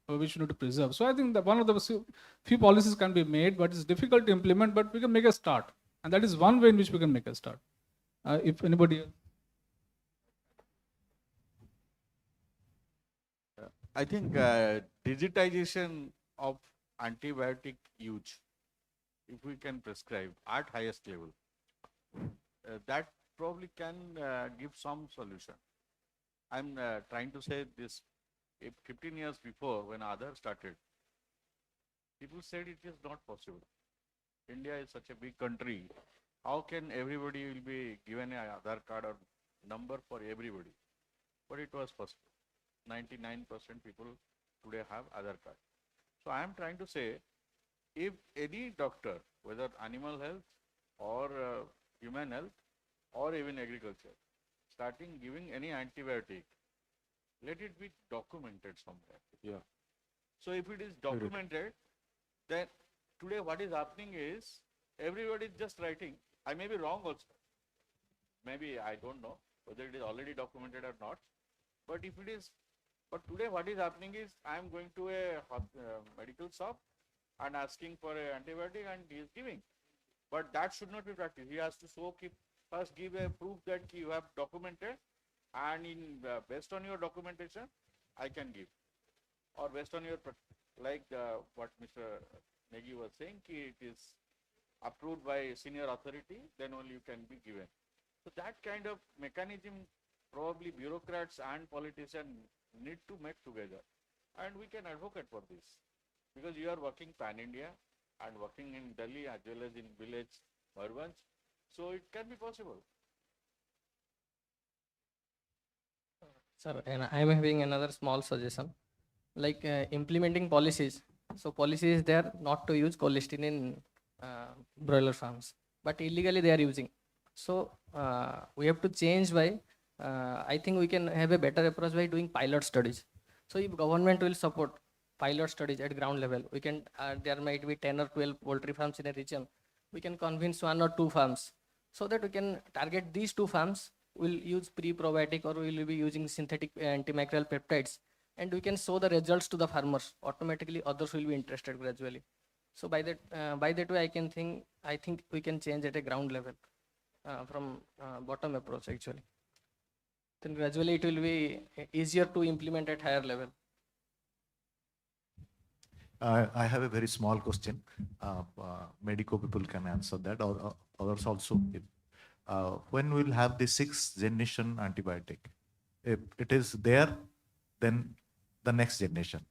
preserve. So I think that one of the few policies can be made, but it's difficult to implement. But we can make a start, and that is one way in which we can make a start. If anybody else. I think digitization of antibiotic use, if we can prescribe at highest level, that probably can give some solution. I'm trying to say this, 15 years before when Aadhaar started, people said it is not possible. India is such a big country. How can everybody will be given an Aadhaar card or number for everybody? But it was possible. 99% people today have Aadhaar card. So I am trying to say, if any doctor, whether animal health or human health or even agriculture, starting giving any antibiotic, let it be documented somewhere. Yeah. So if it is documented, then today what is happening is everybody is just writing. I may be wrong also. Maybe I don't know whether it is already documented or not. But if it is, but today what is happening is I am going to a medical shop and asking for an antibiotic and he is giving. But that should not be practiced. He has to first give a proof that you have documented, and based on your documentation, I can give, or based on your like what Mr. Negi was saying, it is approved by senior authority, then only you can be given. So that kind of mechanism, probably bureaucrats and politicians need to make together, and we can advocate for this, because you are working pan-India and working in Delhi as well as in village, urbans, so it can be possible. Sir, and I am having another small suggestion, like implementing policies. So policy is there not to use cholesterol in broiler farms, but illegally they are using. So we have to change by, I think we can have a better approach by doing pilot studies. So if government will support pilot studies at ground level, we can, there might be 10 or 12 poultry farms in a region. We can convince 1 or 2 farms so that we can target these 2 farms, will use pre-probiotic or we will be using synthetic antimicrobial peptides, and we can show the results to the farmers. Automatically others will be interested gradually. So by that way I think we can change at a ground level from bottom approach actually. Then gradually it will be easier to implement at higher level. I have a very small question. Medical people can answer that, or others also. When we'll have the 6th generation antibiotic? If it is there, then the next generation.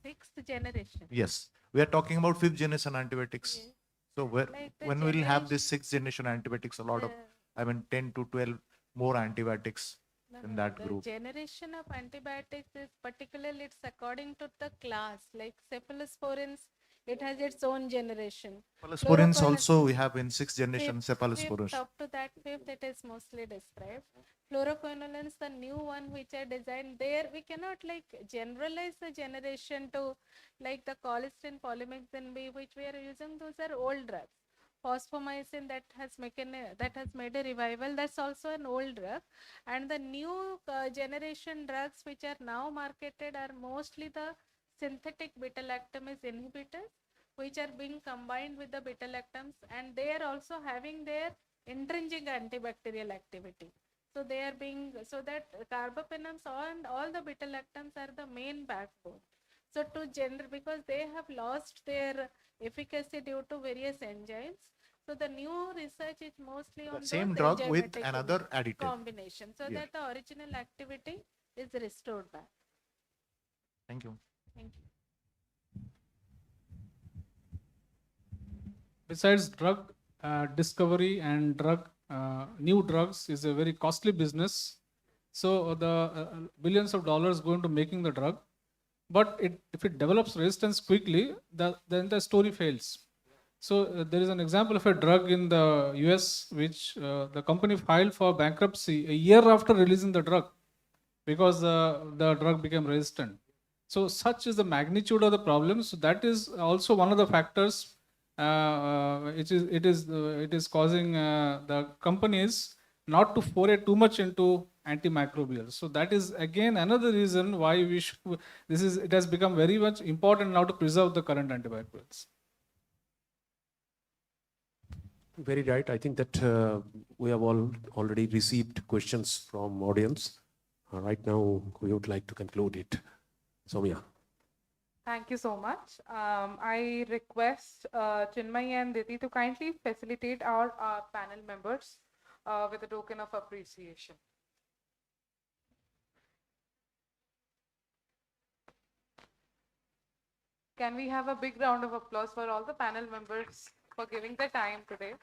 6th generation. Yes, we are talking about 5th generation antibiotics. Yes. So when we'll have this 6th generation antibiotics, a lot of, I mean, 10 to 12 more antibiotics in that group. The generation of antibiotics is particularly, it's according to the class, like cephalosporins, it has its own generation. Cephalosporins also we have in 6th generation cephalosporins. Up to that 5th, it is mostly described. Fluoroquinolones, the new one which are designed there, we cannot like generalize the generation to like the colistin, polymyxin B, which we are using, those are old drugs. Phosphomycin that has made a revival, that's also an old drug, and the new generation drugs which are now marketed are mostly the synthetic beta-lactamase inhibitors, which are being combined with the beta-lactams, and they are also having their intrinsic antibacterial activity. So they are being, so that carbapenems and all the beta-lactams are the main backbone. So to because they have lost their efficacy due to various enzymes. So the new research is mostly on the same drug with enzymatic another additive combination, so that the original activity is restored back. Thank you. Thank you. Besides drug discovery and new drugs is a very costly business. So the billions of dollars go into making the drug, but if it develops resistance quickly, then the story fails. So there is an example of a drug in the US which the company filed for bankruptcy a year after releasing the drug because the drug became resistant. So such is the magnitude of the problem. So that is also one of the factors. It is causing the companies not to foray too much into antimicrobials. So that is again another reason why we should. It has become very much important now to preserve the current antimicrobials. Very right. I think that we have already received questions from audience. Right now, we would like to conclude it. Soumya. Thank you so much. I request Chinmay and Diti to kindly facilitate our panel members with a token of appreciation. Can we have a big round of applause for all the panel members for giving their time today?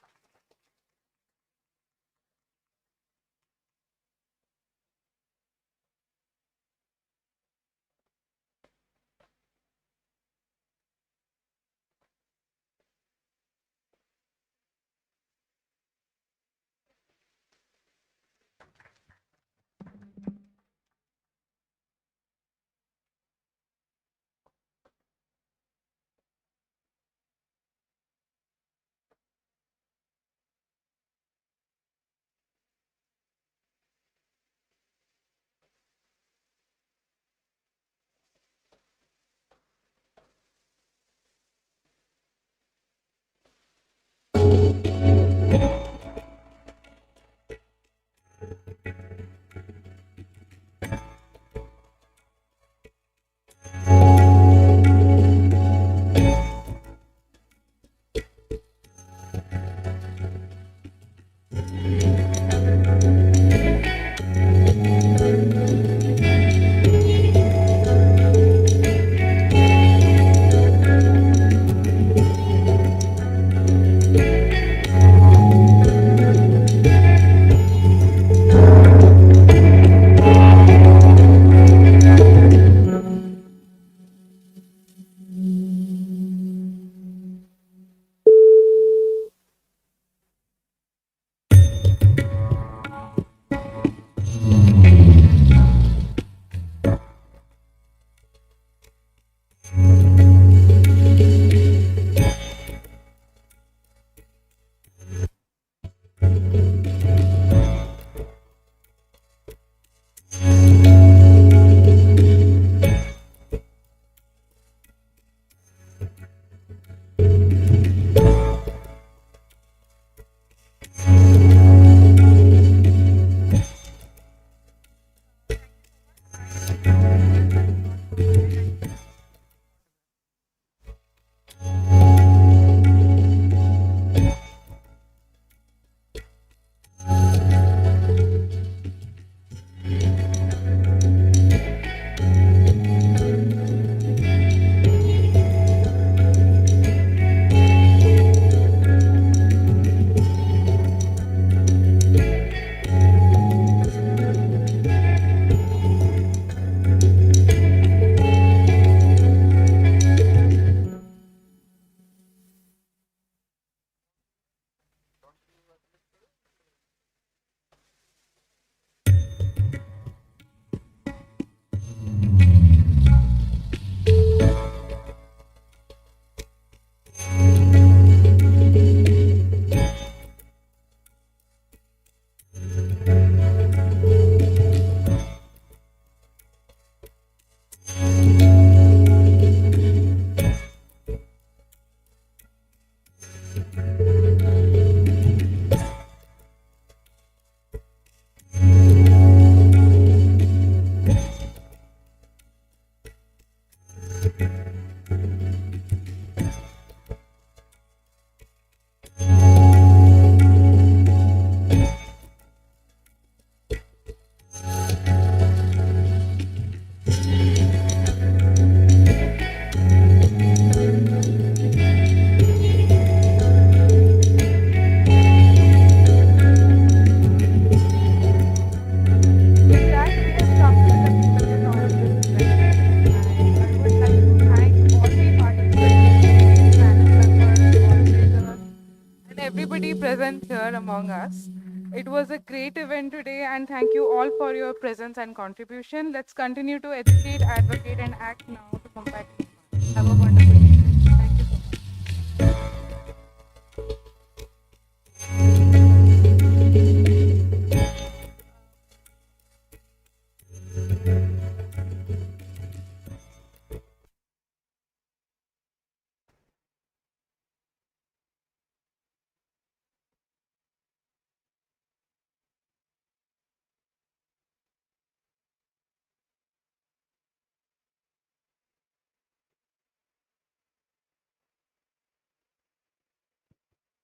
everybody present here among us. It was a great event today, and thank you all for your presence and contribution. Let's continue to educate, advocate, and act now to combat demand. Have a wonderful day. Thank you so much.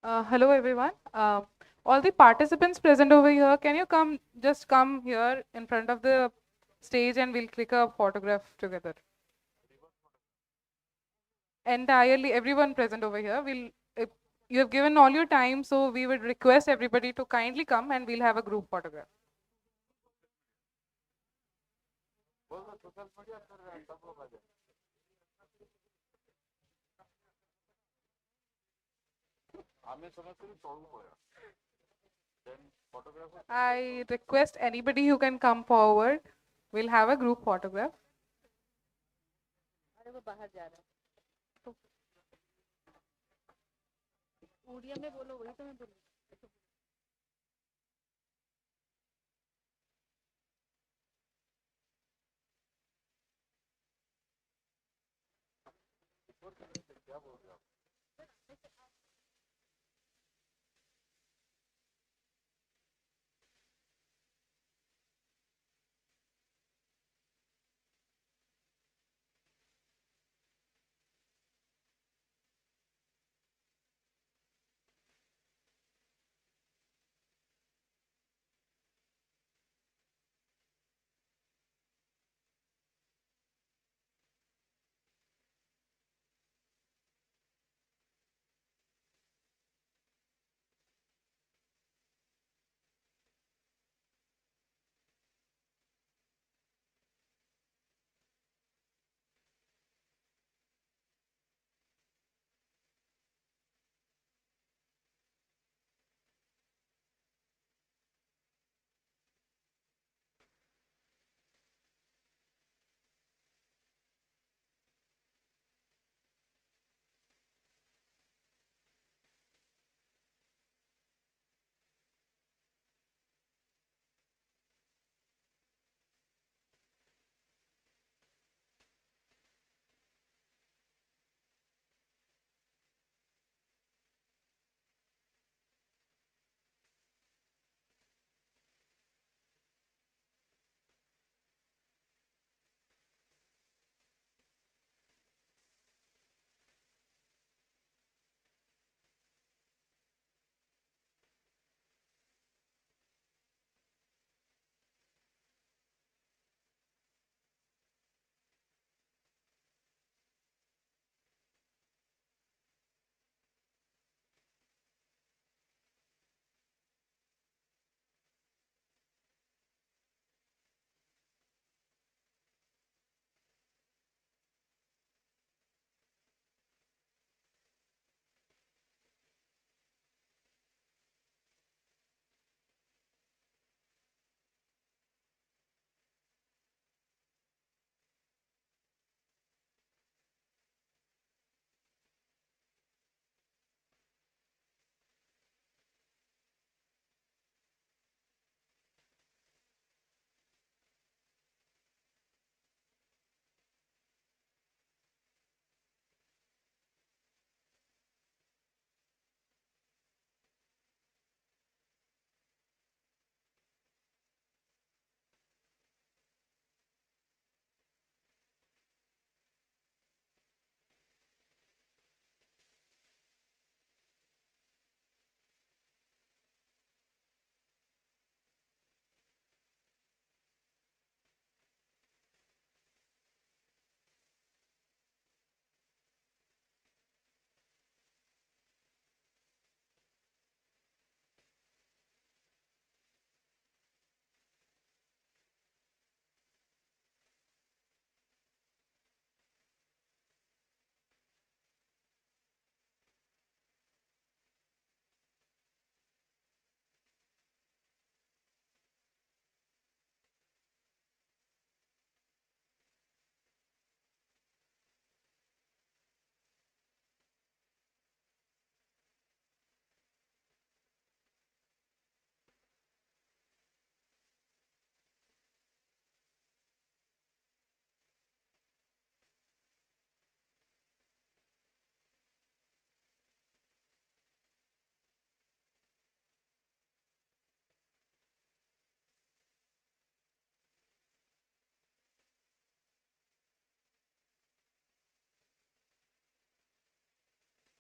Hello everyone. All the participants present over here, can you just come here in front of the stage and we'll click a photograph together. Entirely, everyone present over here, you have given all your time, so we would request everybody to kindly come and we'll have a group photograph. I request anybody who can come forward. We'll have a group photograph.